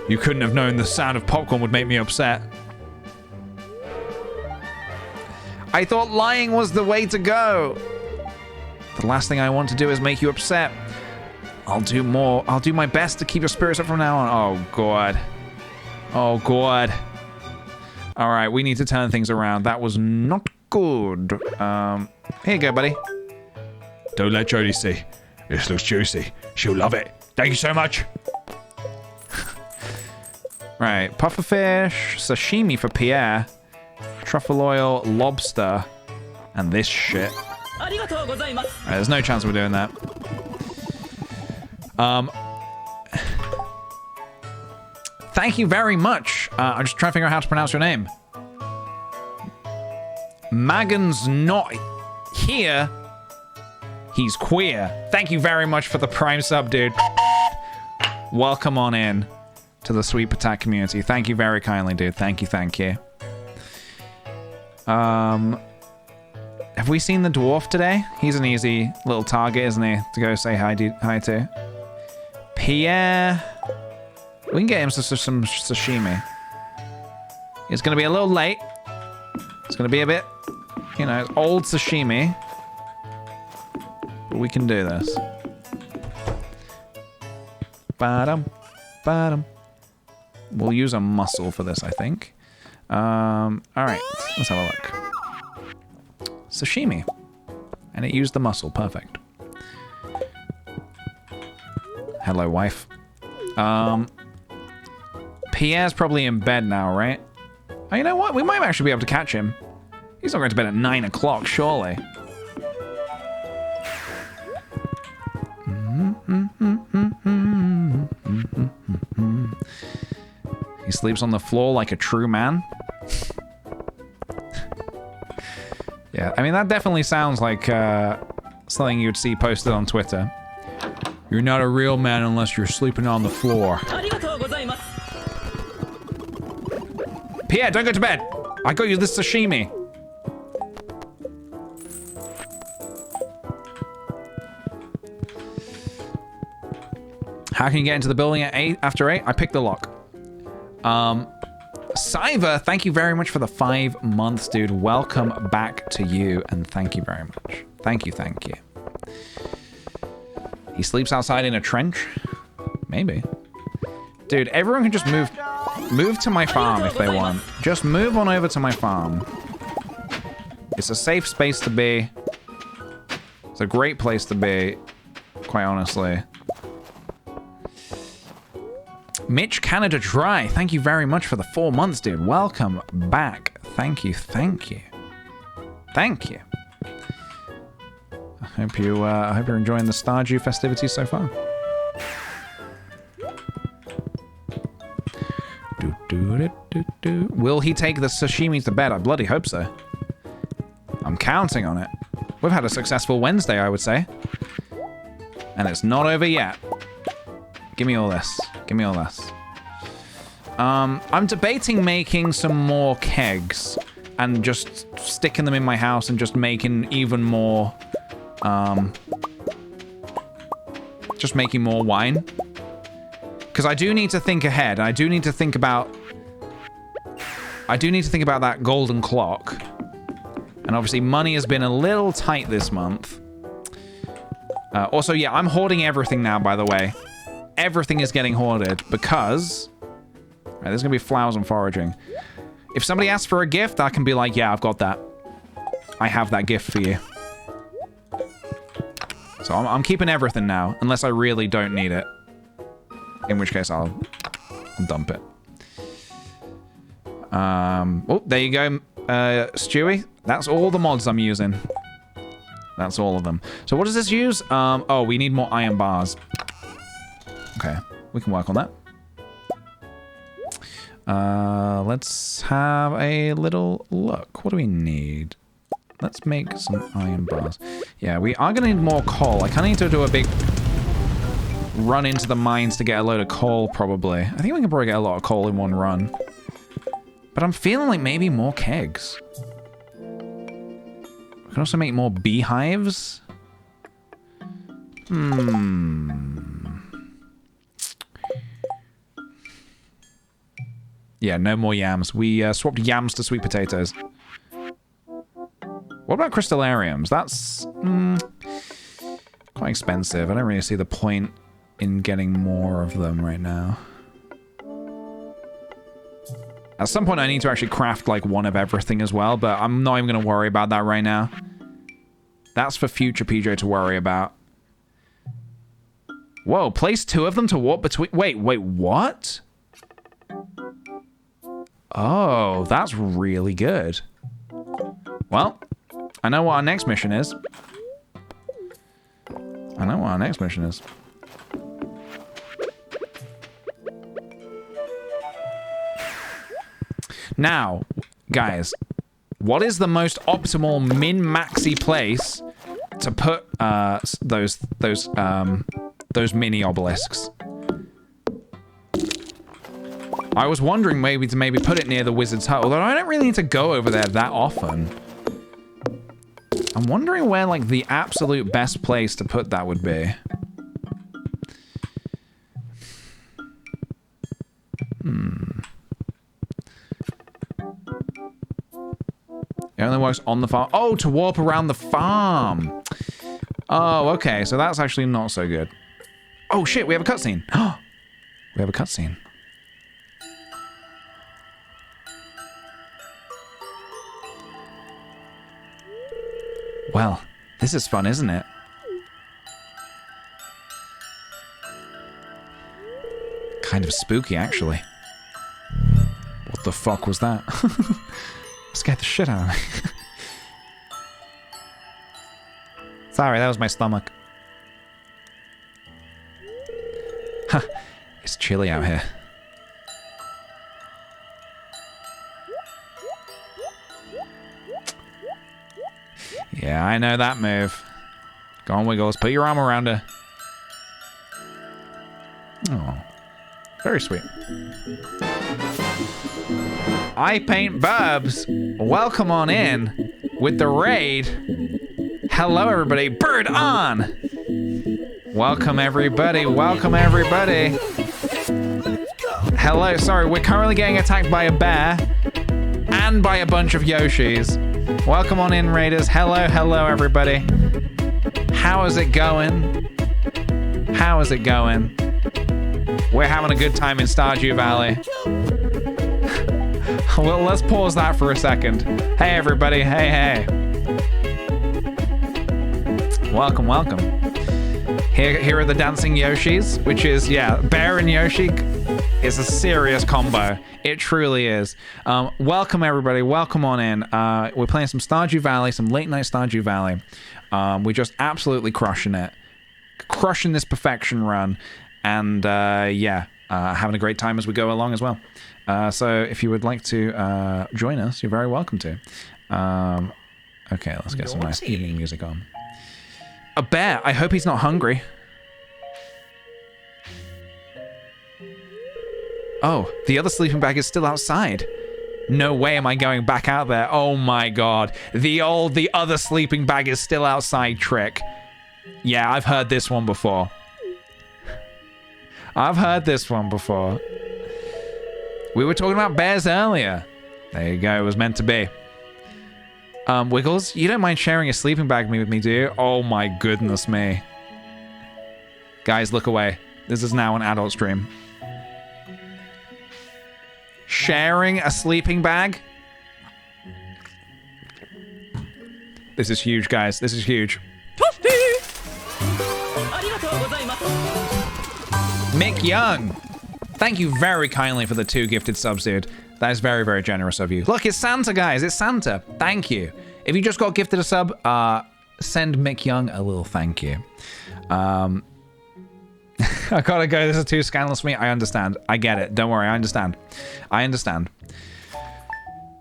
You couldn't have known the sound of popcorn would make me upset. I thought lying was the way to go. The last thing I want to do is make you upset. I'll do more. I'll do my best to keep your spirits up from now on. Oh, God. Oh, God. All right, we need to turn things around. That was not good. Here you go, buddy. Don't let Jodie see. This looks juicy. She'll love it. Thank you so much. Right, pufferfish, sashimi for Pierre, truffle oil, lobster, and this shit. Right, there's no chance we're doing that. Thank you very much. I'm just trying to figure out how to pronounce your name. Magan's not here. He's queer. Thank you very much for the prime sub, dude. Welcome on in to the Sweet Potat community. Thank you very kindly, dude. Thank you, thank you. Have we seen the dwarf today? He's an easy little target, isn't he? To go say hi to. Pierre. We can get him some sashimi. It's going to be a little late. It's going to be a bit, you know, old sashimi. But we can do this. Ba-dum, ba-dum. We'll use a mussel for this, I think. All right, let's have a look. Sashimi. And it used the mussel. Perfect. Hello, wife. Pierre's probably in bed now, right? Oh, you know what? We might actually be able to catch him. He's not going to bed at 9 o'clock, surely. He sleeps on the floor like a true man. Yeah, I mean, that definitely sounds like something you'd see posted on Twitter. You're not a real man unless you're sleeping on the floor. Pierre, don't go to bed. I got you this sashimi. How can you get into the building at 8 after 8? I picked the lock. Cyver, thank you very much for the 5 months, dude. Welcome back to you, and thank you very much. Thank you, thank you. He sleeps outside in a trench? Maybe. Dude, everyone can just move to my farm if they want. Just move on over to my farm. It's a safe space to be. It's a great place to be, quite honestly. Mitch Canada Dry, thank you very much for the 4 months, dude. Welcome back. Thank you, thank you. Thank you. I hope you're enjoying the Stardew festivities so far. Will he take the sashimi to bed? I bloody hope so. I'm counting on it. We've had a successful Wednesday, I would say. And it's not over yet. Give me all this. Give me all this. I'm debating making some more kegs and just sticking them in my house and just making even more, just making more wine. Because I do need to think ahead. I do need to think about that golden clock. And obviously money has been a little tight this month. Also, yeah, I'm hoarding everything now, by the way. Everything is getting hoarded because... Right, there's going to be flowers and foraging. If somebody asks for a gift, I can be like, yeah, I've got that. I have that gift for you. So I'm keeping everything now, unless I really don't need it. In which case, I'll dump it. Oh, there you go, Stewie. That's all the mods I'm using. That's all of them. So what does this use? Oh, we need more iron bars. Okay, we can work on that. Let's have a little look. What do we need? Let's make some iron bars. Yeah, we are going to need more coal. I kind of need to do a big run into the mines to get a load of coal, probably. I think we can probably get a lot of coal in one run. But I'm feeling like maybe more kegs. We can also make more beehives. Yeah, no more yams. We swapped yams to sweet potatoes. What about crystallariums? That's quite expensive. I don't really see the point in getting more of them right now. At some point, I need to actually craft, like, one of everything as well, but I'm not even going to worry about that right now. That's for future PJ to worry about. Whoa, place 2 of them to warp between... Wait, what? Oh, that's really good. Well, I know what our next mission is. Now, guys, what is the most optimal min-maxy place to put those mini obelisks? I was wondering maybe to put it near the wizard's hut, although I don't really need to go over there that often. I'm wondering where, like, the absolute best place to put that would be. It only works on the farm. Oh, to warp around the farm. Oh, okay. So that's actually not so good. Oh, shit. We have a cutscene. We have a cutscene. Well, this is fun, isn't it? Kind of spooky, actually. What the fuck was that? Scared the shit out of me. Sorry, that was my stomach. Huh. It's chilly out here. Yeah, I know that move. Go on, Wiggles. Put your arm around her. Oh, very sweet. I Paint Burbs. Welcome on in with the raid. Hello, everybody. Bird on. Welcome, everybody. Welcome, everybody. Hello. Sorry, we're currently getting attacked by a bear and by a bunch of Yoshis. Welcome on in, raiders. Hello, hello, everybody. How is it going? How is it going? We're having a good time in Stardew Valley. Well, let's pause that for a second. Hey, everybody. Hey, hey. Welcome, welcome. Here are the dancing Yoshis, which is, yeah, bear and Yoshi is a serious combo. It truly is. Welcome, everybody. Welcome on in. We're playing some Stardew Valley, some late-night Stardew Valley. We're just absolutely crushing it. Crushing this perfection run. And, yeah, having a great time as we go along as well. So if you would like to join us, you're very welcome to. Okay, let's get some nice evening music on. A bear. I hope he's not hungry. Oh, the other sleeping bag is still outside. No way am I going back out there. Oh my god. The other sleeping bag is still outside trick. Yeah, I've heard this one before. I've heard this one before. We were talking about bears earlier. There you go, it was meant to be. Wiggles, you don't mind sharing a sleeping bag with me, do you? Oh my goodness me. Guys, look away. This is now an adult stream. Sharing a sleeping bag? This is huge, guys. This is huge. Mick Young, thank you very kindly for the 2 gifted subs, dude. That is very, very generous of you. Look, it's Santa, guys. It's Santa. Thank you. If you just got gifted a sub, send Mick Young a little thank you. I gotta go. This is too scandalous for me. I understand. I get it. Don't worry. I understand. I understand.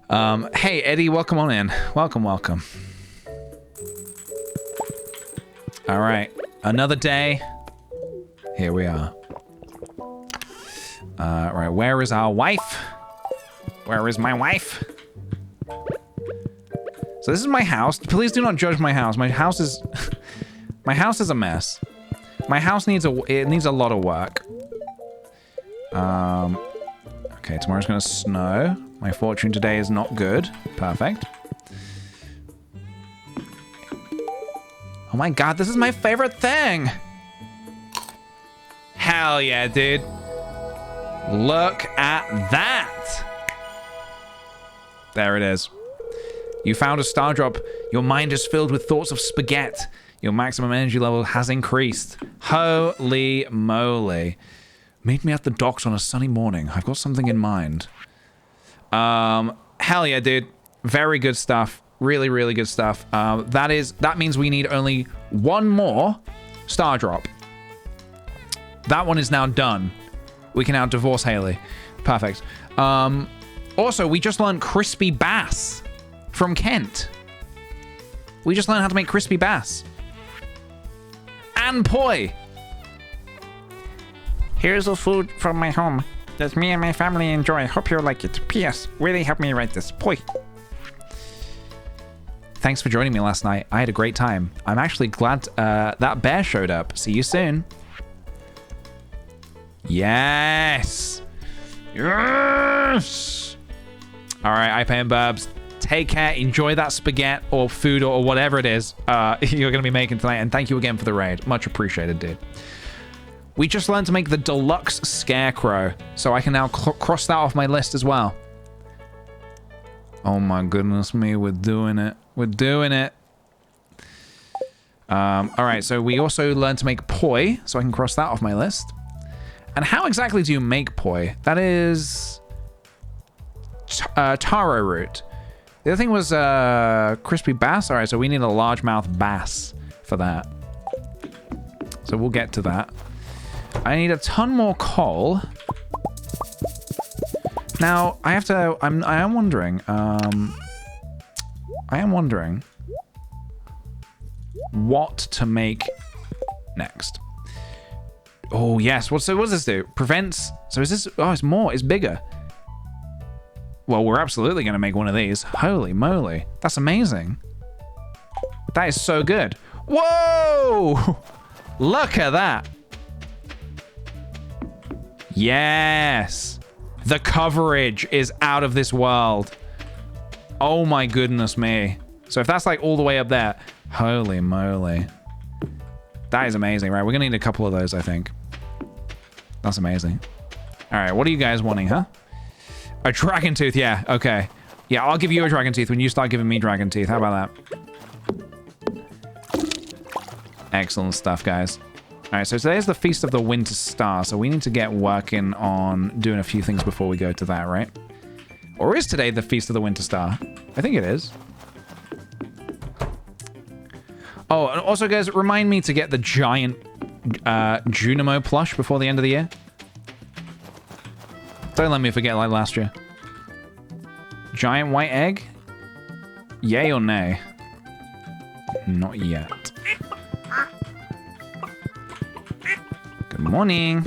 Hey, Eddie, welcome on in. Welcome, welcome. All right. Another day. Here we are. Right. Where is our wife? Where is my wife? So this is my house. Please do not judge my house. My house is my house is a mess. My house needs a lot of work. Okay, tomorrow's gonna snow. My fortune today is not good. Perfect. Oh my god, this is my favorite thing. Hell yeah, dude. Look at that. There it is. You found a star drop. Your mind is filled with thoughts of spaghetti. Your maximum energy level has increased. Holy moly. Meet me at the docks on a sunny morning. I've got something in mind. Hell yeah, dude. Very good stuff. Really, really good stuff. That means we need only one more star drop. That one is now done. We can now divorce Haley. Perfect. Also, we just learned crispy bass from Kent. We just learned how to make crispy bass. And poi. Here's the food from my home that me and my family enjoy. Hope you like it. P.S. Really helped me write this. Poi. Thanks for joining me last night. I had a great time. I'm actually glad that bear showed up. See you soon. Yes. Yes. All right, iPay and Burbs. Take care. Enjoy that spaghetti or food or whatever it is you're going to be making tonight. And thank you again for the raid. Much appreciated, dude. We just learned to make the deluxe scarecrow. So I can now cross that off my list as well. Oh my goodness me. We're doing it. We're doing it. All right. So we also learned to make poi. So I can cross that off my list. And how exactly do you make poi? That is taro root. The other thing was crispy bass. All right, so we need a largemouth bass for that. So we'll get to that. I need a ton more coal. Now I have to. I am wondering. What to make next. Oh yes. So what does this do? Prevents. So is this? Oh, it's more. It's bigger. Well, we're absolutely going to make one of these. Holy moly. That's amazing. That is so good. Whoa! Look at that. Yes. The coverage is out of this world. Oh my goodness me. So if that's like all the way up there. Holy moly. That is amazing. Right, we're going to need a couple of those, I think. That's amazing. All right, what are you guys wanting, huh? A dragon tooth, yeah, okay. Yeah, I'll give you a dragon tooth when you start giving me dragon teeth. How about that? Excellent stuff, guys. All right, so today's the Feast of the Winter Star, so we need to get working on doing a few things before we go to that, right? Or is today the Feast of the Winter Star? I think it is. Oh, and also, guys, remind me to get the giant Junimo plush before the end of the year. Don't let me forget like last year. Giant white egg? Yay or nay? Not yet. Good morning.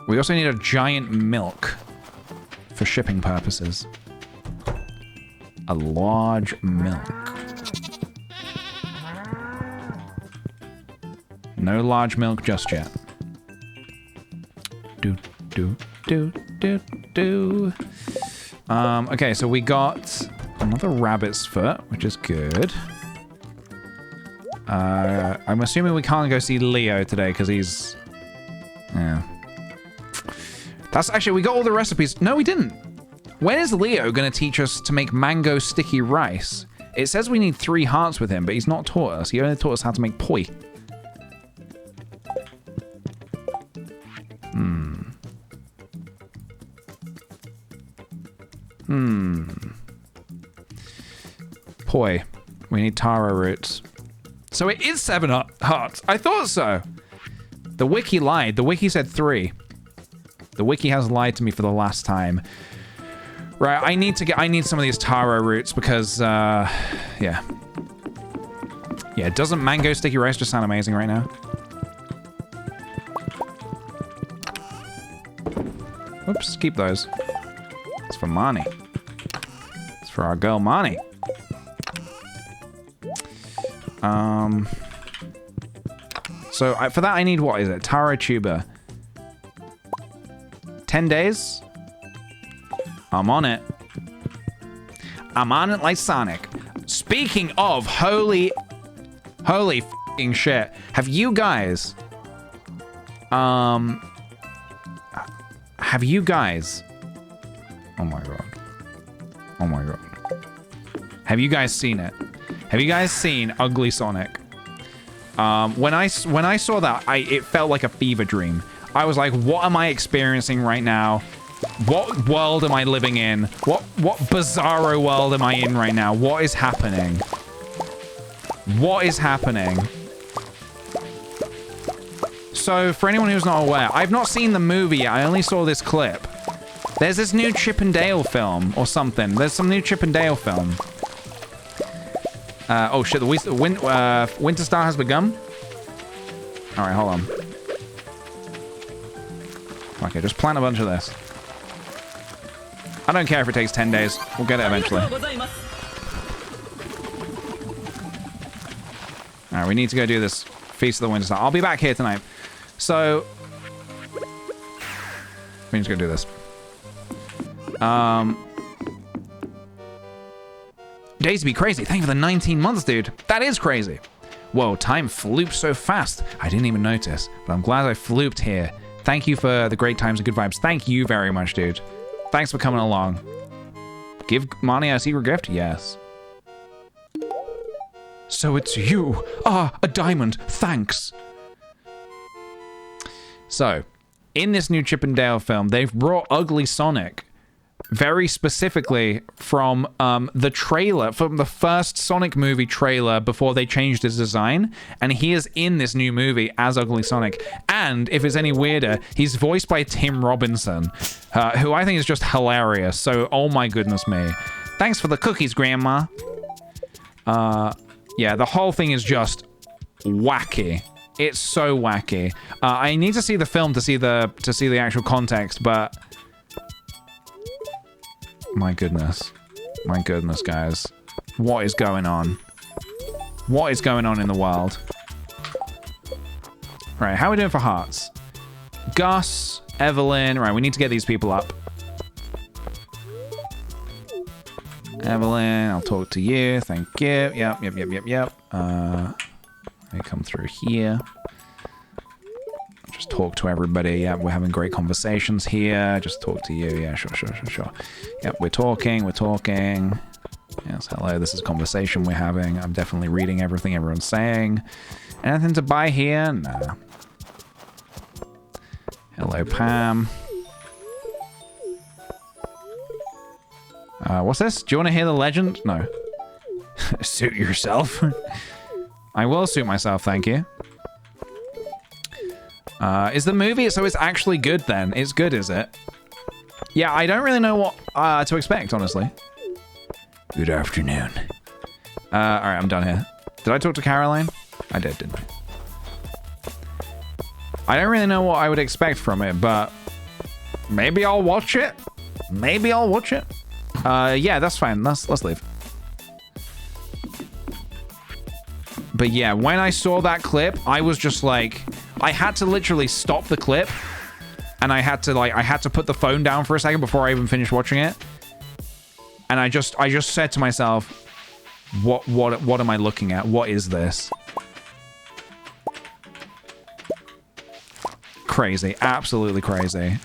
We also need a giant milk for shipping purposes. A large milk. No large milk just yet. Okay, so we got another rabbit's foot, which is good. I'm assuming we can't go see Leo today because he's... Yeah. That's actually, we got all the recipes. No, we didn't. When is Leo going to teach us to make mango sticky rice? It says we need 3 hearts with him, but he's not taught us. He only taught us how to make poi. Poi. We need taro roots. So it is 7 hearts. I thought so. The wiki lied. The wiki said 3. The wiki has lied to me for the last time. Right, I need some of these taro roots because, yeah. Yeah, doesn't mango sticky rice just sound amazing right now? Oops, keep those. It's for Marnie. It's for our girl Marnie. So for that I need, what is it? Taro tuber. 10 days? I'm on it. I'm on it like Sonic. Speaking of holy f***ing shit. Have you guys... Oh my god. Oh my god. Have you guys seen it? Have you guys seen Ugly Sonic? When I saw that, it felt like a fever dream. I was like, what am I experiencing right now? What world am I living in? What bizarro world am I in right now? What is happening? What is happening? So, for anyone who's not aware, I've not seen the movie yet. I only saw this clip. There's this new Chip and Dale film or something. There's some new Chip and Dale film. Oh shit, the Winter Star has begun? Alright, hold on. Okay, just plant a bunch of this. I don't care if it takes 10 days. We'll get it eventually. Alright, we need to go do this Feast of the Winter Star. I'll be back here tonight. So, we need to go do this. Days to be crazy. Thank you for the 19 months, dude. That is crazy. Whoa, time flooped so fast. I didn't even notice, but I'm glad I flooped here. Thank you for the great times and good vibes. Thank you very much, dude. Thanks for coming along. Give Marnie a secret gift? Yes. So it's you. Ah, a diamond. Thanks. So, in this new Chip and Dale film, they've brought Ugly Sonic very specifically from the trailer, from the first Sonic movie trailer before they changed his design. And he is in this new movie as Ugly Sonic. And if it's any weirder, he's voiced by Tim Robinson, who I think is just hilarious. So, oh my goodness me. Thanks for the cookies, Grandma. Yeah, the whole thing is just wacky. It's so wacky. I need to see the film to see the actual context, but my goodness, guys, what is going on? What is going on in the world? Right, how are we doing for hearts? Gus, Evelyn. Right, we need to get these people up. Evelyn, I'll talk to you. Thank you. Yep. They come through here. Just talk to everybody. Yeah, we're having great conversations here. Just talk to you. Yeah, sure. Yep, we're talking. Yes, hello, this is a conversation we're having. I'm definitely reading everything everyone's saying. Anything to buy here? Nah. Hello, Pam. What's this? Do you want to hear the legend? No. Suit yourself. I will suit myself, thank you. Is the movie, so it's actually good then? It's good, is it? Yeah, I don't really know what to expect, honestly. Good afternoon. Alright, I'm done here. Did I talk to Caroline? I did, didn't I? I don't really know what I would expect from it, but maybe I'll watch it. Yeah, that's fine. Let's leave. But yeah, when I saw that clip, I was just like, I had to literally stop the clip, and I had to put the phone down for a second before I even finished watching it. And I just said to myself, what am I looking at? What is this? Crazy, absolutely crazy.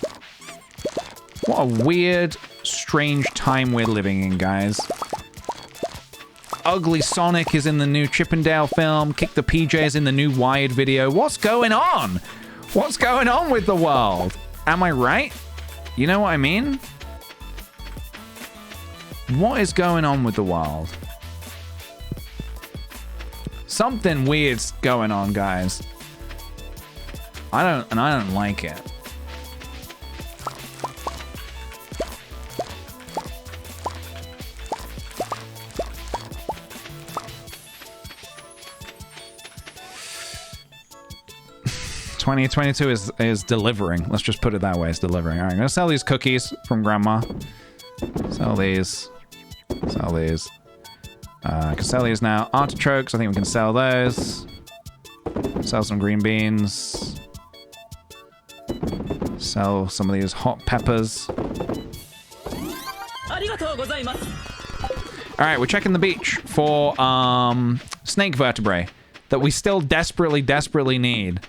What a weird, strange time we're living in, guys. Ugly Sonic is in the new Chip and Dale film. kickthePJ is in the new Wired video. What's going on? What's going on with the world? Am I right? You know what I mean? What is going on with the world? Something weird's going on, guys. I don't like it. $2022 is delivering. Let's just put it that way. It's delivering. All right, I'm gonna sell these cookies from Grandma. Sell these. Sell these. I can sell these now. Artichokes. I think we can sell those. Sell some green beans. Sell some of these hot peppers. All right, we're checking the beach for snake vertebrae that we still desperately need.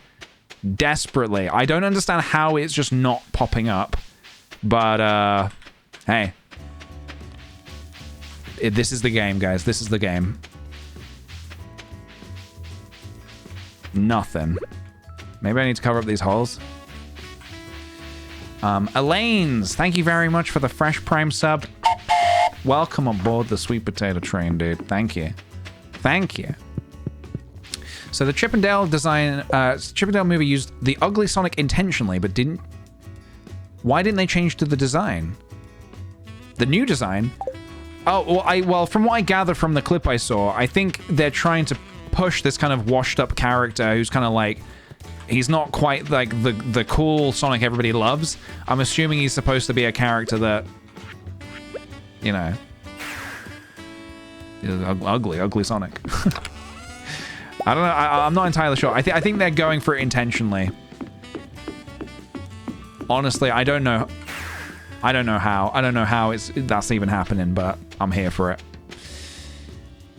Desperately. I don't understand how it's just not popping up. But, hey, This is the game, guys. This is the game. Nothing. Maybe I need to cover up these holes. Elaine's, thank you very much for the fresh prime sub. Welcome aboard the sweet potato train, dude. Thank you. Thank you. So the Chip and Dale design, Chip and Dale movie used the ugly Sonic intentionally, but didn't... Why didn't they change to the design? The new design? Oh, well, from what I gathered from the clip I saw, I think they're trying to push this kind of washed up character who's kind of like... He's not quite like the cool Sonic everybody loves. I'm assuming he's supposed to be a character that, you know, is ugly Sonic. I don't know. I'm not entirely sure. I think they're going for it intentionally. Honestly, I don't know. I don't know how. I don't know how that's even happening, but I'm here for it.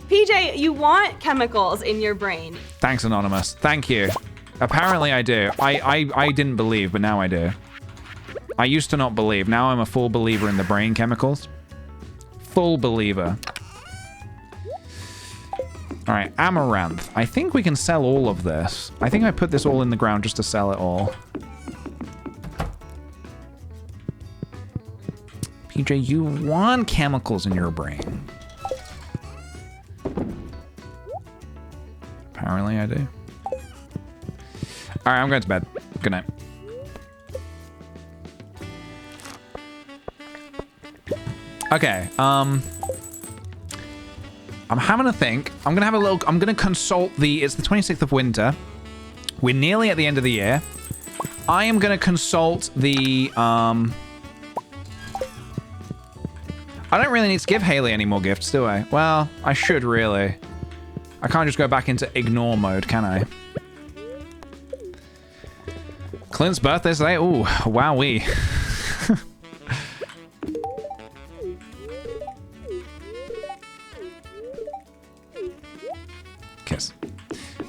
PJ, you want chemicals in your brain. Thanks, Anonymous. Thank you. Apparently I do. I didn't believe, but now I do. I used to not believe. Now I'm a full believer in the brain chemicals. Full believer. All right, Amaranth. I think we can sell all of this. I think I put this all in the ground just to sell it all. PJ, you want chemicals in your brain. Apparently I do. All right, I'm going to bed. Good night. Okay, I'm having a think. I'm gonna have a little. I'm gonna consult the. It's the 26th of winter. We're nearly at the end of the year. I am gonna consult the. I don't really need to give Haley any more gifts, do I? Well, I should really. I can't just go back into ignore mode, can I? Clint's birthday today. Ooh, wowee. Kiss.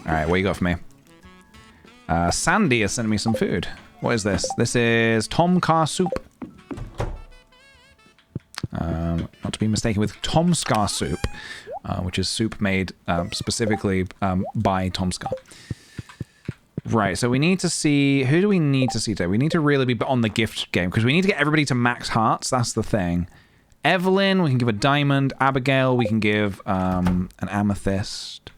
All right, what you got for me? Sandy has sent me some food. What is this? This is Tom Kha soup. Not to be mistaken with Tom Scar soup, which is soup made specifically by Tom Scar. Right, so we need to see... Who do we need to see today? We need to really be on the gift game, because we need to get everybody to max hearts. That's the thing. Evelyn, we can give a diamond. Abigail, we can give an amethyst.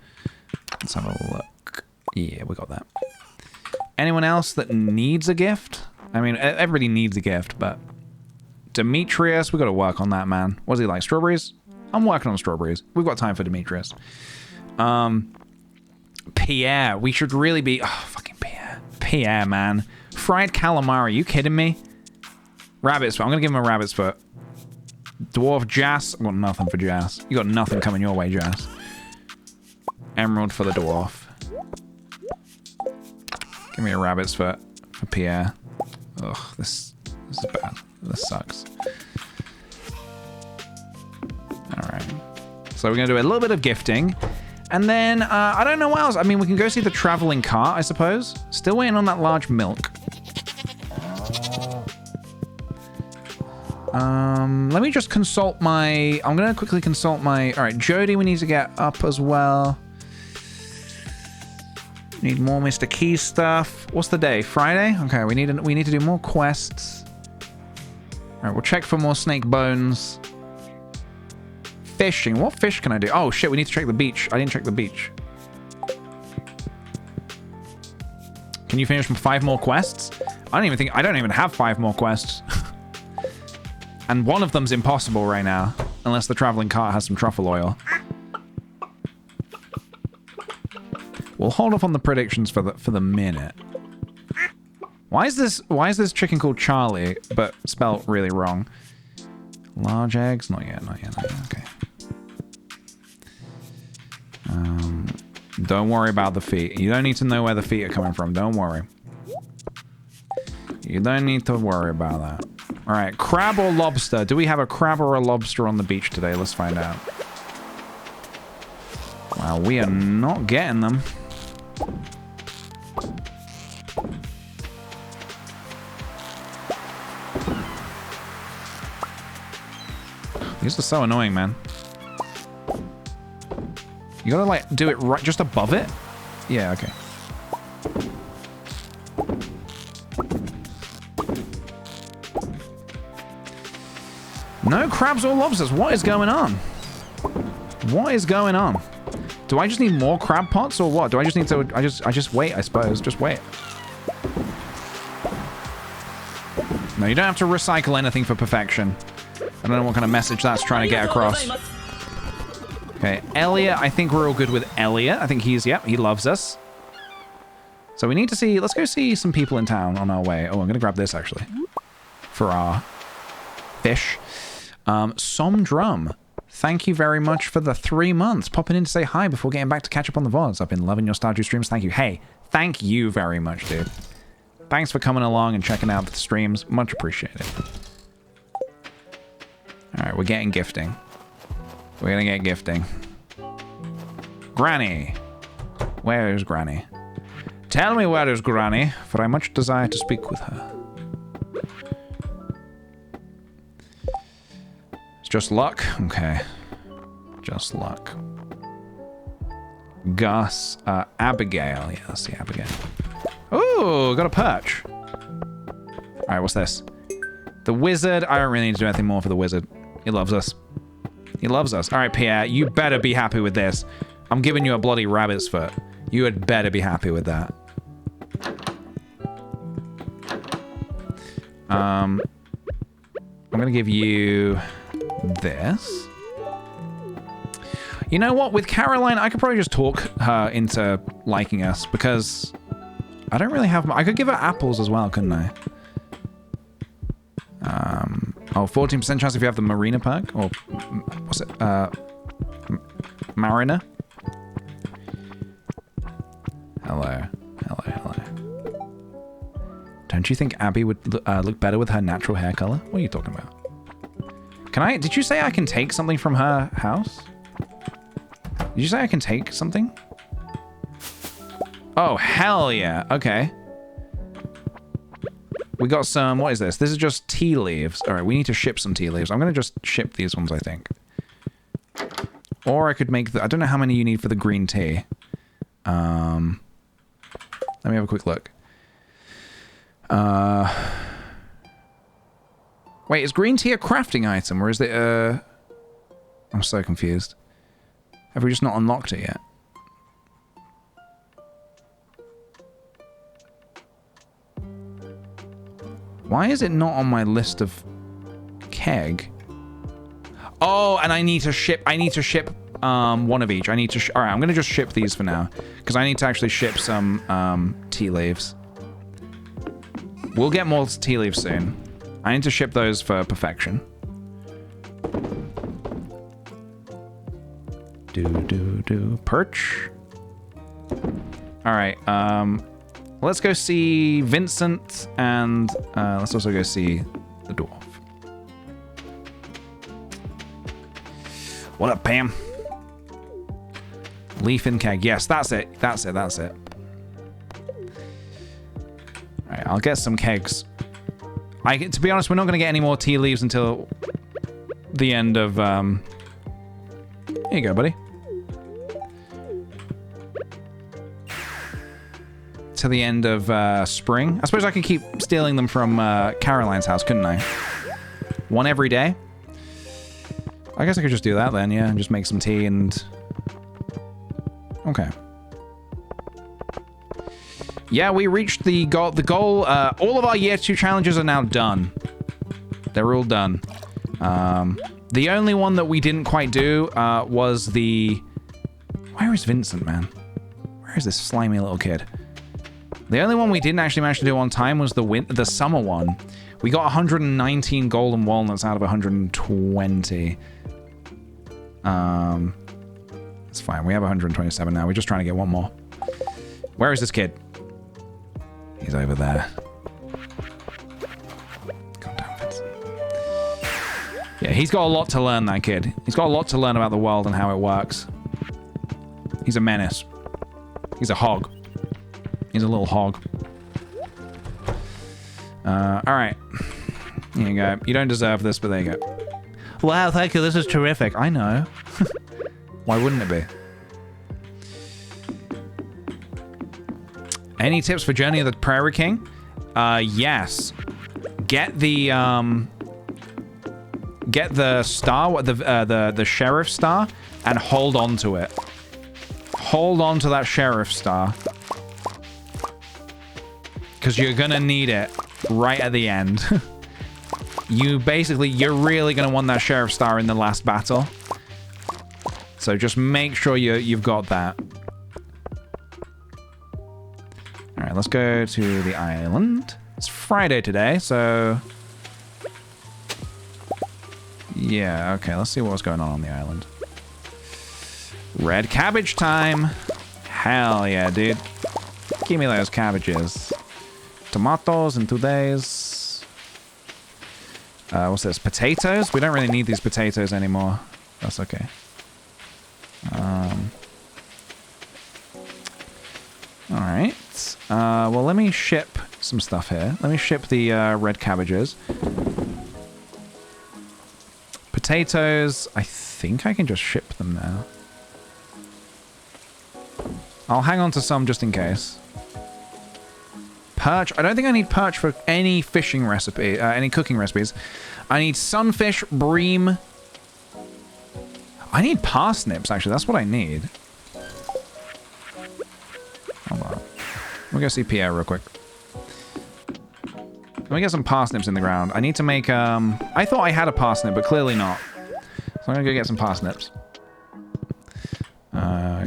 Let's have a look. Yeah, we got that. Anyone else that needs a gift? I mean, everybody needs a gift, but... Demetrius, we got to work on that, man. What's he like? Strawberries? I'm working on strawberries. We've got time for Demetrius. Pierre, we should really be... Oh, fucking Pierre. Pierre, man. Fried calamari, you kidding me? Rabbit's foot. I'm going to give him a rabbit's foot. Dwarf Jas. I've got nothing for Jas. You got nothing coming your way, Jas. Emerald for the dwarf. Give me a rabbit's foot for Pierre. Ugh, this is bad. This sucks. Alright. So we're going to do a little bit of gifting. And then, I don't know what else. I mean, we can go see the traveling cart, I suppose. Still waiting on that large milk. Let me just consult my... I'm going to quickly consult my... All right, Jody, we need to get up as well. Need more Mr. Key stuff. What's the day? Friday? Okay, we need to do more quests. All right, we'll check for more snake bones. Fishing. What fish can I do? Oh, shit, we need to check the beach. I didn't check the beach. Can you finish 5 more quests? I don't even have 5 more quests. And one of them's impossible right now. Unless the traveling cart has some truffle oil. We'll hold off on the predictions for the minute. Why is this chicken called Charlie, but spelt really wrong? Large eggs? Not yet. Okay. Don't worry about the feet. You don't need to know where the feet are coming from. Don't worry. You don't need to worry about that. All right, crab or lobster? Do we have a crab or a lobster on the beach today? Let's find out. Wow, we are not getting them. These are so annoying, man. You gotta like do it right just above it. Yeah, okay. No crabs or lobsters. What is going on? What is going on? Do I just need more crab pots or what? Do I just need to... I just wait, I suppose. Just wait. No, you don't have to recycle anything for perfection. I don't know what kind of message that's trying to get across. Okay, Elliot. I think we're all good with Elliot. I think he's... Yep, he loves us. So we need to see... Let's go see some people in town on our way. Oh, I'm going to grab this, actually. For our fish. Som Drum. Thank you very much for the 3 months. Popping in to say hi before getting back to catch up on the VODs. I've been loving your Stardew streams. Thank you. Hey, thank you very much, dude. Thanks for coming along and checking out the streams. Much appreciated. Alright, we're getting gifting. We're gonna get gifting. Granny. Where is Granny? Tell me where is Granny, for I much desire to speak with her. It's just luck? Okay. Just luck. Gus, Abigail. Yeah, let's see Abigail. Oh, got a perch. Alright, what's this? The wizard. I don't really need to do anything more for the wizard. He loves us. He loves us. Alright, Pierre, you better be happy with this. I'm giving you a bloody rabbit's foot. You had better be happy with that. I'm gonna give you this. You know what? With Caroline, I could probably just talk her into liking us because I don't really have... I could give her apples as well, couldn't I? Oh, 14% chance if you have the Marina perk. Or, what's it? Mariner? Hello. Hello, hello. Don't you think Abby would look better with her natural hair color? What are you talking about? Can I... Did you say I can take something from her house? Did you say I can take something? Oh, hell yeah. Okay. We got some... What is this? This is just tea leaves. All right, we need to ship some tea leaves. I'm going to just ship these ones, I think. Or I could make the... I don't know how many you need for the green tea. Let me have a quick look. Wait, is green tea a crafting item, or is it I'm so confused. Have we just not unlocked it yet? Why is it not on my list of keg? Oh, and I need to ship one of each. I need to all right, I'm gonna just ship these for now because I need to actually ship some tea leaves. We'll get more tea leaves soon. I need to ship those for perfection. Perch. All right, let's go see Vincent, and let's also go see the dwarf. What up, Pam? Leaf and keg. Yes, that's it. That's it. That's it. All right, I'll get some kegs. To be honest, we're not going to get any more tea leaves until the end of... Here you go, buddy. To the end of spring. I suppose I could keep stealing them from Caroline's house, couldn't I? One every day? I guess I could just do that then, yeah. And just make some tea and... Okay. Yeah, we reached the goal. All of our year 2 challenges are now done. They're all done. The only one that we didn't quite do was the... Where is Vincent, man? Where is this slimy little kid? The only one we didn't actually manage to do on time was the summer one. We got 119 golden walnuts out of 120. It's fine. We have 127 now. We're just trying to get one more. Where is this kid? He's over there. Calm down, Vincent. Yeah, he's got a lot to learn, that kid. He's got a lot to learn about the world and how it works. He's a menace. He's a hog. He's a little hog. Alright. Here you go. You don't deserve this, but there you go. Wow, thank you. This is terrific. I know. Why wouldn't it be? Any tips for Journey of the Prairie King? Yes. Get the star, the sheriff star, and hold on to it. Hold on to that sheriff star. Because you're gonna need it right at the end. You're really gonna want that sheriff star in the last battle. So just make sure you've got that. Alright, let's go to the island. It's Friday today, so... Yeah, okay, let's see what's going on the island. Red cabbage time! Hell yeah, dude. Give me those cabbages. Tomatoes in 2 days. What's this? Potatoes? We don't really need these potatoes anymore. That's okay. Alright. Well, let me ship some stuff here. Let me ship the red cabbages. Potatoes, I think I can just ship them now. I'll hang on to some just in case. Perch, I don't think I need perch for any fishing recipe, any cooking recipes. I need sunfish, bream. I need parsnips, actually, that's what I need. Hold on. We'll go see Pierre real quick. Let me get some parsnips in the ground. I need to make, I thought I had a parsnip, but clearly not. So I'm gonna go get some parsnips.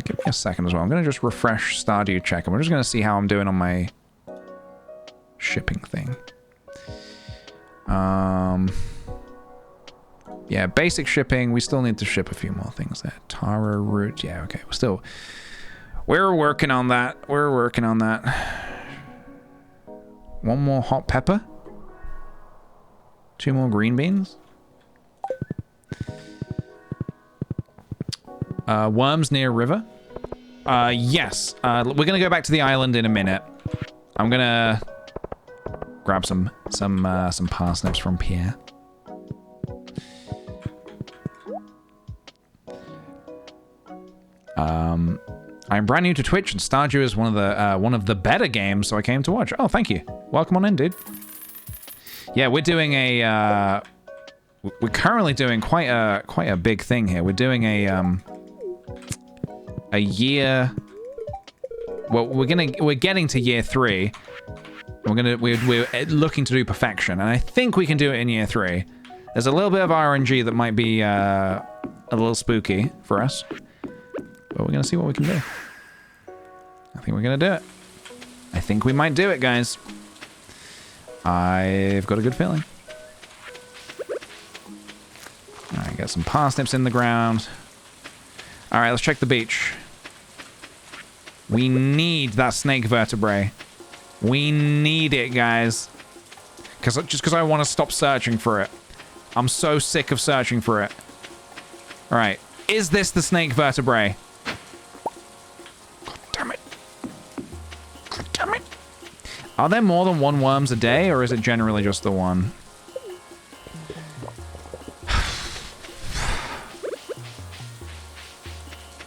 Give me a second as well. I'm gonna just refresh Stardew check, and we're just gonna see how I'm doing on my shipping thing. Yeah, basic shipping. We still need to ship a few more things there. Taro root. Yeah, okay. We're working on that. We're working on that. One more hot pepper. 2 more green beans. Worms near river. Yes. We're gonna go back to the island in a minute. I'm gonna grab some parsnips from Pierre. I'm brand new to Twitch, and Stardew is one of the better games, so I came to watch. Oh, thank you. Welcome on in, dude. Yeah, we're doing a. We're currently doing quite a big thing here. We're doing a year. Well, we're getting to year 3. We're looking to do perfection, and I think we can do it in year 3. There's a little bit of RNG that might be a little spooky for us. But we're going to see what we can do. I think we're going to do it. I think we might do it, guys. I've got a good feeling. Alright, got some parsnips in the ground. Alright, let's check the beach. We need that snake vertebrae. We need it, guys. Just because I want to stop searching for it. I'm so sick of searching for it. Alright, is this the snake vertebrae? Are there more than 1 worms a day, or is it generally just the one?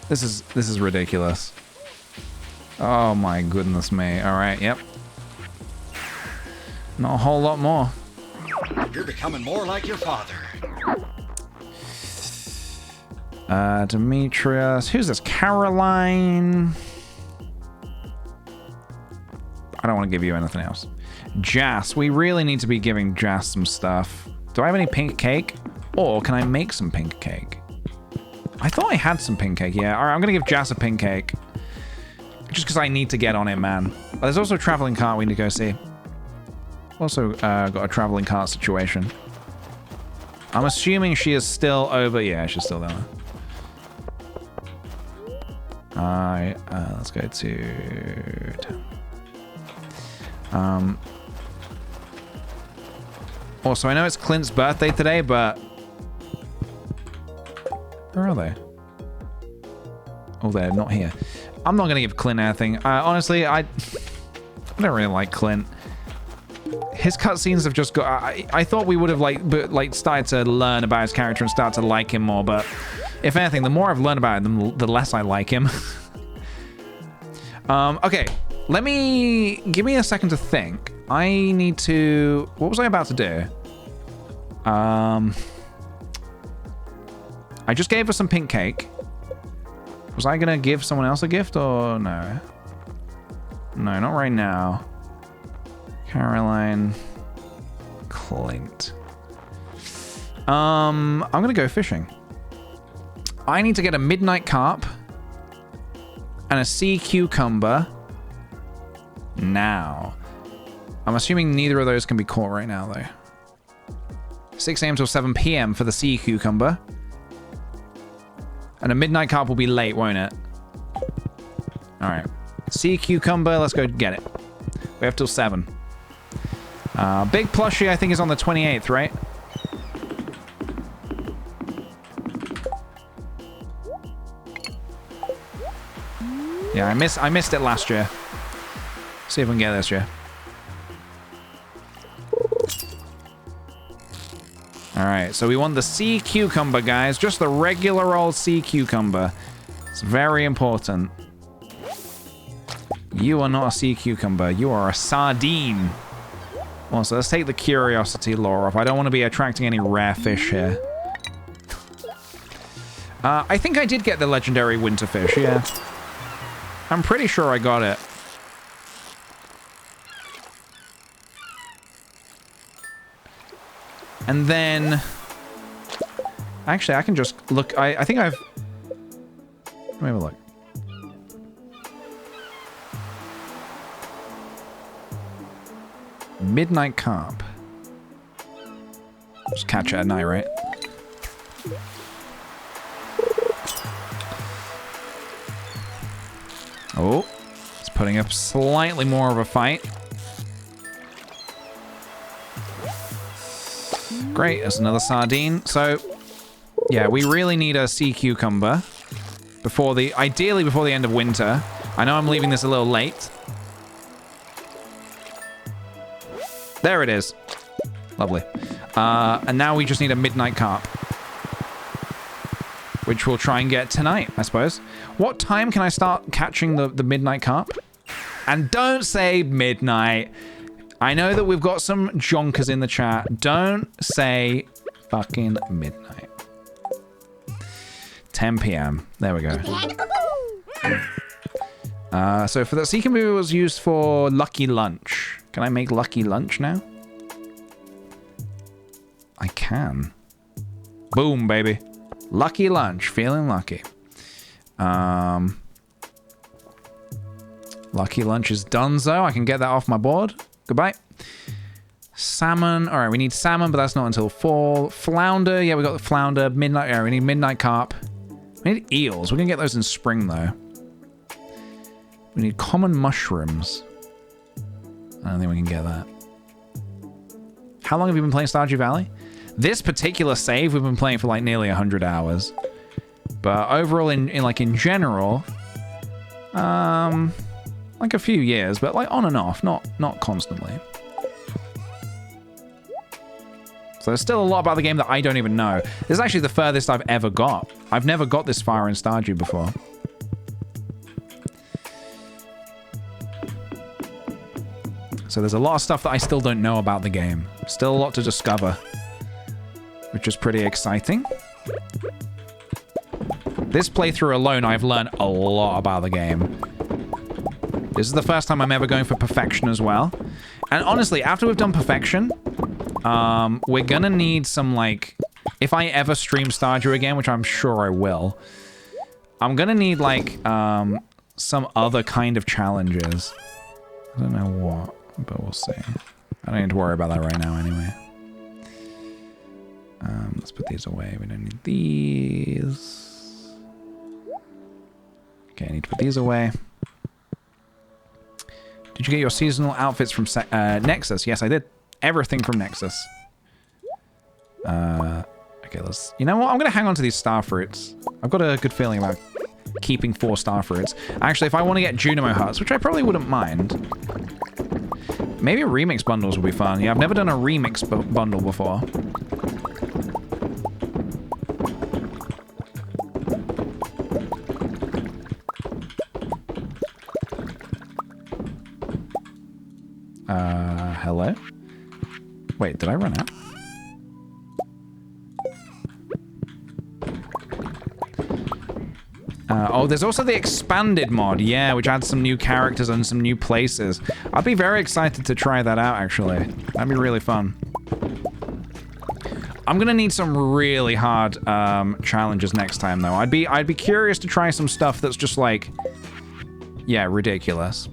This is ridiculous. Oh my goodness me. Alright, yep. Not a whole lot more. You're becoming more like your father. Demetrius. Who's this? Caroline. I don't want to give you anything else. Jas. We really need to be giving Jas some stuff. Do I have any pink cake? Or can I make some pink cake? I thought I had some pink cake, yeah. Alright, I'm gonna give Jas a pink cake. Just because I need to get on it, man. But there's also a traveling cart we need to go see. Also got a traveling cart situation. I'm assuming she is still over. Yeah, she's still there. Alright, let's go to town. Also, I know it's Clint's birthday today, but where are they? Oh, they're not here. I'm not gonna give Clint anything. Honestly, I don't really like Clint. His cutscenes have just got. I thought we would have started to learn about his character and start to like him more, but if anything, the more I've learned about him, the less I like him. Okay, Give me a second to think. I need to... What was I about to do? I just gave her some pink cake. Was I gonna give someone else a gift or no? No, not right now. Caroline... Clint. I'm gonna go fishing. I need to get a midnight carp and a sea cucumber now. I'm assuming neither of those can be caught right now though. 6 a.m. till 7 p.m. for the sea cucumber. And a midnight carp will be late, won't it? All right. Sea cucumber, let's go get it. We have till 7. Big plushie, I think, is on the 28th, right? Yeah, I missed it last year. See if we can get it this year. Alright, so we want the sea cucumber, guys. Just the regular old sea cucumber. It's very important. You are not a sea cucumber. You are a sardine. Well, so let's take the curiosity lure off. I don't want to be attracting any rare fish here. I think I did get the legendary winterfish, yeah. I'm pretty sure I got it. And then... Actually, I can just look... I think I've... Let me have a look. Midnight carp. Just catch it at night, right? Oh, it's putting up slightly more of a fight. Great, there's another sardine. So, yeah, we really need a sea cucumber before the, ideally before the end of winter. I know I'm leaving this a little late. There it is. Lovely. And now we just need a midnight carp, which we'll try and get tonight, I suppose. What time can I start catching the midnight carp? And don't say midnight. I know that we've got some jonkers in the chat. Don't say fucking midnight. 10 p.m. There we go. So for the sea cucumber was used for lucky lunch. Can I make lucky lunch now? I can. Boom, baby. Lucky lunch. Feeling lucky. Lucky lunch is donezo. I can get that off my board. Goodbye. Salmon. All right, we need salmon, but that's not until fall. Flounder. Yeah, we got the flounder. Midnight. Yeah, we need midnight carp. We need eels. We're going to get those in spring, though. We need common mushrooms. I don't think we can get that. How long have you been playing Stardew Valley? This particular save, we've been playing for like nearly 100 hours. But overall, in general, like a few years, but like on and off, not constantly. So there's still a lot about the game that I don't even know. This is actually the furthest I've ever got. I've never got this far in Stardew before. So there's a lot of stuff that I still don't know about the game. Still a lot to discover, which is pretty exciting. This playthrough alone, I've learned a lot about the game. This is the first time I'm ever going for perfection as well. And honestly, after we've done perfection, we're gonna need some, like... If I ever stream Stardew again, which I'm sure I will, I'm gonna need, like, some other kind of challenges. I don't know what, but we'll see. I don't need to worry about that right now anyway. Let's put these away. We don't need these. Okay, I need to put these away. Did you get your seasonal outfits from Nexus? Yes, I did. Everything from Nexus. Okay, let's... You know what? I'm going to hang on to these star fruits. I've got a good feeling about keeping 4 star fruits. Actually, if I want to get Junimo Huts, which I probably wouldn't mind. Maybe remix bundles would be fun. Yeah, I've never done a remix bundle before. hello? Wait, did I run out? Oh, there's also the expanded mod, yeah, which adds some new characters and some new places. I'd be very excited to try that out, actually. That'd be really fun. I'm gonna need some really hard challenges next time, though. I'd be curious to try some stuff that's just like, yeah, ridiculous.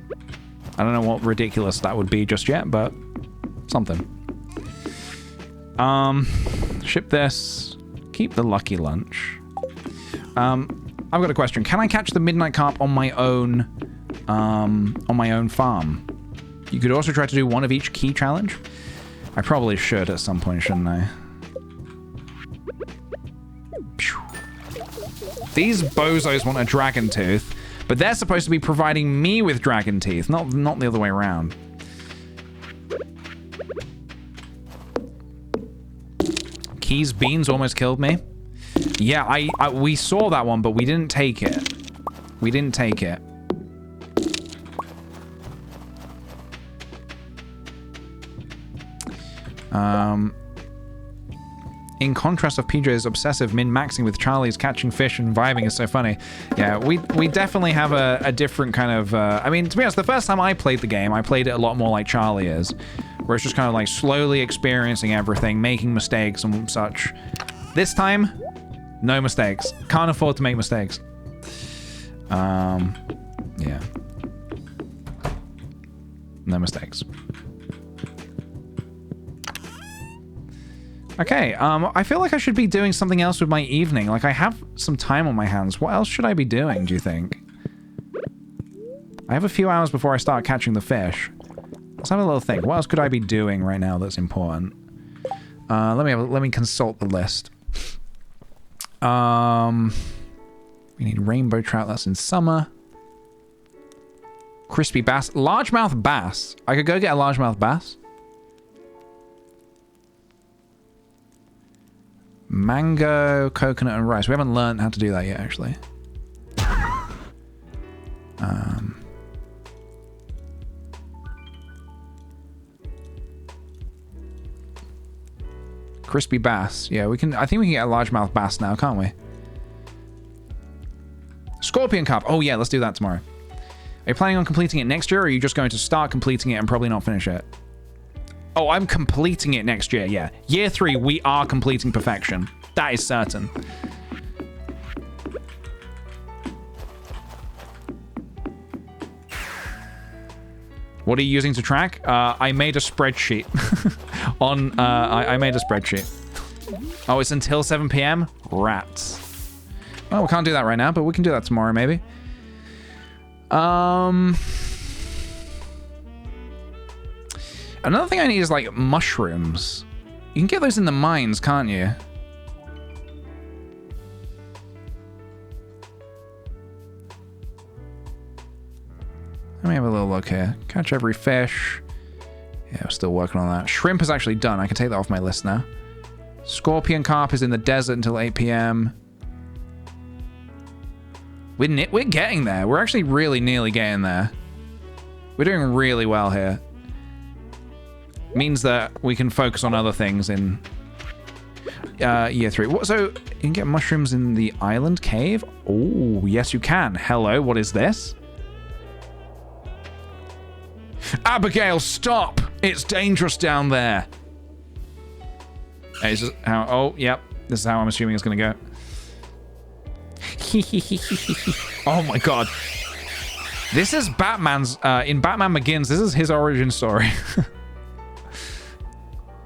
I don't know what ridiculous that would be just yet, but something. Ship this. Keep the lucky lunch. I've got a question. Can I catch the midnight carp on my own farm? You could also try to do one of each key challenge. I probably should at some point, shouldn't I? These bozos want a dragon tooth, but they're supposed to be providing me with dragon teeth, not the other way around. Keys beans almost killed me. Yeah, we saw that one, but we didn't take it. We didn't take it. In contrast of PJ's obsessive min-maxing with Charlie's catching fish and vibing is so funny. Yeah, we definitely have a different kind of... I mean, to be honest, the first time I played the game, I played it a lot more like Charlie is, where it's just kind of like slowly experiencing everything, making mistakes and such. This time, no mistakes. Can't afford to make mistakes. Yeah. No mistakes. Okay, I feel like I should be doing something else with my evening. Like, I have some time on my hands. What else should I be doing, do you think? I have a few hours before I start catching the fish. Let's have a little think. What else could I be doing right now that's important? Let me consult the list. We need rainbow trout, that's in summer. Crispy bass. Largemouth bass. I could go get a largemouth bass. Mango, coconut, and rice. We haven't learned how to do that yet, actually. Crispy bass. Yeah, we can. I think we can get a largemouth bass now, can't we? Scorpion carp. Oh yeah, let's do that tomorrow. Are you planning on completing it next year, or are you just going to start completing it and probably not finish it? Oh, I'm completing it next year, yeah. Year 3, we are completing perfection. That is certain. What are you using to track? I made a spreadsheet. I made a spreadsheet. Oh, it's until 7 p.m.? Rats. Well, we can't do that right now, but we can do that tomorrow, maybe. Another thing I need is, like, mushrooms. You can get those in the mines, can't you? Let me have a little look here. Catch every fish. Yeah, we're still working on that. Shrimp is actually done. I can take that off my list now. Scorpion carp is in the desert until 8 p.m. We're getting there. We're actually really nearly getting there. We're doing really well here. Means that we can focus on other things in year 3. So you can get mushrooms in the island cave? Oh, yes you can. Hello, what is this? Abigail, stop! It's dangerous down there. Is this how? Oh, yep. This is how I'm assuming it's gonna go. Oh my god. This is Batman's, in Batman Begins, this is his origin story.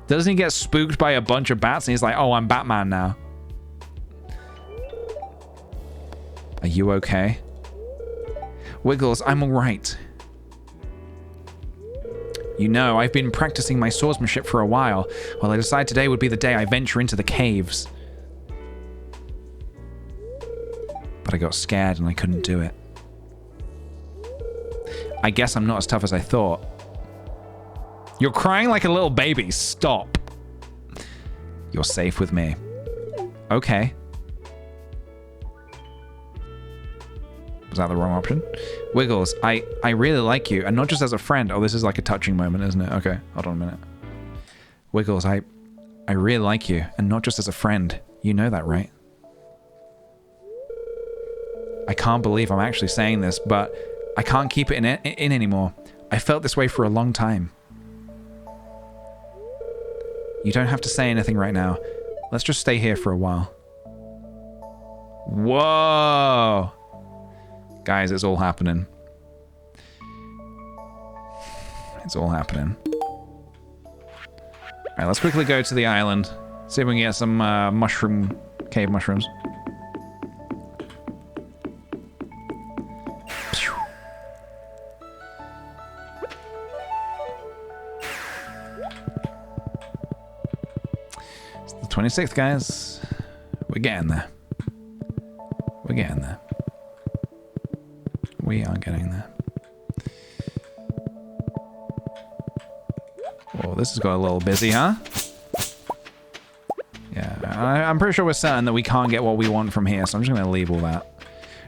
Doesn't he get spooked by a bunch of bats and he's like, oh, I'm Batman now. Are you okay? Wiggles, I'm alright. You know, I've been practicing my swordsmanship for a while. Well, I decided today would be the day I venture into the caves. But I got scared and I couldn't do it. I guess I'm not as tough as I thought. You're crying like a little baby. Stop. You're safe with me. Okay. Was that the wrong option? Wiggles, I really like you, and not just as a friend. Oh, this is like a touching moment, isn't it? Okay, hold on a minute. Wiggles, I really like you, and not just as a friend. You know that, right? I can't believe I'm actually saying this, but I can't keep it in anymore. I felt this way for a long time. You don't have to say anything right now. Let's just stay here for a while. Whoa! Guys, it's all happening. It's all happening. Alright, let's quickly go to the island. See if we can get some cave mushrooms. It's the 26th, guys. We're getting there. We're getting there. We are getting there. Whoa, this has got a little busy, huh? Yeah, I'm pretty sure we're certain that we can't get what we want from here, so I'm just going to leave all that.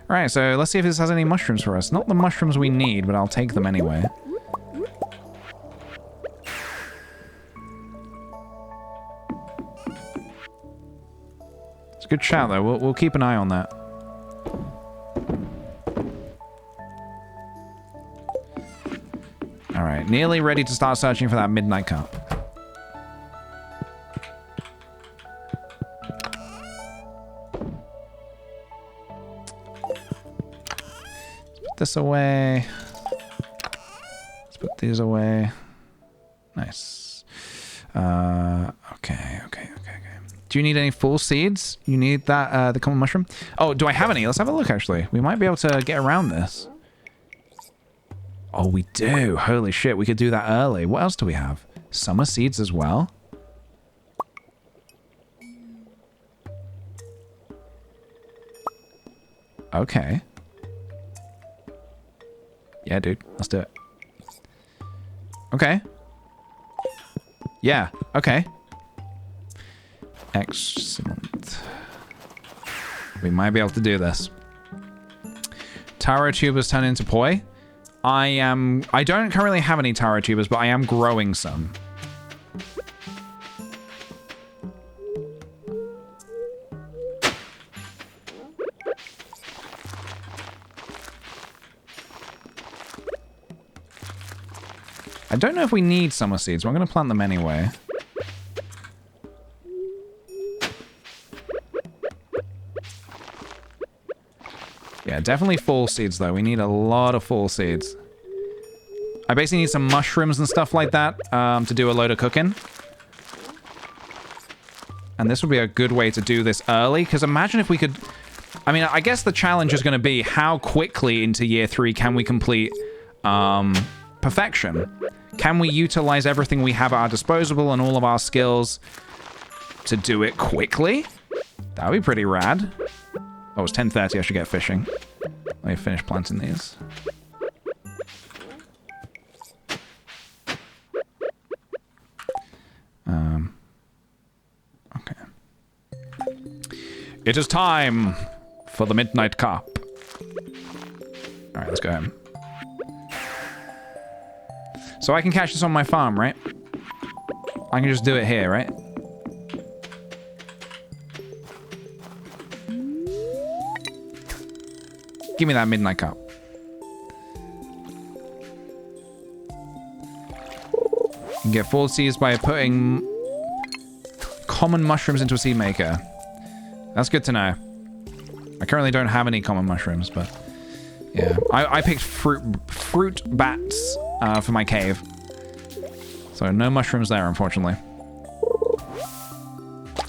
Alright, so let's see if this has any mushrooms for us. Not the mushrooms we need, but I'll take them anyway. It's a good shout, though. We'll keep an eye on that. Alright, nearly ready to start searching for that midnight cup. Let's put this away. Let's put these away. Nice. Okay. Do you need any full seeds? You need that, the common mushroom? Oh, do I have any? Let's have a look, actually. We might be able to get around this. Oh, we do. Holy shit, we could do that early. What else do we have? Summer seeds as well? Okay. Yeah, dude. Let's do it. Okay. Yeah, okay. Excellent. We might be able to do this. Taro tubers turn into poi. I don't currently have any taro tubers, but I am growing some. I don't know if we need summer seeds, but I'm going to plant them anyway. Yeah, definitely fall seeds, though. We need a lot of fall seeds. I basically need some mushrooms and stuff like that to do a load of cooking. And this would be a good way to do this early, because imagine if we could... I mean, I guess the challenge is going to be how quickly into year 3 can we complete perfection? Can we utilize everything we have at our disposal and all of our skills to do it quickly? That would be pretty rad. Oh, it's 10:30. I should get fishing. Let me finish planting these. Okay. It is time for the midnight cup. All right, let's go home. So I can catch this on my farm, right? I can just do it here, right? Give me that midnight cup. You can get full seeds by putting common mushrooms into a seed maker. That's good to know. I currently don't have any common mushrooms, but yeah. I picked fruit bats for my cave. So no mushrooms there, unfortunately.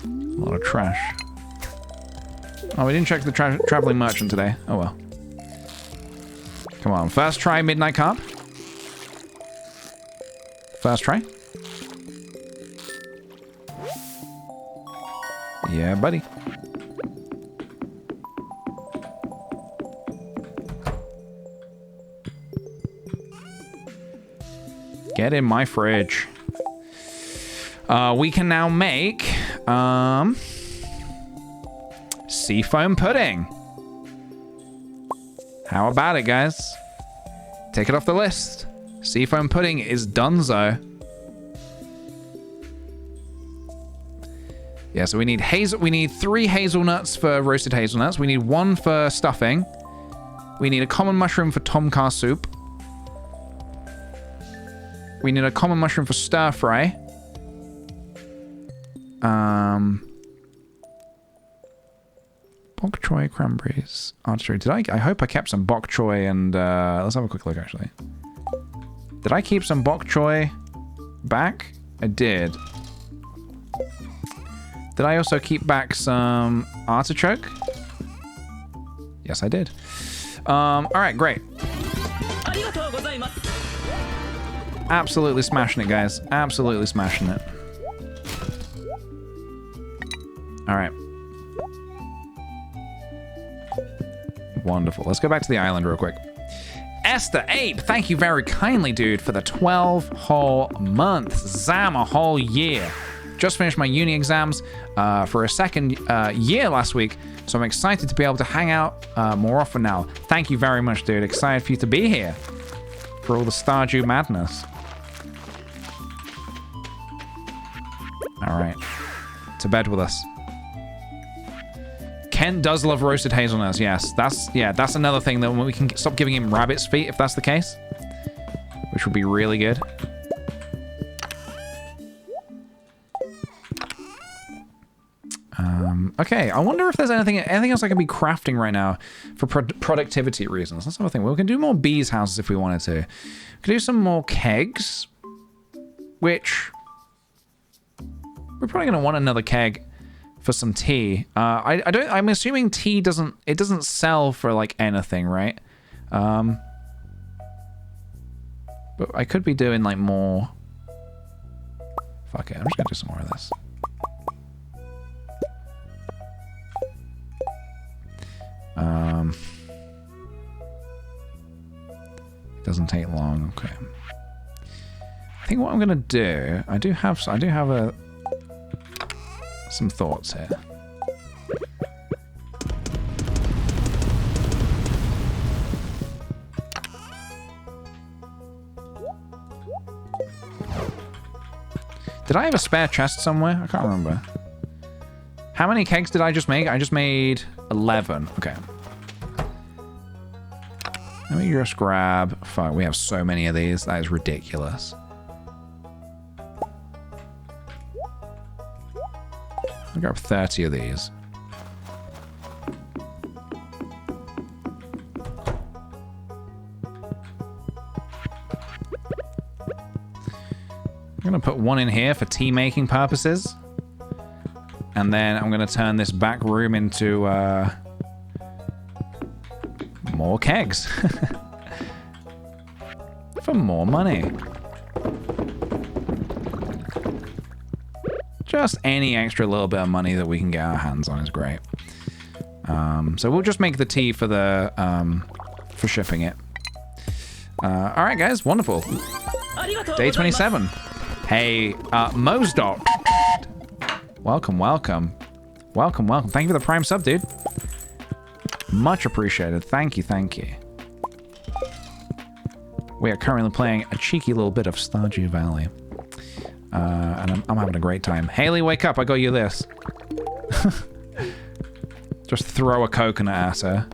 A lot of trash. Oh, we didn't check the traveling merchant today. Oh well. Come on, first try midnight cup. First try. Yeah, buddy. Get in my fridge. We can now make seafoam pudding. How about it, guys? Take it off the list. Seafoam pudding is donezo. Yeah, so we need 3 hazelnuts for roasted hazelnuts. We need 1 for stuffing. We need a common mushroom for tom kha soup. We need a common mushroom for stir fry. Bok choy, cranberries, artichoke. I hope I kept some bok choy and let's have a quick look actually. Did I keep some bok choy back? I did. Did I also keep back some artichoke? Yes, I did. All right, great. Absolutely smashing it, guys. Absolutely smashing it. All right. Wonderful. Let's go back to the island real quick. Esther Ape, thank you very kindly, dude, for the 12 whole months. Zam, a whole year. Just finished my uni exams for a second year last week, so I'm excited to be able to hang out more often now. Thank you very much, dude. Excited for you to be here for all the Stardew madness. All right, to bed with us. Ken does love roasted hazelnuts. Yes, that's another thing that we can stop giving him rabbit's feet if that's the case, which would be really good. Okay, I wonder if there's anything else I can be crafting right now for productivity reasons. That's another thing. We can do more bees' houses if we wanted to. We could do some more kegs, which we're probably going to want another keg for some tea. I'm assuming tea doesn't sell for like anything, right? But I could be doing like more. Fuck it, I'm just gonna do some more of this. It doesn't take long. Okay. I think what I'm gonna do, I do have some thoughts here. Did I have a spare chest somewhere? I can't remember. How many kegs did I just make? I just made 11. Okay. Let me just grab... Fuck, we have so many of these. That is ridiculous. I'll grab 30 of these. I'm going to put one in here for tea making purposes. And then I'm going to turn this back room into more kegs. For more money. Just any extra little bit of money that we can get our hands on is great. So we'll just make the tea for the for shipping it. All right, guys, wonderful. Day 27. Hey, Mosdoc. Welcome, welcome. Welcome, welcome. Thank you for the prime sub, dude. Much appreciated. Thank you, thank you. We are currently playing a cheeky little bit of Stardew Valley. And I'm having a great time. Haley, wake up. I got you this. Just throw a coconut at her.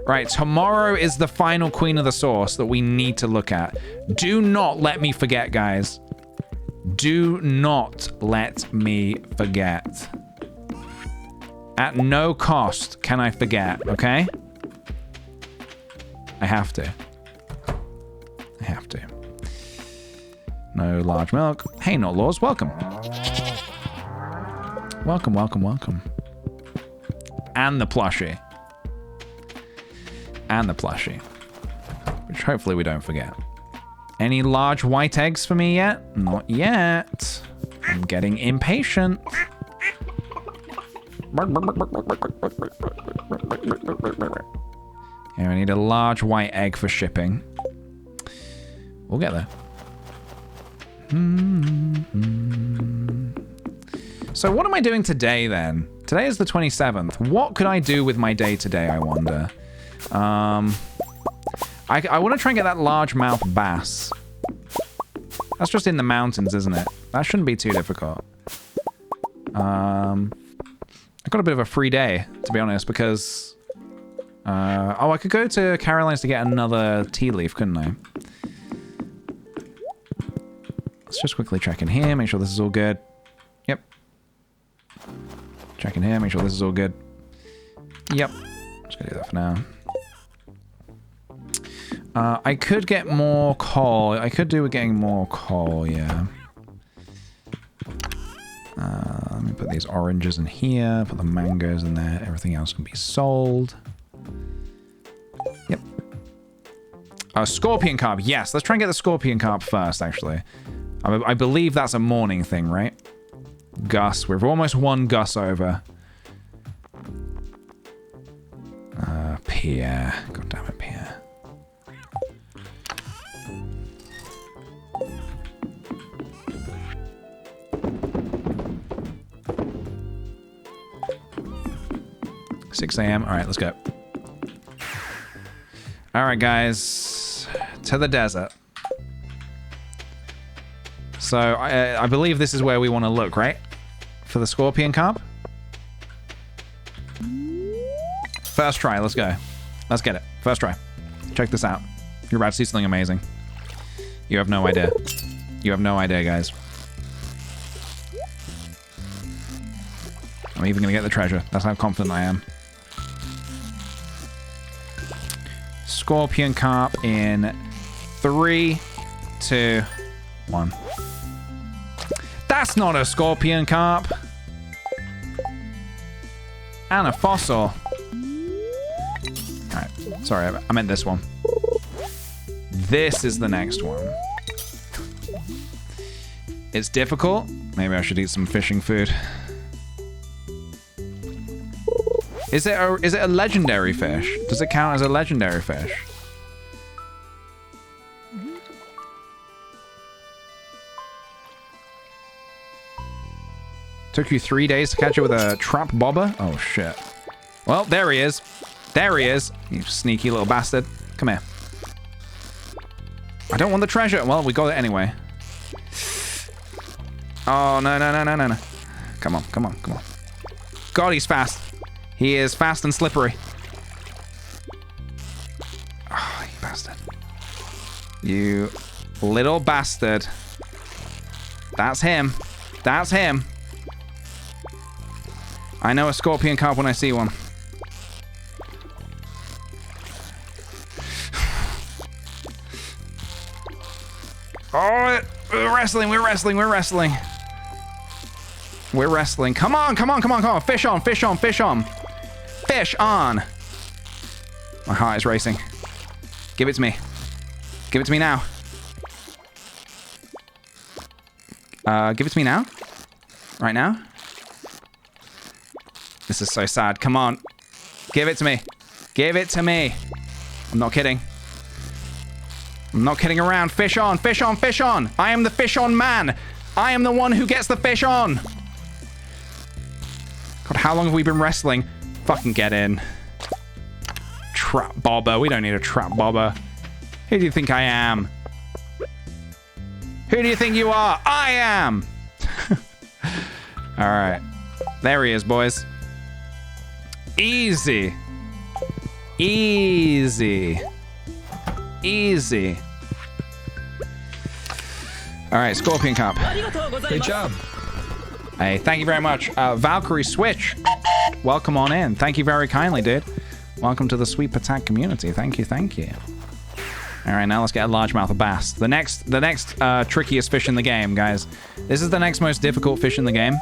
Right, tomorrow is the final Queen of the Sauce that we need to look at. Do not let me forget, guys. Do not let me forget. At no cost can I forget, okay? I have to. I have to. No large milk. Hey, Not Laws, welcome. Welcome, welcome, welcome. And the plushie. And the plushie. Which hopefully we don't forget. Any large white eggs for me yet? Not yet. I'm getting impatient. Yeah, I need a large white egg for shipping. We'll get there. So what am I doing today then? Today is the 27th. What could I do with my day today, I wonder? I want to try and get that largemouth bass. That's just in the mountains, isn't it? That shouldn't be too difficult. I got a bit of a free day, to be honest, because... oh, I could go to Caroline's to get another tea leaf, couldn't I? Let's just quickly check in here, make sure this is all good. Yep. Check in here, make sure this is all good. Yep. Just gonna do that for now. I could get more coal. I could do with getting more coal, yeah. Let me put these oranges in here, put the mangoes in there. Everything else can be sold. Yep. Scorpion carp. Yes, let's try and get the scorpion carp first, actually. I believe that's a morning thing, right? Gus. We've almost won Gus over. Pierre. God damn it, Pierre. $6 a.m. All right, let's go. All right, guys. To the desert. So, I believe this is where we want to look, right? For the scorpion carp? First try, let's go. Let's get it. First try. Check this out. You're about to see something amazing. You have no idea. You have no idea, guys. I'm even going to get the treasure. That's how confident I am. Scorpion carp in 3, 2, 1. That's not a scorpion carp. And a fossil. Alright, sorry, I meant this one. This is the next one. It's difficult. Maybe I should eat some fishing food. Is it a legendary fish? Does it count as a legendary fish? Took you 3 days to catch it with a trap bobber? Oh, shit. Well, there he is. There he is. You sneaky little bastard. Come here. I don't want the treasure. Well, we got it anyway. Oh, no, no, no, no, no, no. Come on, come on, come on. God, he's fast. He is fast and slippery. Oh, you bastard. You little bastard. That's him. That's him. I know a scorpion carp when I see one. Oh, we're wrestling, we're wrestling, we're wrestling. We're wrestling. Come on, come on, come on, come on. Fish on, fish on, fish on. Fish on. My heart is racing. Give it to me. Give it to me now. Give it to me now. Right now. This is so sad. Come on. Give it to me. Give it to me. I'm not kidding. I'm not kidding around. Fish on, fish on, fish on. I am the fish on man. I am the one who gets the fish on. God, how long have we been wrestling? Fucking get in. Trap bobber. We don't need a trap bobber. Who do you think I am? Who do you think you are? I am. All right. There he is, boys. Easy. Easy. Easy. All right, scorpion carp. Great job. Hey, thank you very much. Valkyrie Switch, welcome on in. Thank you very kindly, dude. Welcome to the Sweep Attack community. Thank you, thank you. All right, now let's get a largemouth bass. The next trickiest fish in the game, guys. This is the next most difficult fish in the game.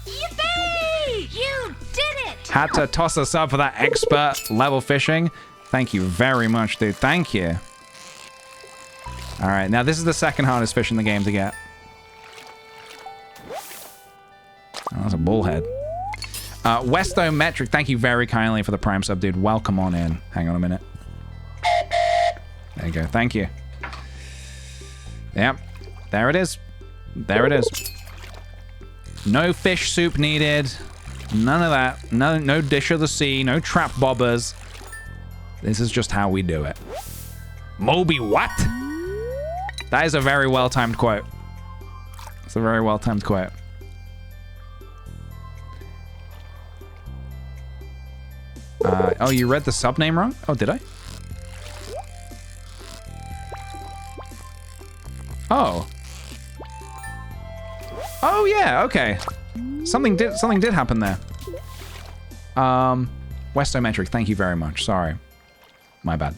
Yippee! You did it! Had to toss us up for that expert level fishing. Thank you very much, dude. Thank you. All right, now this is the second hardest fish in the game to get. Oh, that's a bullhead. Westometric, thank you very kindly for the prime sub, dude. Welcome on in. Hang on a minute. There you go. Thank you. Yep. There it is. There it is. No fish soup needed. None of that. No dish of the sea. No trap bobbers. This is just how we do it. Moby what? That is a very well-timed quote. It's a very well-timed quote. Oh, you read the sub name wrong? Oh, did I? Oh. Oh yeah, okay. Something did happen there. Westometric, thank you very much. Sorry. My bad.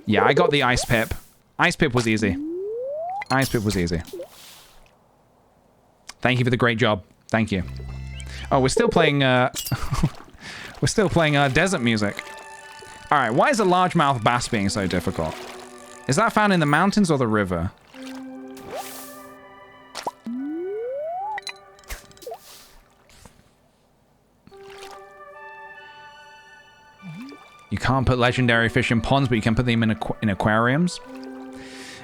Yeah, I got the ice pip. Ice pip was easy. Ice pip was easy. Thank you for the great job. Thank you. Oh, we're still playing we're still playing desert music. All right, why is a largemouth bass being so difficult? Is that found in the mountains or the river? You can't put legendary fish in ponds, but you can put them in aquariums.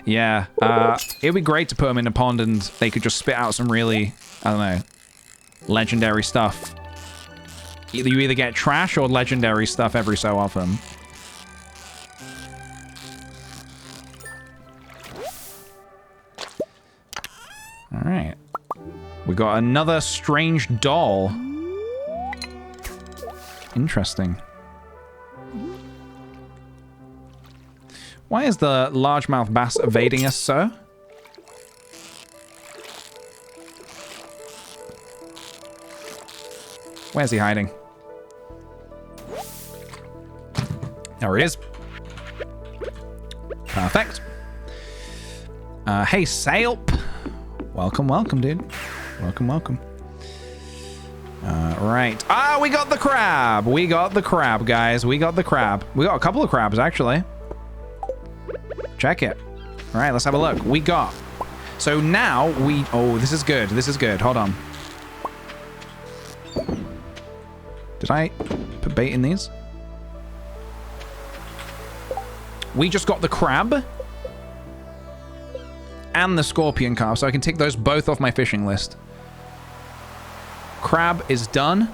Yeah, it'd be great to put them in a pond and they could just spit out some really, I don't know, legendary stuff. You either get trash or legendary stuff every so often. All right. We got another strange doll. Interesting. Why is the largemouth bass evading us so? Where's he hiding? There he is. Perfect. Hey, Salp. Welcome, welcome, dude. Welcome, welcome. Right. Ah, we got the crab. We got the crab, guys. We got the crab. We got a couple of crabs, actually. Check it. All right, let's have a look. We got... So now we... Oh, this is good. This is good. Hold on. Did I put bait in these? We just got the crab and the scorpion carp, so I can tick those both off my fishing list. Crab is done.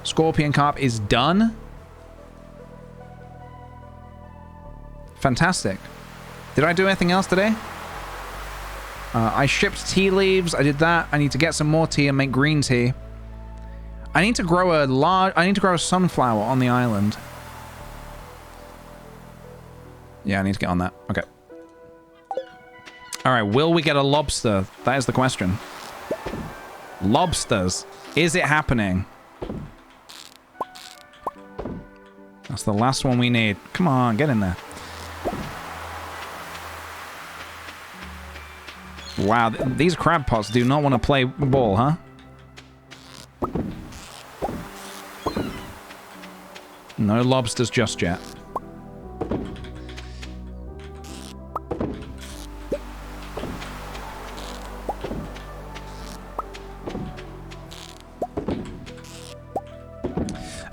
Scorpion carp is done. Fantastic. Did I do anything else today? I shipped tea leaves. I did that. I need to get some more tea and make green tea. I need to grow a sunflower on the island. Yeah, I need to get on that. Okay. All right, will we get a lobster? That is the question. Lobsters. Is it happening? That's the last one we need. Come on, get in there. Wow, these crab pots do not want to play ball, huh? No lobsters just yet.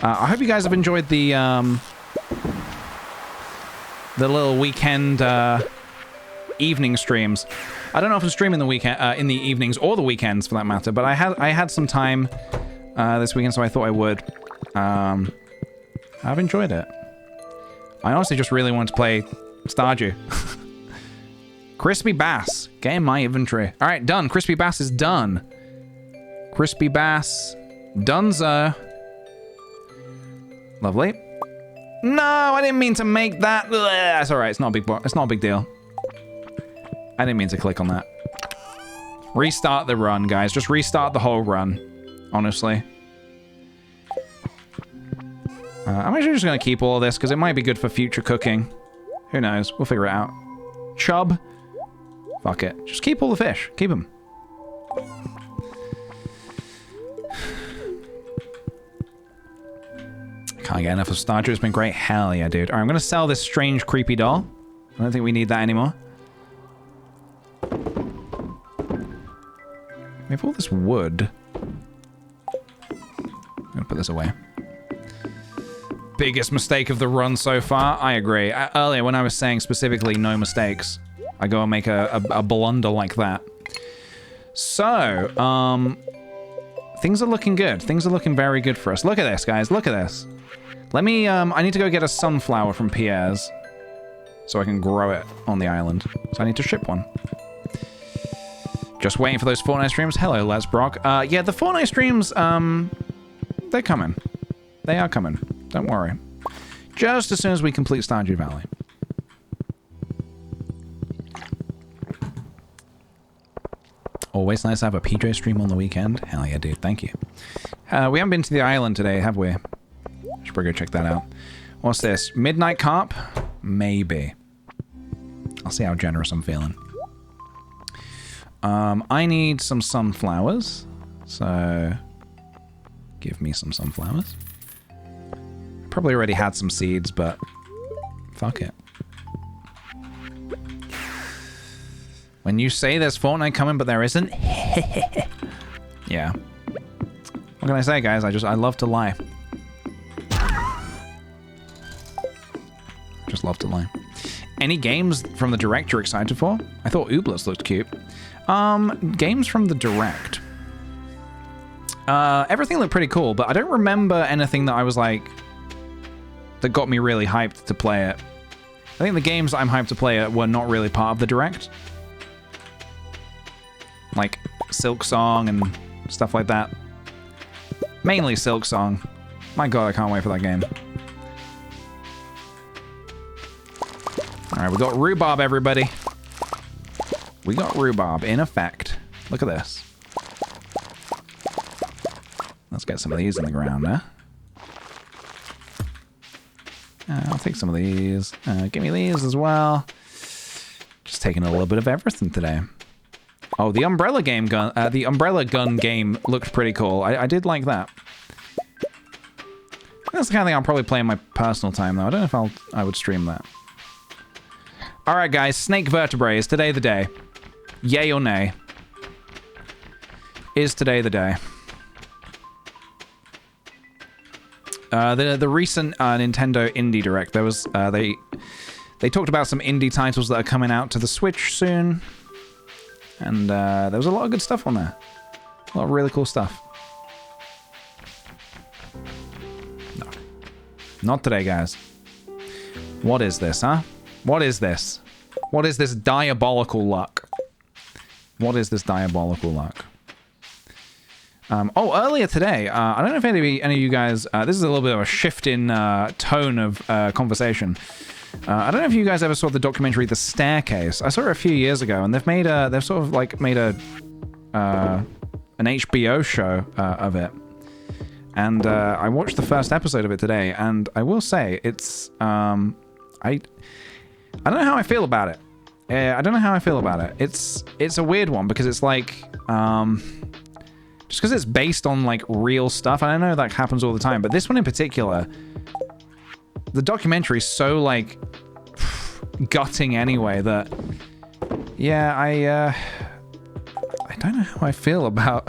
I hope you guys have enjoyed the little weekend evening streams. I don't know if I'm streaming the weekend in the evenings or the weekends for that matter, but I had some time this weekend, so I thought I would. I've enjoyed it. I honestly just really wanted to play Stardew. Crispy Bass. Get in my inventory. All right, done. Crispy Bass is done. Crispy Bass. Donezo. Lovely. No, I didn't mean to make that. That's all right. It's not a big. It's not a big deal. I didn't mean to click on that. Restart the run, guys. Just restart the whole run. Honestly. I'm actually just going to keep all of this because it might be good for future cooking. Who knows? We'll figure it out. Chub. Fuck it. Just keep all the fish. Keep them. Can't get enough of Stardew. It's been great. Hell yeah, dude. All right, I'm going to sell this strange, creepy doll. I don't think we need that anymore. We have all this wood. I'm going to put this away. Biggest mistake of the run so far? I agree. Earlier, when I was saying specifically no mistakes, I go and make a blunder like that. So, things are looking good. Things are looking very good for us. Look at this, guys. Look at this. Let me, I need to go get a sunflower from Pierre's so I can grow it on the island. So I need to ship one. Just waiting for those Fortnite streams. Hello, Les Brock. Yeah, the Fortnite streams, they're coming. They are coming. Don't worry. Just as soon as we complete Stardew Valley. Always nice to have a PJ stream on the weekend. Hell yeah, dude. Thank you. We haven't been to the island today, have we? Should probably go check that out. What's this? Midnight Carp? Maybe. I'll see how generous I'm feeling. I need some sunflowers. So, give me some sunflowers. Probably already had some seeds, but fuck it. When you say there's Fortnite coming, but there isn't, yeah. What can I say, guys? I love to lie. Just love to lie. Any games from the Direct you're excited for? I thought Ooblets looked cute. Games from the Direct. Everything looked pretty cool, but I don't remember anything that I was like, that got me really hyped to play it. I think the games I'm hyped to play were not really part of the Direct. Like Silk Song and stuff like that. Mainly Silk Song. My god, I can't wait for that game. Alright, we got rhubarb, everybody. We got rhubarb in effect. Look at this. Let's get some of these in the ground, huh? I'll take some of these. Give me these as well. Just taking a little bit of everything today. Oh, the umbrella gun game looked pretty cool. I did like that. That's the kind of thing I'll probably play in my personal time, though. I don't know if I would stream that. All right, guys. Snake vertebrae. Is today the day? Yay or nay? Is today the day? The recent Nintendo Indie Direct, there was they talked about some indie titles that are coming out to the Switch soon, and there was a lot of good stuff on there. A lot of really cool stuff. No, not today, guys. What is this, huh? What is this? What is this diabolical luck? What is this diabolical luck? Oh, earlier today, I don't know if any of you guys, this is a little bit of a shift in tone of conversation. I don't know if you guys ever saw the documentary The Staircase. I saw it a few years ago, and they've made a, an HBO show of it. And I watched the first episode of it today, and I will say, it's, I don't know how I feel about it. I don't know how I feel about it. It's a weird one, because it's like, just because it's based on, like, real stuff, and I know that happens all the time, but this one in particular, the documentary is so, like, gutting anyway that, yeah, I don't know how I feel about...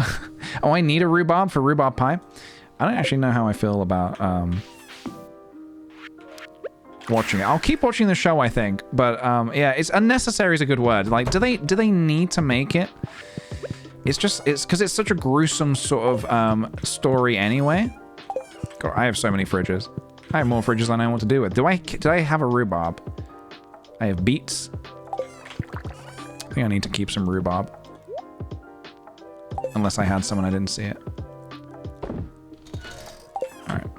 Oh, I need a rhubarb for rhubarb pie? I don't actually know how I feel about, watching it. I'll keep watching the show, I think, but, yeah, it's unnecessary is a good word. Like, do they need to make it? It's because it's such a gruesome sort of story anyway. God, I have so many fridges. I have more fridges than I know what to do with. Did I have a rhubarb? I have beets. I think I need to keep some rhubarb. Unless I had some and I didn't see it. Alright.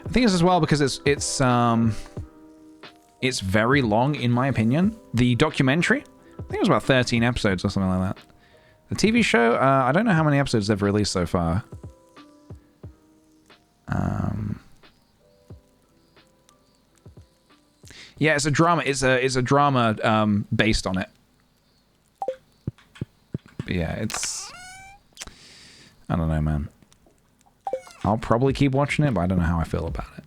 I think it's as well because it's very long, in my opinion. The documentary, I think it was about 13 episodes or something like that. The TV show, I don't know how many episodes they've released so far. Yeah, it's a drama. It's a drama based on it. But yeah, it's... I don't know, man. I'll probably keep watching it, but I don't know how I feel about it.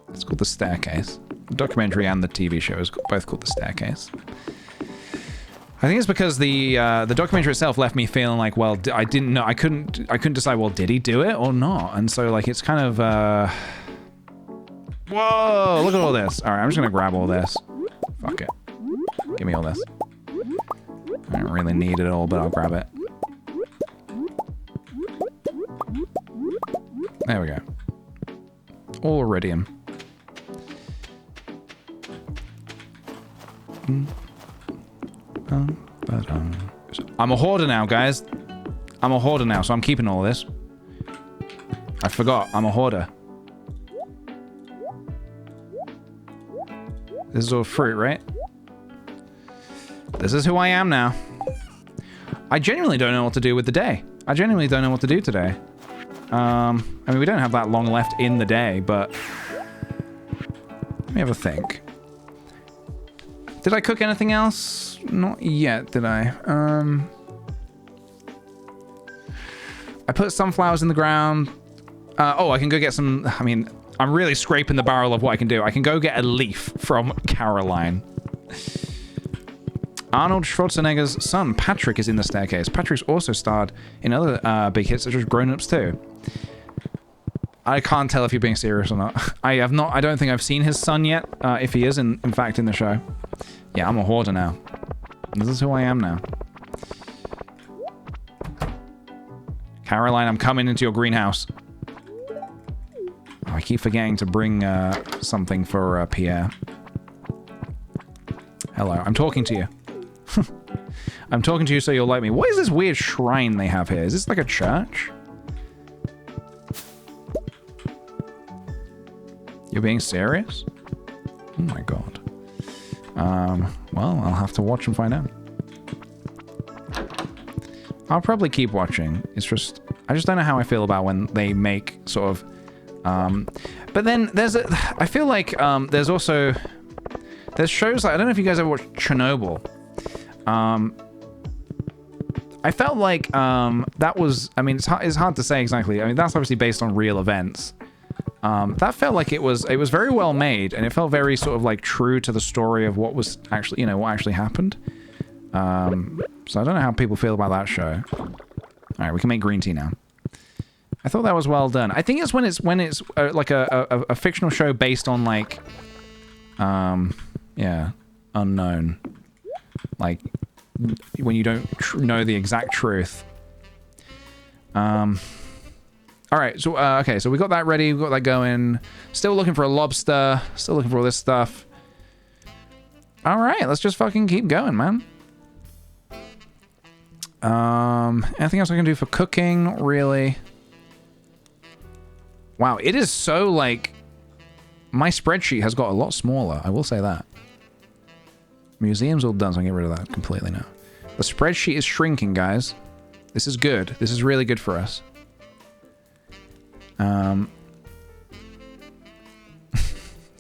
It's called The Staircase. The documentary and the TV show is both called The Staircase. I think it's because the documentary itself left me feeling like, well, I didn't know, I couldn't decide, well, did he do it or not? And so, like, it's kind of, whoa, look at all this. All right, I'm just gonna grab all this. Fuck it. Give me all this. All right, don't really need it all, but I'll grab it. There we go. All iridium. I'm a hoarder now, guys. I'm a hoarder now, so I'm keeping all this. I forgot, I'm a hoarder. This is all fruit, right? This is who I am now. I genuinely don't know what to do with the day. I genuinely don't know what to do today. I mean, we don't have that long left in the day, but... Let me have a think. Did I cook anything else? Not yet, did I? I put sunflowers in the ground. Oh, I can go get some... I mean, I'm really scraping the barrel of what I can do. I can go get a leaf from Caroline. Arnold Schwarzenegger's son, Patrick, is in the staircase. Patrick's also starred in other big hits, such as Grown Ups 2. I can't tell if you're being serious or not. I don't think I've seen his son yet, if he is, in fact, in the show. Yeah, I'm a hoarder now. This is who I am now. Caroline, I'm coming into your greenhouse. Oh, I keep forgetting to bring something for Pierre. Hello, I'm talking to you. I'm talking to you so you'll like me. What is this weird shrine they have here? Is this like a church? You're being serious? Oh my god. Well, I'll have to watch and find out. I'll probably keep watching. It's just... I just don't know how I feel about when they make sort of... but then there's a... I feel like there's also... There's shows like... I don't know if you guys ever watched Chernobyl. I felt like that was... I mean, it's hard to say exactly. I mean, that's obviously based on real events. That felt like it was very well made, and it felt very sort of like true to the story of what was actually, you know, what actually happened. So I don't know how people feel about that show. All right, we can make green tea now. I thought that was well done. I think it's when it's like a fictional show based on like, yeah, unknown, like when you don't know the exact truth. All right, so, okay, so we got that ready, we got that going. Still looking for a lobster, still looking for all this stuff. All right, let's just fucking keep going, man. Anything else I can do for cooking? Not really. Wow, it is so, like... My spreadsheet has got a lot smaller, I will say that. Museum's all done, so I can get rid of that completely now. The spreadsheet is shrinking, guys. This is good. This is really good for us.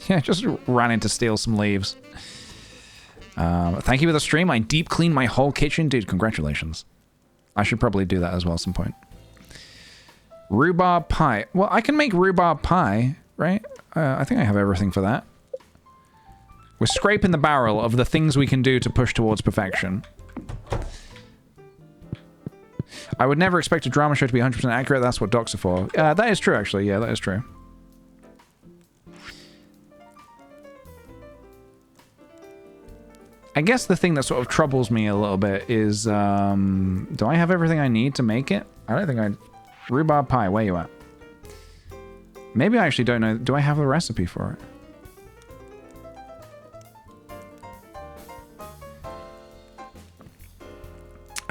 Yeah, just ran in to steal some leaves. Thank you for the stream. I deep cleaned my whole kitchen. Dude, congratulations. I should probably do that as well at some point. Rhubarb pie. Well, I can make rhubarb pie, right? I think I have everything for that. We're scraping the barrel of the things we can do to push towards perfection. I would never expect a drama show to be 100% accurate. That's what docs are for. That is true, actually. Yeah, that is true. I guess the thing that sort of troubles me a little bit is, do I have everything I need to make it? I don't think I... Rhubarb pie, where you at? Maybe I actually don't know. Do I have the recipe for it?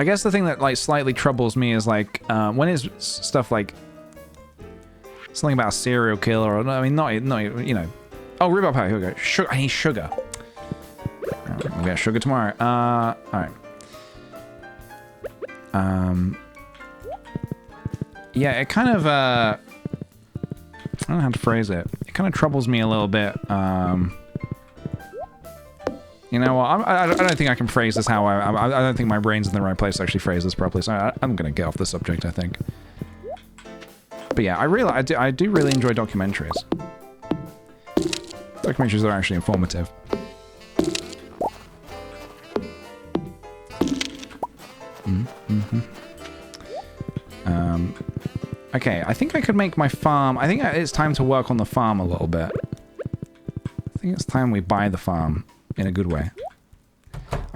I guess the thing that like slightly troubles me is like when it's stuff like something about a serial killer or I mean not you know. Oh, rhubarb pie. Here we go. Sugar. I need sugar. We'll get sugar tomorrow. All right. Yeah, it kind of I don't know how to phrase it. It kind of troubles me a little bit. You know what? I don't think I can phrase this how I don't think my brain's in the right place to actually phrase this properly. So I'm gonna get off the subject, I think. But yeah, I do really enjoy documentaries. Documentaries are actually informative. Okay, I think I could make my farm. I think it's time to work on the farm a little bit. I think it's time we buy the farm. In a good way.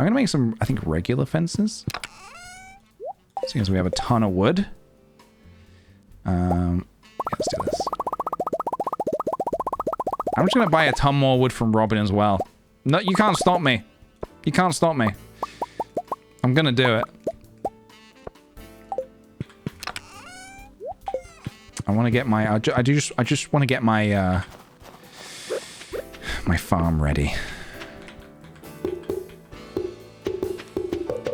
I'm gonna make some, I think, regular fences. Seeing as we have a ton of wood. Yeah, let's do this. I'm just gonna buy a ton more wood from Robin as well. No, you can't stop me. You can't stop me. I'm gonna do it. I want to get my. I just want to get my my farm ready.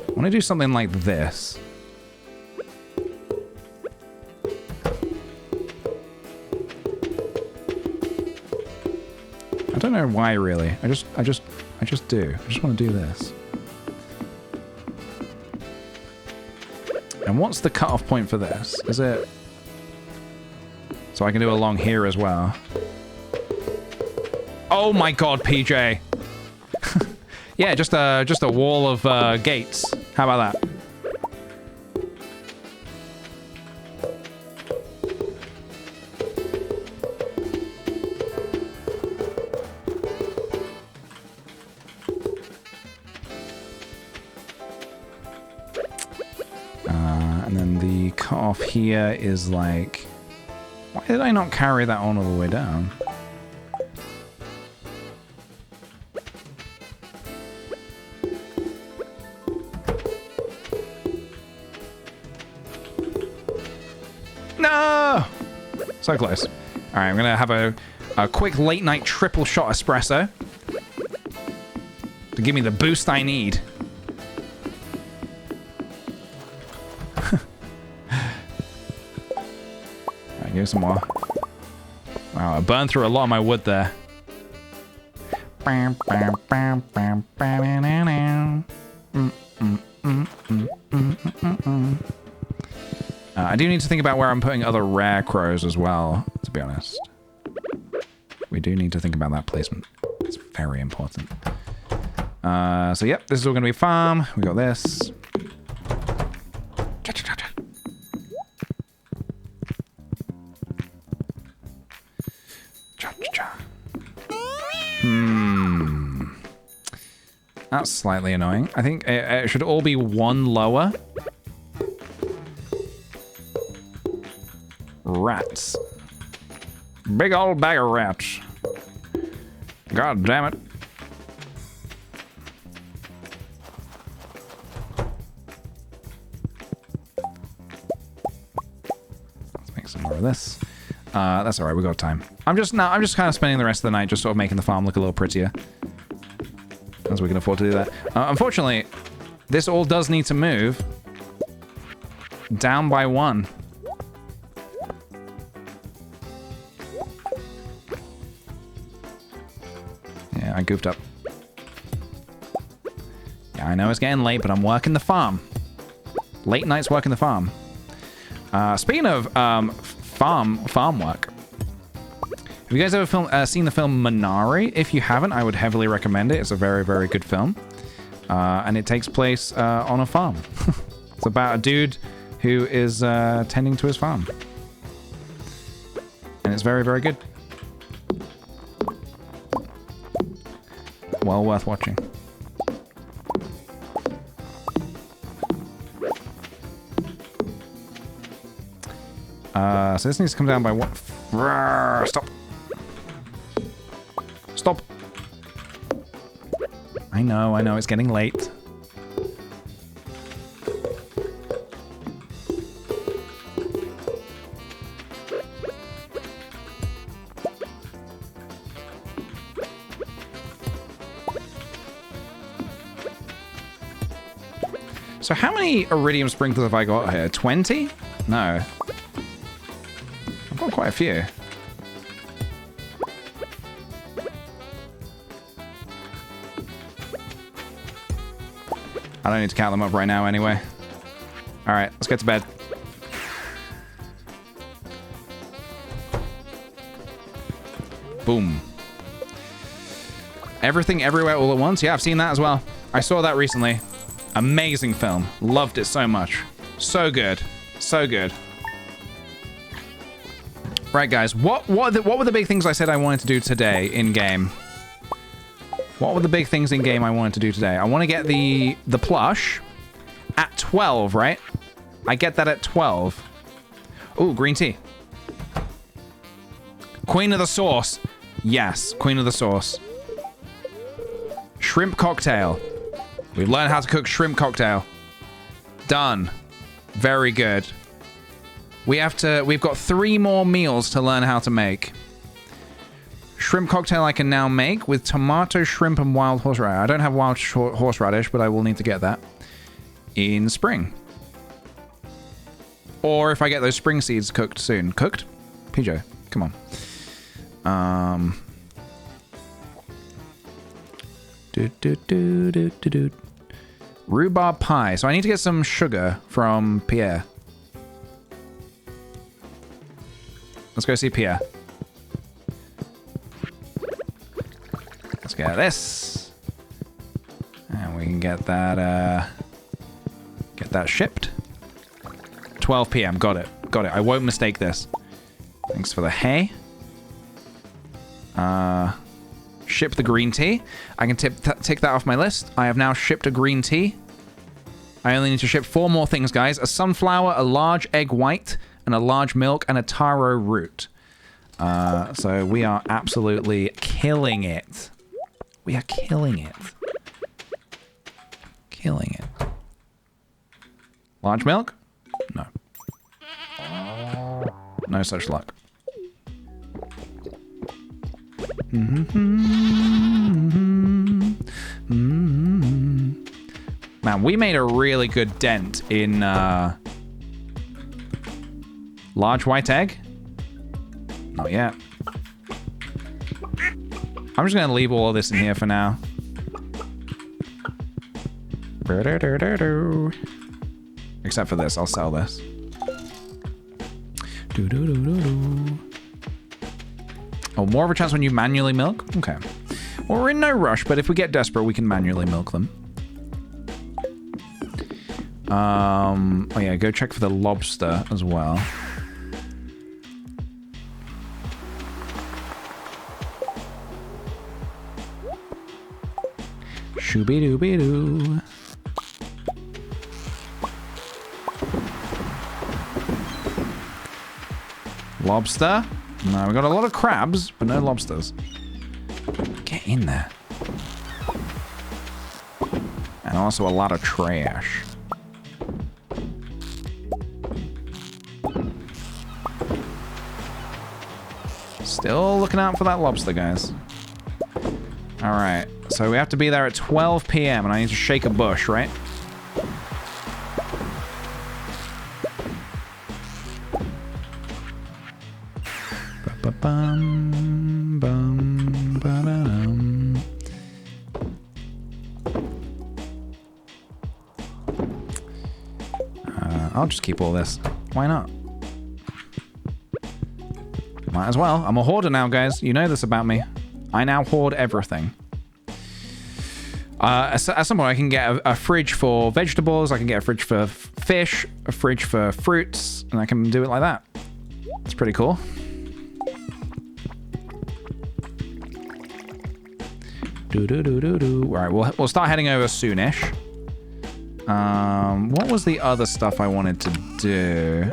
I want to do something like this. I don't know why really. I just do. I just want to do this. And what's the cutoff point for this? Is it? So I can do along here as well. Oh my god, PJ. Yeah, just a wall of gates. How about that? And then the cutoff here is like... Why did I not carry that on all the way down? No! So close. All right, I'm gonna have a quick late night triple shot espresso to give me the boost I need. Alright, give me some more. Wow, I burned through a lot of my wood there. I do need to think about where I'm putting other rare crows as well, to be honest. We do need to think about that placement. It's very important. So yep, this is all going to be a farm. We got this. That's slightly annoying. I think it should all be one lower. Rats. Big old bag of rats. God damn it. Let's make some more of this. That's alright, we got time. I'm just kind of spending the rest of the night just sort of making the farm look a little prettier. As we can afford to do that. Unfortunately, this all does need to move down by one. Yeah, I goofed up. Yeah, I know it's getting late, but I'm working the farm. Late nights working the farm. Speaking of farm work, have you guys ever seen the film Minari? If you haven't, I would heavily recommend it. It's a very, very good film. And it takes place on a farm. It's about a dude who is tending to his farm. And it's very, very good. Well worth watching. So this needs to come down by what? Stop. Stop. I know, it's getting late. So how many iridium sprinklers have I got here? 20? No. I've got quite a few. I don't need to count them up right now anyway. Alright, let's get to bed. Boom. Everything Everywhere All at Once? Yeah, I've seen that as well. I saw that recently. Amazing film. Loved it so much. So good. So good. Right, guys. What were the big things I said I wanted to do today in-game? What were the big things in game I wanted to do today? I want to get the plush at 12, right? I get that at 12. Ooh, green tea. Queen of the sauce. Yes, queen of the sauce. Shrimp cocktail. We've learned how to cook shrimp cocktail. Done. Very good. We've got 3 more meals to learn how to make. Shrimp cocktail I can now make with tomato, shrimp, and wild horseradish. I don't have wild horseradish, but I will need to get that in spring. Or if I get those spring seeds cooked soon. Cooked? PJ, come on. Rhubarb pie. So I need to get some sugar from Pierre. Let's go see Pierre. Let's get this. And we can get that shipped. 12 p.m. Got it. Got it. I won't mistake this. Thanks for the hay. Ship the green tea. I can tick that off my list. I have now shipped a green tea. I only need to ship 4 more things, guys. A sunflower, a large egg white, and a large milk, and a taro root. So we are absolutely killing it. We are killing it. Killing it. Large milk? No. No such luck. Man, we made a really good dent in large white egg. Not yet. I'm just gonna leave all of this in here for now. Except for this, I'll sell this. Oh, more of a chance when you manually milk? Okay. Well, we're in no rush, but if we get desperate, we can manually milk them. Oh yeah, go check for the lobster as well. Shooby-dooby-doo. Lobster? No, we got a lot of crabs, but no lobsters. Get in there. And also a lot of trash. Still looking out for that lobster, guys. Alright, so we have to be there at 12 p.m. and I need to shake a bush, right? I'll just keep all this. Why not? Might as well. I'm a hoarder now, guys. You know this about me. I now hoard everything. At some point, I can get a fridge for vegetables. I can get a fridge for fish, a fridge for fruits, and I can do it like that. It's pretty cool. Right, we'll start heading over soonish. What was the other stuff I wanted to do?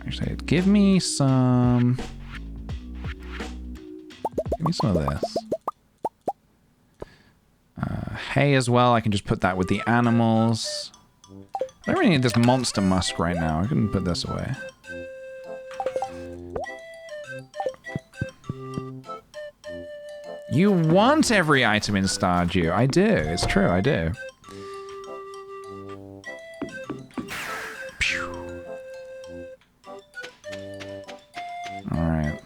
Actually, give me some of this. Hay as well. I can just put that with the animals. I don't really need this monster musk right now. I can put this away. You want every item in Stardew. I do. It's true, I do. Alright.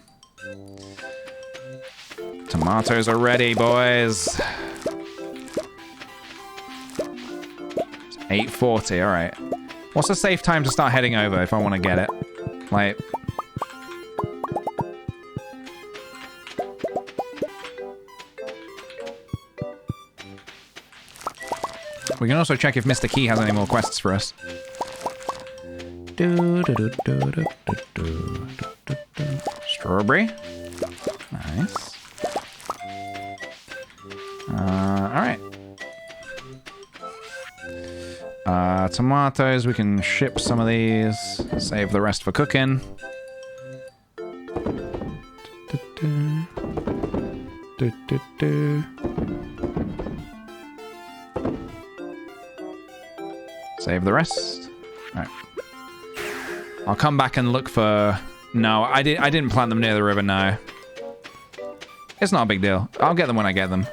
Tomatoes are ready, boys. It's 8:40, alright. What's a safe time to start heading over if I want to get it? Like... We can also check if Mr. Key has any more quests for us. Strawberry? Nice. Alright. Tomatoes, we can ship some of these. Save the rest for cooking. Save the rest. Alright. I'll come back and look for... No, I didn't plant them near the river, no. It's not a big deal. I'll get them when I get them.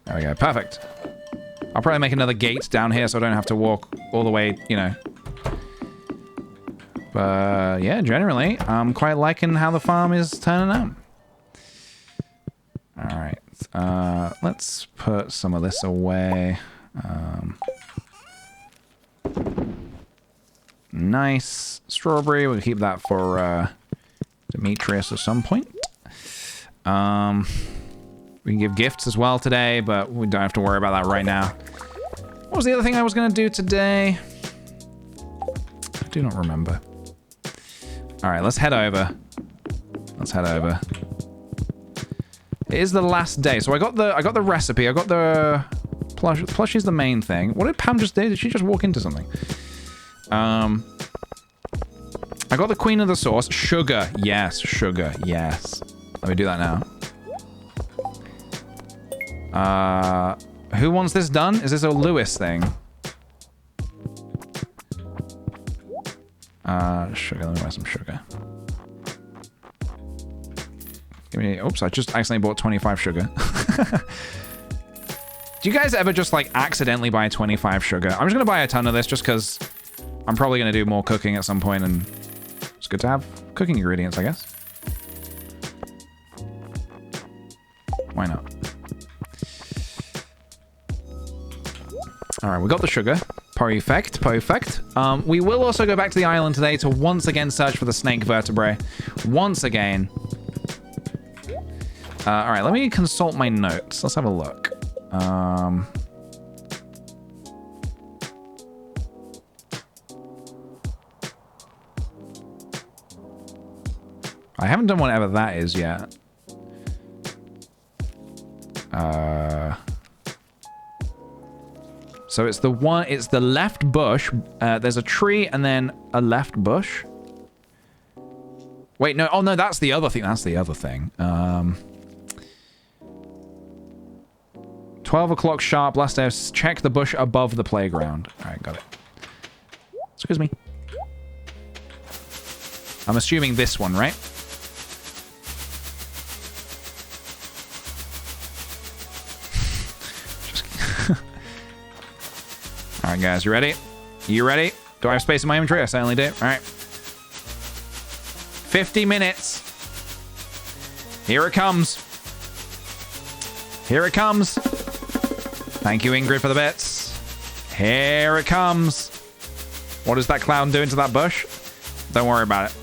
There we go, perfect. I'll probably make another gate down here so I don't have to walk all the way, you know. But yeah, generally, I'm quite liking how the farm is turning out. Alright, let's put some of this away. Nice strawberry, we'll keep that for Demetrius at some point. We can give gifts as well today, but we don't have to worry about that right now. What was the other thing I was going to do today? I do not remember. Alright, let's head over. Let's head over. It is the last day, so I got the recipe. I got the plush. Plush is the main thing. What did Pam just do? Did she just walk into something? I got the queen of the sauce. Sugar, yes, sugar, yes. Let me do that now. Who wants this done? Is this a Lewis thing? Sugar. Let me buy some sugar. Give me... Oops, I just accidentally bought 25 sugar. Do you guys ever just, like, accidentally buy 25 sugar? I'm just gonna buy a ton of this just because I'm probably gonna do more cooking at some point, and it's good to have cooking ingredients, I guess. Why not? Alright, we got the sugar. Perfect, perfect. We will also go back to the island today to once again search for the snake vertebrae. Once again. Alright, let me consult my notes. Let's have a look. I haven't done whatever that is yet. So it's the left bush. There's a tree and then a left bush. Wait, no. Oh, no, that's the other thing. That's the other thing. 12 o'clock sharp. Last day. Check the bush above the playground. All right, got it. Excuse me. I'm assuming this one, right? All right, guys, you ready? You ready? Do I have space in my inventory? I certainly do. All right. 50 minutes. Here it comes. Here it comes. Thank you, Ingrid, for the bits. Here it comes. What is that clown doing to that bush? Don't worry about it.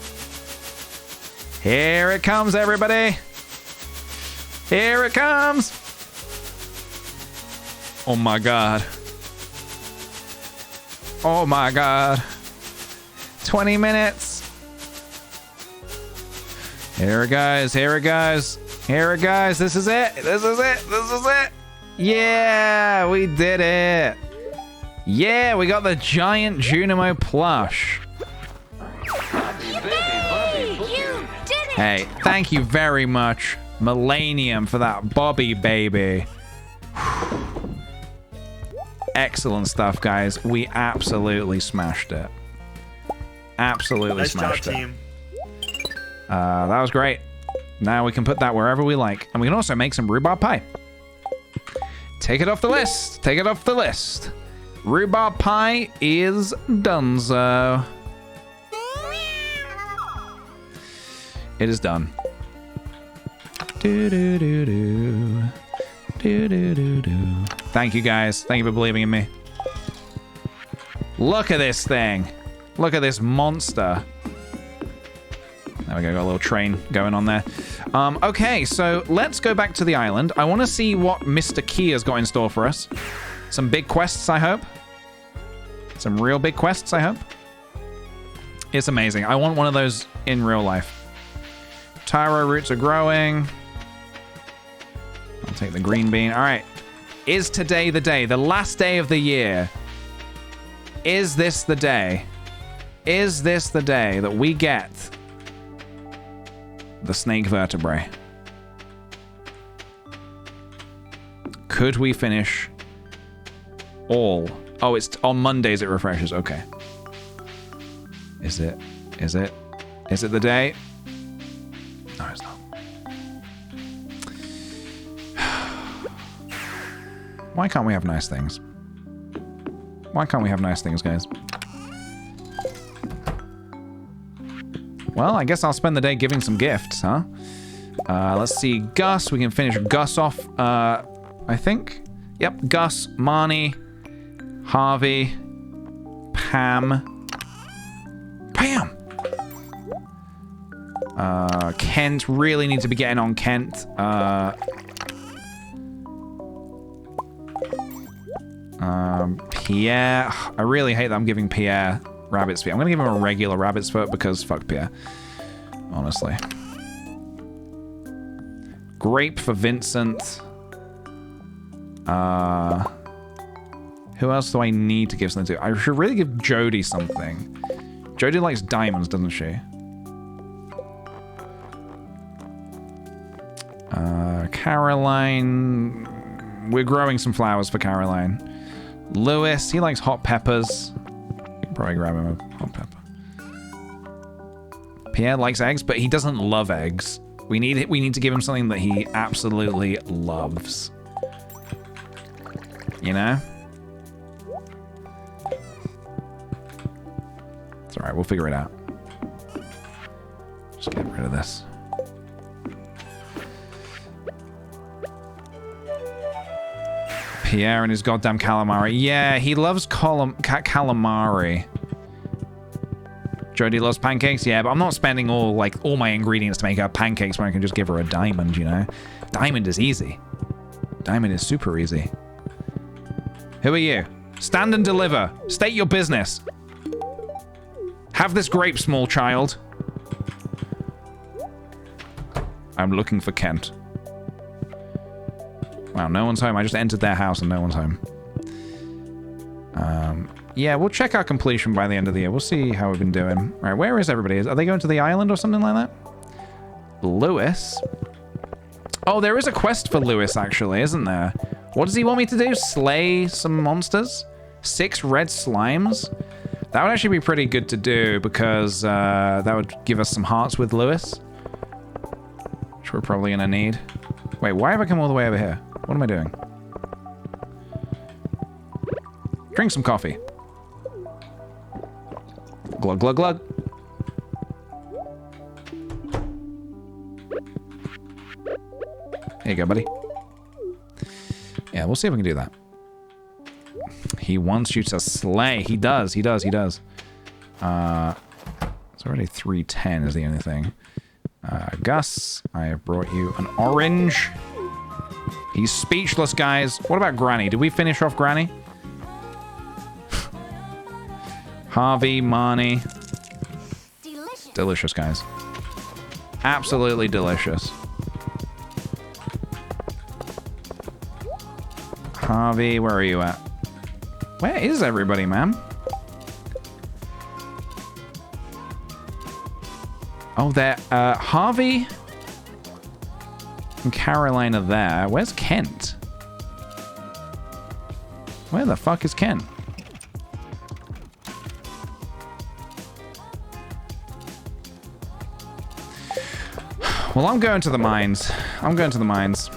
Here it comes, everybody. Here it comes. Oh, my God. Oh my God. 20 minutes. Here it goes. Here it goes. Here it goes. This is it. This is it. This is it. Yeah, we did it. Yeah, we got the giant Junimo plush. Yay! You did it! Hey, thank you very much, Millennium, for that Bobby baby. Excellent stuff, guys. We absolutely smashed it. Absolutely smashed it. Nice job, team. That was great. Now we can put that wherever we like. And we can also make some rhubarb pie. Take it off the list. Take it off the list. Rhubarb pie is donezo. It is done. Do-do-do-do. Do-do-do-do. Thank you, guys. Thank you for believing in me. Look at this thing. Look at this monster. There we go. Got a little train going on there. Okay, so let's go back to the island. I want to see what Mr. Kia's got in store for us. Some big quests, I hope. Some real big quests, I hope. It's amazing. I want one of those in real life. Taro roots are growing. I'll take the green bean. All right. Is today the day? The last day of the year. Is this the day? Is this the day that we get the snake vertebrae? Could we finish all? Oh, it's on Mondays it refreshes. Okay. Is it? Is it? Is it the day? No, it's not. Why can't we have nice things? Why can't we have nice things, guys? Well, I guess I'll spend the day giving some gifts, huh? Let's see. Gus. We can finish Gus off, I think. Yep. Gus, Marnie, Harvey, Pam. Pam! Kent. Really need to be getting on Kent. Pierre. I really hate that I'm giving Pierre rabbit's feet. I'm going to give him a regular rabbit's foot because fuck Pierre. Honestly. Grape for Vincent. Who else do I need to give something to? I should really give Jody something. Jody likes diamonds, doesn't she? Caroline. We're growing some flowers for Caroline. Lewis, he likes hot peppers. Probably grab him a hot pepper. Pierre likes eggs, but he doesn't love eggs. We need to give him something that he absolutely loves. You know? It's alright, we'll figure it out. Just get rid of this. Pierre and his goddamn calamari. Yeah, he loves calamari. Jodie loves pancakes. Yeah, but I'm not spending all my ingredients to make her pancakes when I can just give her a diamond, you know? Diamond is easy. Diamond is super easy. Who are you? Stand and deliver. State your business. Have this grape, small child. I'm looking for Kent. Wow, no one's home. I just entered their house and no one's home. Yeah, we'll check our completion by the end of the year. We'll see how we've been doing. All right, where is everybody? Are they going to the island or something like that? Lewis. Oh, there is a quest for Lewis, actually, isn't there? What does he want me to do? Slay some monsters? 6 red slimes? That would actually be pretty good to do because that would give us some hearts with Lewis. Which we're probably going to need. Wait, why have I come all the way over here? What am I doing? Drink some coffee. Glug, glug, glug. There you go, buddy. Yeah, we'll see if we can do that. He wants you to slay. He does, he does, he does. It's already 310 is the only thing. Gus, I have brought you an orange. He's speechless, guys. What about Granny? Did we finish off Granny? Harvey, Marnie. Delicious. Delicious, guys. Absolutely delicious. Harvey, where are you at? Where is everybody, man? Oh, there. Harvey and Caroline are there. Where's Kent? Where the fuck is Kent? Well, I'm going to the mines. I'm going to the mines.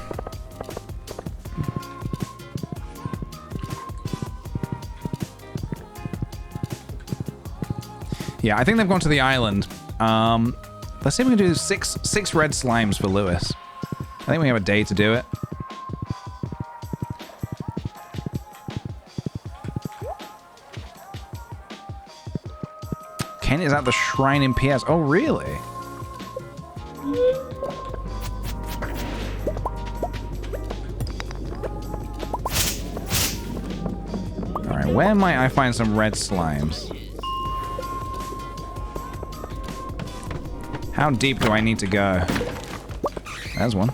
Yeah, I think they've gone to the island. Let's see if we can do six red slimes for Lewis. I think we have a day to do it. Ken is at the shrine in PS. Oh, really? Alright, where might I find some red slimes? How deep do I need to go? There's one.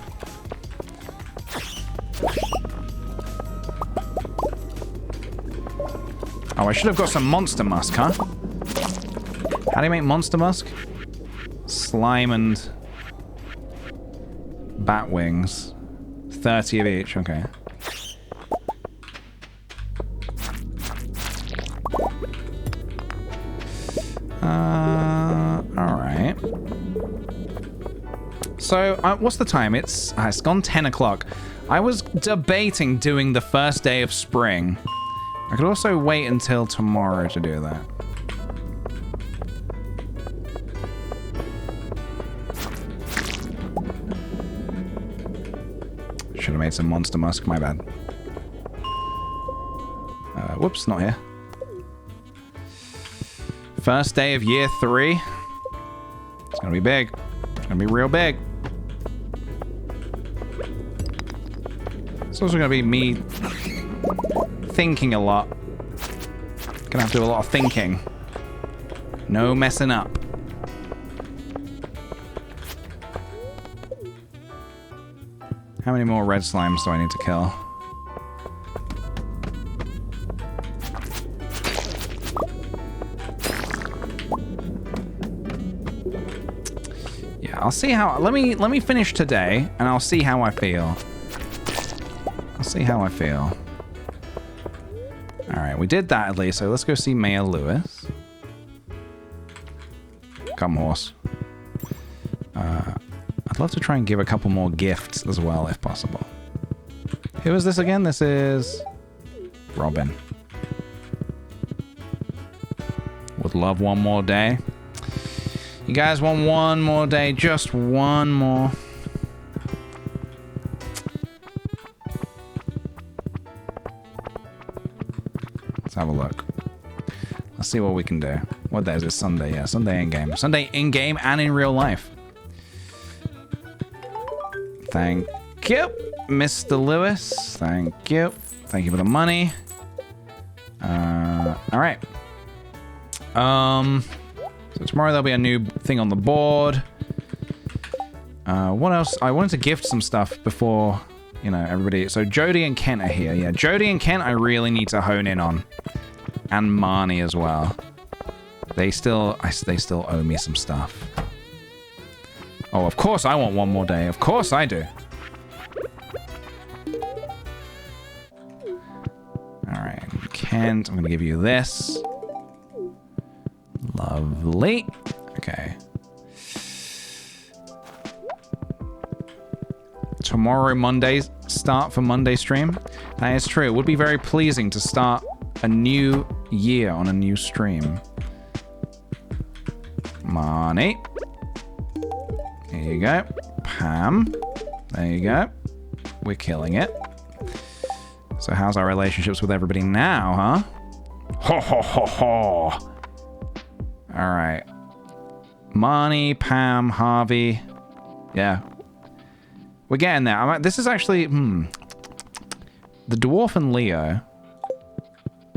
Oh, I should have got some monster musk, huh? How do you make monster musk? Slime and bat wings. 30 of each, okay. Alright. So, what's the time? It's gone 10 o'clock. I was debating doing the first day of spring. I could also wait until tomorrow to do that. Should have made some monster musk, my bad. Whoops, not here. First day of year 3. It's gonna be big. It's gonna be real big. It's also gonna be me thinking a lot. Gonna have to do a lot of thinking. No messing up. How many more red slimes do I need to kill? Yeah, I'll see how. Let me finish today, and I'll see how I feel. I'll see how I feel. All right, we did that at least. So let's go see Mayor Lewis. Come, horse. I'd love to try and give a couple more gifts as well, if possible. Who is this again? This is Robin. Would love one more day. You guys want one more day? Just one more. Let's have a look. Let's see what we can do. What day is it? Sunday, yeah. Sunday in-game. Sunday in-game and in real life. Thank you, Mr. Lewis. Thank you. Thank you for the money. All right. So tomorrow there'll be a new thing on the board. What else? I wanted to gift some stuff before, you know, everybody. So Jody and Kent are here. Yeah, Jody and Kent I really need to hone in on. And Marnie as well. They still owe me some stuff. Oh, of course I want one more day. Of course I do. Alright, Kent, I'm gonna give you this. Lovely. Okay. Tomorrow, Monday, start for Monday stream. That is true. It would be very pleasing to start a new year on a new stream. Marnie. There you go. Pam. There you go. We're killing it. So how's our relationships with everybody now, huh? Ho ho ho ho. Alright. Marnie, Pam, Harvey. Yeah. We're getting there. This is actually... The Dwarf and Leo.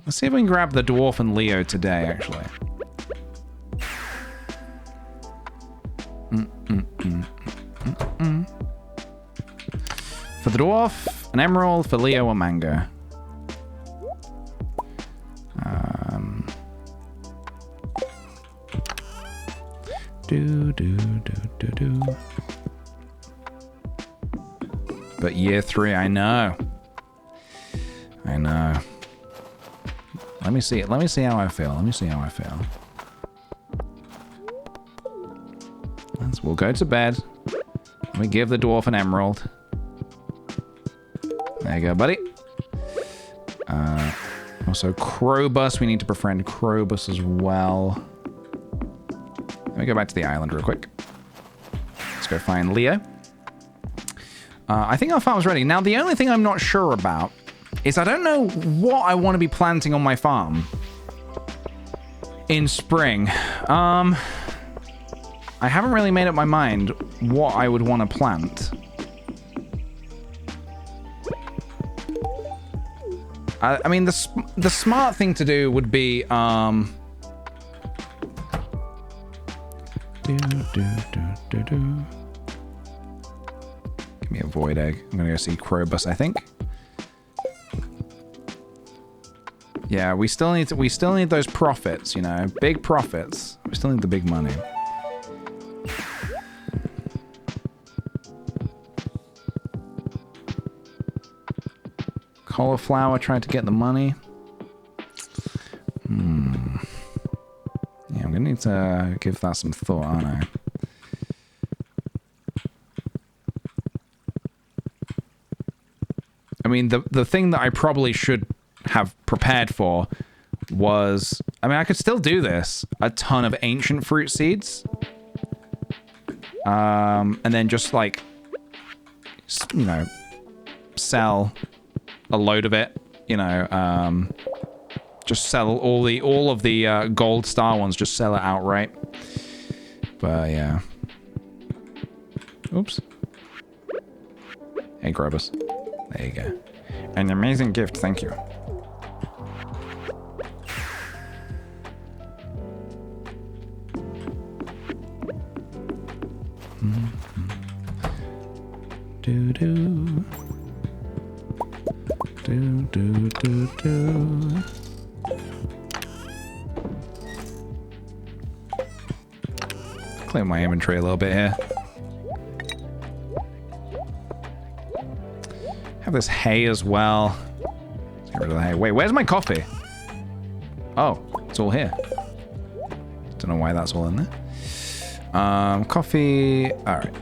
Let's see if we can grab the Dwarf and Leo today, actually. For the Dwarf, an Emerald. For Leo, a Mango. But year 3, I know. I know. Let me see it. Let me see how I feel. Let me see how I feel. We'll go to bed. Let me give the Dwarf an Emerald. There you go, buddy. Also, Krobus. We need to befriend Krobus as well. Let me go back to the island real quick. Let's go find Leo. I think our farm's ready. Now, the only thing I'm not sure about is I don't know what I want to be planting on my farm in spring. I haven't really made up my mind what I would want to plant. I mean, the smart thing to do would be, Give me a void egg. I'm gonna go see Krobus, I think. Yeah, we still need those profits, you know, big profits. We still need the big money. Cauliflower tried to get the money. Yeah, I'm gonna need to give that some thought, aren't I? I mean, the thing that I probably should have prepared for was, I mean, I could still do this. A ton of ancient fruit seeds. And then just like, you know, sell a load of it, you know, just sell all of the gold star ones, just sell it outright. But yeah. Oops. Hey, Grobus. There you go. An amazing gift, thank you. Do do. Do do do do. Clear my inventory a little bit here. Have this hay as well. Let's get rid of the hay. Wait, where's my coffee? Oh, it's all here. Don't know why that's all in there. Coffee. All right.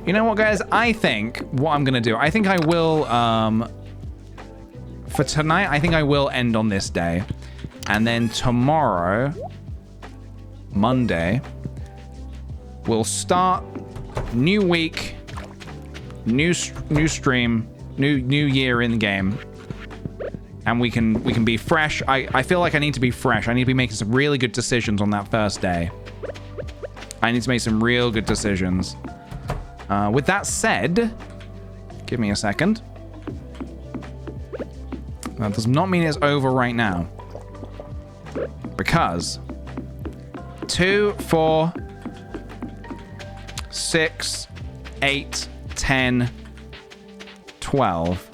You know what, guys? I think what I'm gonna do, I think I will, for tonight, I think I will end on this day. And then tomorrow, Monday, we'll start new week, new stream, new year in the game. And we can be fresh. I feel like I need to be fresh. I need to be making some really good decisions on that first day. I need to make some real good decisions. With that said, give me a second. That does not mean it's over right now. Because 2, 4, 6, 8, 10, 12.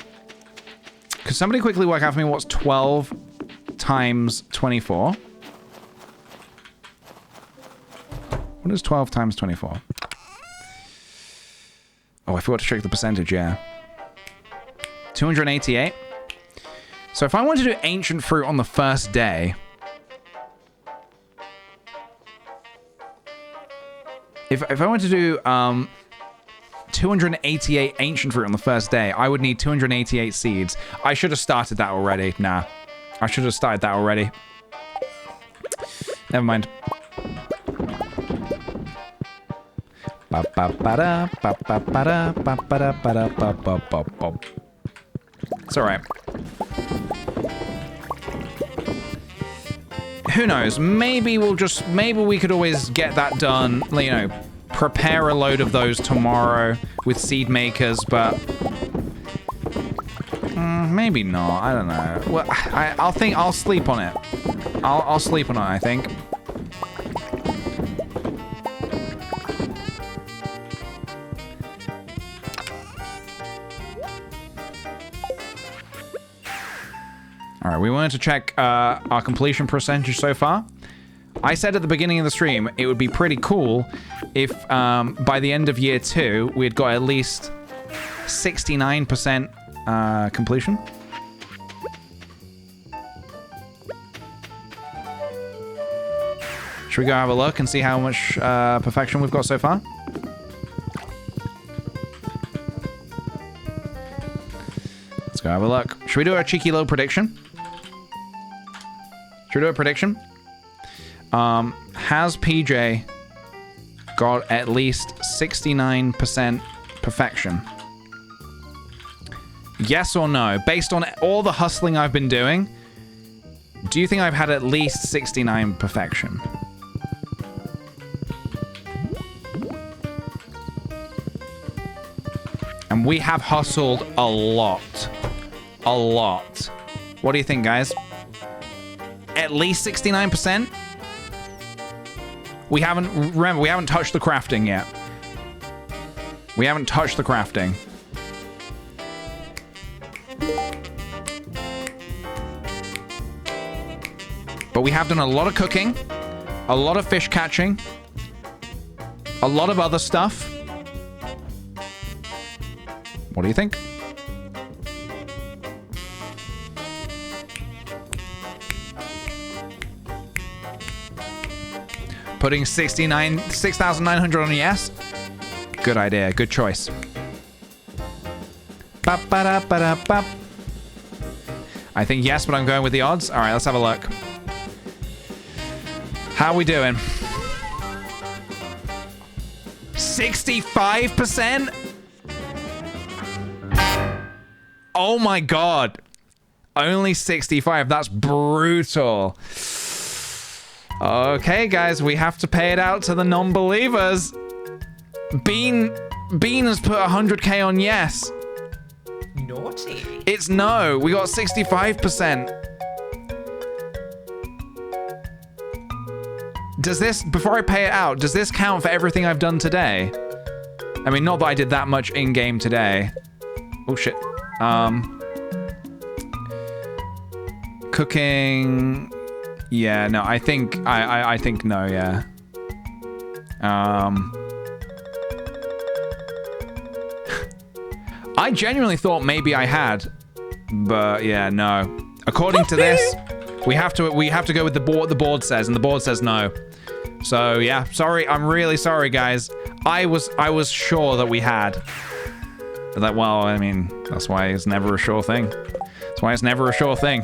Could somebody quickly work out for me what's 12 times 24? What is 12 times 24? Oh, I forgot to check the percentage, yeah. 288. So if I want to do ancient fruit on the first day, if I want to do 288 ancient fruit on the first day, I would need 288 seeds. I should have started that already. Nah, I should have started that already. Never mind. It's all right. Who knows? Maybe we could always get that done, you know, prepare a load of those tomorrow with seed makers, but maybe not. I don't know. Well, I'll sleep on it. I'll sleep on it, I think. All right, we wanted to check our completion percentage so far. I said at the beginning of the stream, it would be pretty cool if by the end of year 2, we had got at least 69% completion. Should we go have a look and see how much perfection we've got so far? Let's go have a look. Should we do a cheeky little prediction? Should we do a prediction? Has PJ got at least 69% perfection? Yes or no? Based on all the hustling I've been doing, do you think I've had at least 69 perfection? And we have hustled a lot. A lot. What do you think, guys? At least 69%? We haven't, remember, we haven't touched the crafting yet. We haven't touched the crafting. But we have done a lot of cooking, a lot of fish catching, a lot of other stuff. What do you think? Putting 6,900 on yes? Good idea, good choice. Ba-ba-da-ba-da-ba. I think yes, but I'm going with the odds. All right, let's have a look. How are we doing? 65%? Oh my god. Only 65. That's brutal. Okay, guys, we have to pay it out to the non-believers. Bean has put 100k on yes. Naughty. It's no. We got 65%. Does this, before I pay it out, does this count for everything I've done today? I mean, not that I did that much in-game today. Oh, shit. Cooking... Yeah, no, I think... I think no, yeah. I genuinely thought maybe I had. But, yeah, no. According to this, we have to go with the board says, and the board says no. So yeah, sorry, I'm really sorry, guys. I was sure that we had. But that, well, I mean, that's why it's never a sure thing. That's why it's never a sure thing.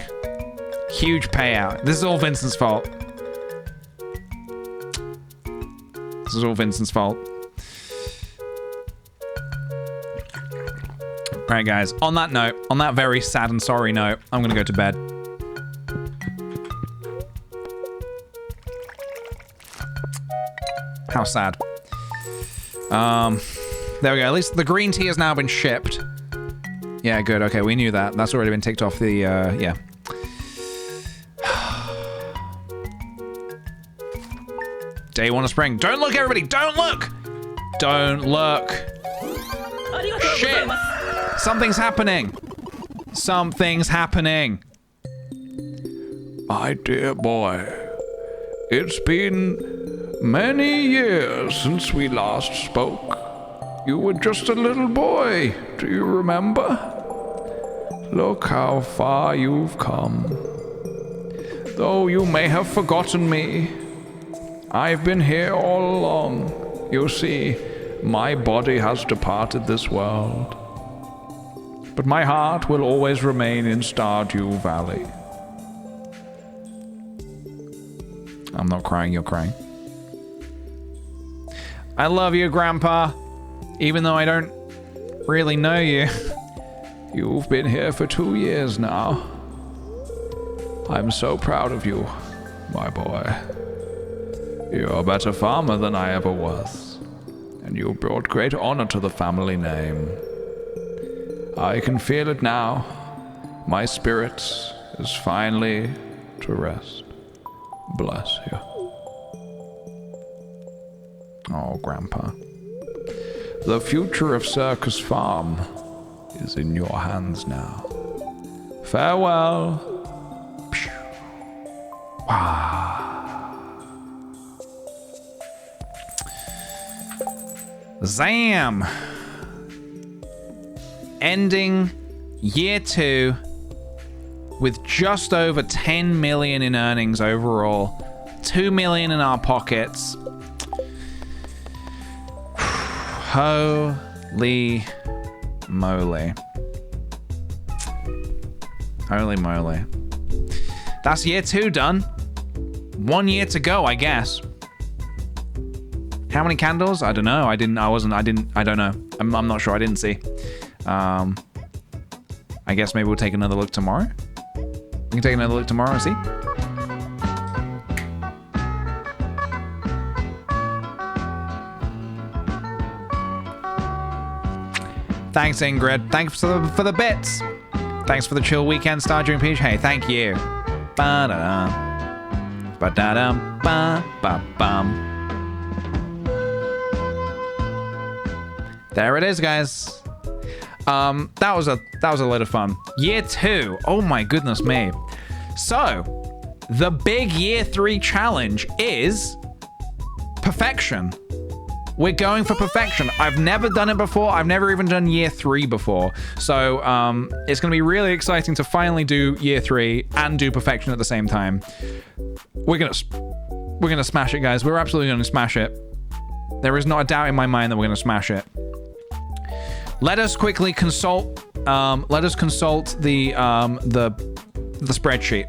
Huge payout. This is all Vincent's fault. This is all Vincent's fault. Right, guys, on that note, on that very sad and sorry note, I'm gonna go to bed. How sad. There we go. At least the green tea has now been shipped. Yeah, good. Okay, we knew that. That's already been ticked off the, yeah. Day one of spring. Don't look, everybody! Don't look! Don't look! Shit! Something's happening! Something's happening! My dear boy, it's been many years since we last spoke. You were just a little boy, do you remember? Look how far you've come. Though you may have forgotten me, I've been here all along. You see, my body has departed this world, but my heart will always remain in Stardew Valley. I'm not crying, you're crying. I love you, Grandpa. Even though I don't really know you. You've been here for 2 years now. I'm so proud of you, my boy. You're a better farmer than I ever was, and you brought great honor to the family name. I can feel it now. My spirit is finally to rest. Bless you. Oh, Grandpa. The future of Circus Farm is in your hands now. Farewell. Zam! Ending year 2 with just over 10 million in earnings overall. 2 million in our pockets. Holy moly. Holy moly. That's year 2 done. 1 year to go, I guess. How many candles? I don't know. I don't know. I'm not sure. I didn't see. I guess maybe we'll take another look tomorrow. We can take another look tomorrow and see. Thanks, Ingrid. Thanks for the bits. Thanks for the chill weekend, Stardew Peach. Hey, thank you. Ba-da-dum. Ba-da-dum. Ba-ba-bum. There it is, guys. That was a lot of fun. Year 2. Oh my goodness me. So, the big year 3 challenge is perfection. We're going for perfection. I've never done it before. I've never even done year 3 before. So, it's going to be really exciting to finally do year 3 and do perfection at the same time. We're going to smash it, guys. We're absolutely going to smash it. There is not a doubt in my mind that we're going to smash it. Let us quickly consult. Let us consult the spreadsheet.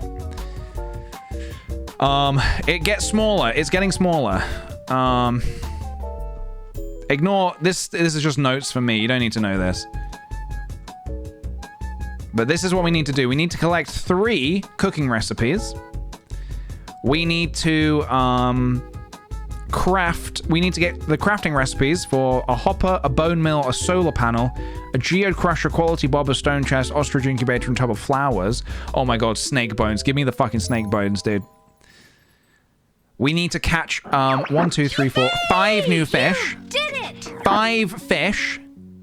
It gets smaller. It's getting smaller. Ignore this. This is just notes for me. You don't need to know this. But this is what we need to do. We need to collect 3 cooking recipes. We need to craft. We need to get the crafting recipes for a hopper, a bone mill, a solar panel, a geode crusher, quality bob, a stone chest, ostrich incubator, and tub of flowers. Oh my god, snake bones. Give me the fucking snake bones, dude. We need to catch 1, 2, 3, 4, 5 new fish. You did it! 5 fish.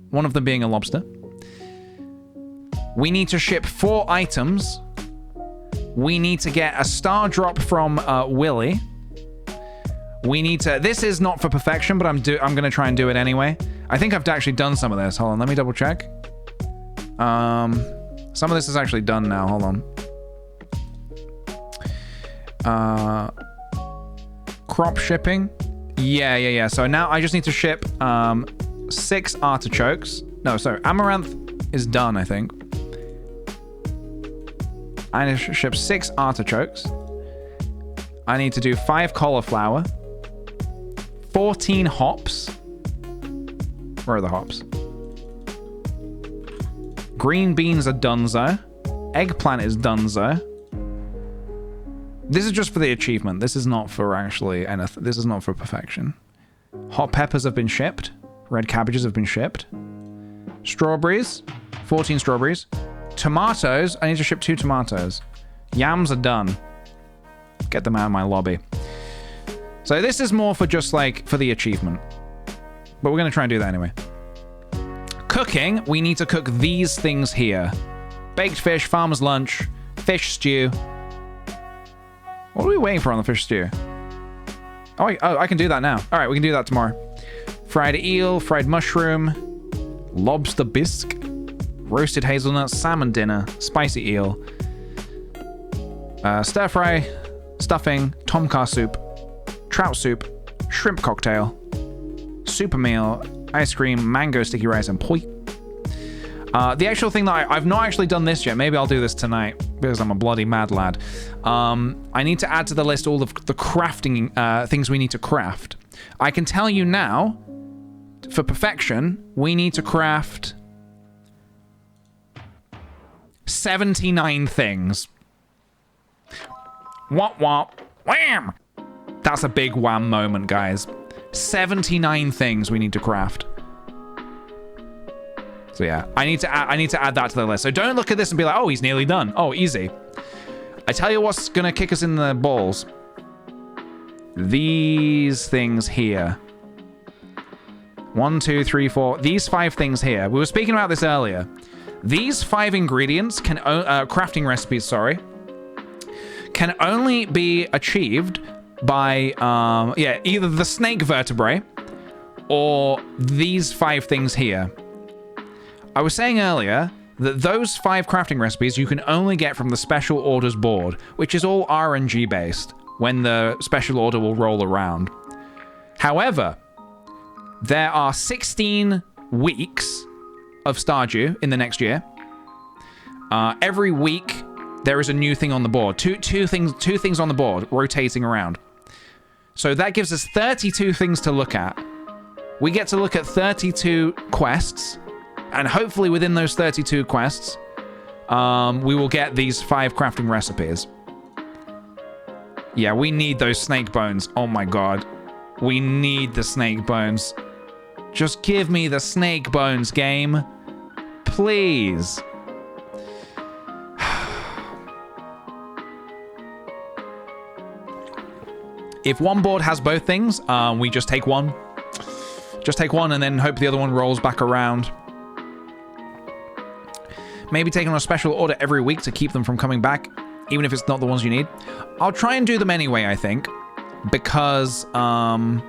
One of them being a lobster. We need to ship 4 items. We need to get a star drop from Willy. We need to... This is not for perfection, but I'm going to try and do it anyway. I think I've actually done some of this. Hold on, let me double check. Some of this is actually done now. Hold on. Crop shipping. Yeah. So now I just need to ship 6 artichokes. No, sorry. Amaranth is done, I think. I need to ship 6 artichokes. I need to do 5 cauliflower. 14 hops. Where are the hops? Green beans are donezo. Eggplant is donezo. This is just for the achievement. This is not for actually anything. This is not for perfection. Hot peppers have been shipped. Red cabbages have been shipped. Strawberries. 14 strawberries. Tomatoes. I need to ship 2 tomatoes. Yams are done. Get them out of my lobby. So this is more for just like for the achievement. But we're going to try and do that anyway. Cooking. We need to cook these things here. Baked fish, farmer's lunch, fish stew. What are we waiting for on the fish stew? Oh, I can do that now. All right, we can do that tomorrow. Fried eel, fried mushroom, lobster bisque, roasted hazelnut, salmon dinner, spicy eel, stir fry, stuffing, tom kha soup, trout soup, shrimp cocktail, super meal, ice cream, mango sticky rice, and poi. The actual thing that I've not actually done this yet. Maybe I'll do this tonight because I'm a bloody mad lad. I need to add to the list all of the crafting things we need to craft. I can tell you now, for perfection, we need to craft 79 things. Womp womp. Wham! That's a big wham moment, guys. 79 things we need to craft. So yeah, I need to add that to the list. So don't look at this and be like, oh, he's nearly done. Oh, easy. I tell you what's gonna kick us in the balls. These things here. 1, 2, 3, 4. These 5 things here. We were speaking about this earlier. These 5 ingredients can crafting recipes, sorry, can only be achieved by either the snake vertebrae or these 5 things here. I was saying earlier that those 5 crafting recipes you can only get from the special orders board, which is all RNG based when the special order will roll around. However, there are 16 weeks of Stardew in the next year. Every week there is a new thing on the board. Two things on the board rotating around. So that gives us 32 things to look at. We get to look at 32 quests. And hopefully within those 32 quests, we will get these 5 crafting recipes. Yeah, we need those snake bones. Oh my god. We need the snake bones. Just give me the snake bones, game. Please. If one board has both things, we just take one. Just take one and then hope the other one rolls back around. Maybe take on a special order every week to keep them from coming back, even if it's not the ones you need. I'll try and do them anyway, I think, because I'll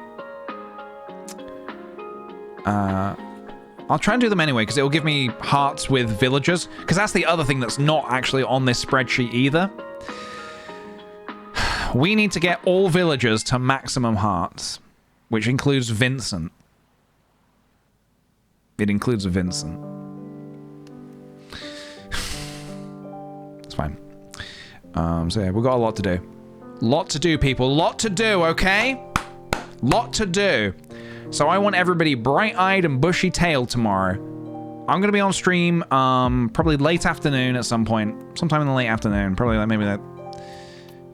try and do them anyway because it will give me hearts with villagers, because that's the other thing that's not actually on this spreadsheet either. We need to get all villagers to maximum hearts, which includes Vincent. It includes Vincent. It's fine. So yeah, we've got a lot to do. Lot to do, people. Lot to do, okay? Lot to do. So I want everybody bright-eyed and bushy-tailed tomorrow. I'm going to be on stream probably late afternoon at some point. Sometime in the late afternoon. Probably like maybe like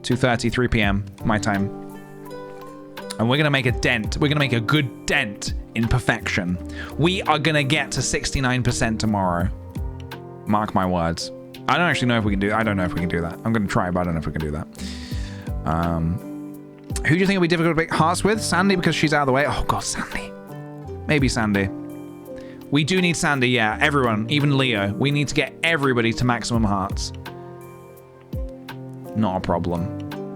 2:30, 3 p.m. my time. And we're going to make a dent. We're going to make a good dent in perfection. We are going to get to 69% tomorrow. Mark my words. I don't actually know if we can do... I don't know if we can do that. I'm going to try, but I don't know if we can do that. Who do you think will be difficult to pick hearts with? Sandy, because she's out of the way. Oh, God, Sandy. Maybe Sandy. We do need Sandy, yeah. Everyone, even Leo. We need to get everybody to maximum hearts. Not a problem.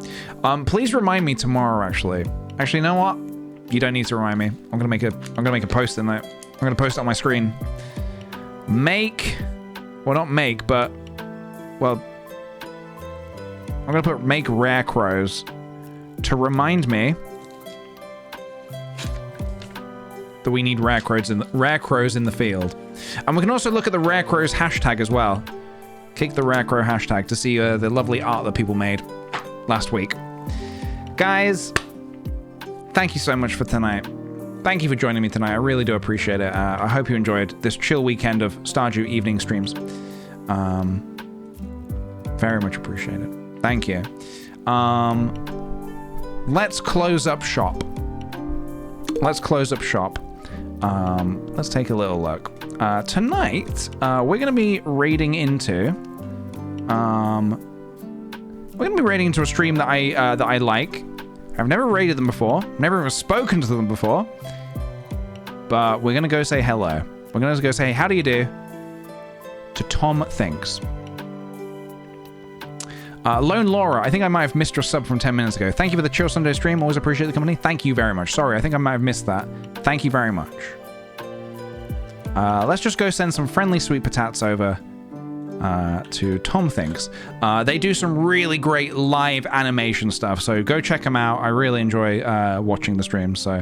Please remind me tomorrow, actually. Actually, you know what? You don't need to remind me. I'm gonna make a post in there. I'm gonna post it on my screen. Well, not make, but... Well... I'm gonna put make rare crows to remind me that we need rare crows in the field. And we can also look at the rare crows hashtag as well. Kick the rare crow hashtag to see the lovely art that people made last week. Guys, thank you so much for tonight. Thank you for joining me tonight. I really do appreciate it. I hope you enjoyed this chill weekend of Stardew evening streams. Very much appreciate it. Thank you. Let's close up shop. Let's close up shop. Let's take a little look. Tonight, we're going to be raiding into... we're going to be raiding into a stream that I like. I've never raided them before. Never even spoken to them before. But we're going to go say hello. We're going to go say, how do you do? To Tom Thinks. Lone Laura, I think I might have missed your sub from 10 minutes ago. Thank you for the Chill Sunday stream. Always appreciate the company. Thank you very much. Sorry, I think I might have missed that. Thank you very much. Let's just go send some friendly sweet potats over to Tom Thinks. They do some really great live animation stuff, so go check them out. I really enjoy watching the stream, so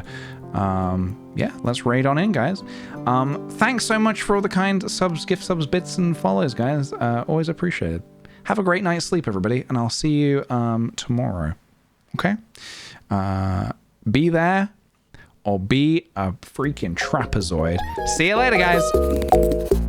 yeah, let's raid on in, guys. Thanks so much for all the kind subs, gift subs, bits, and follows, guys. Always appreciated. Have a great night's sleep, everybody, and I'll see you tomorrow. Okay? Be there or be a freaking trapezoid. See you later, guys.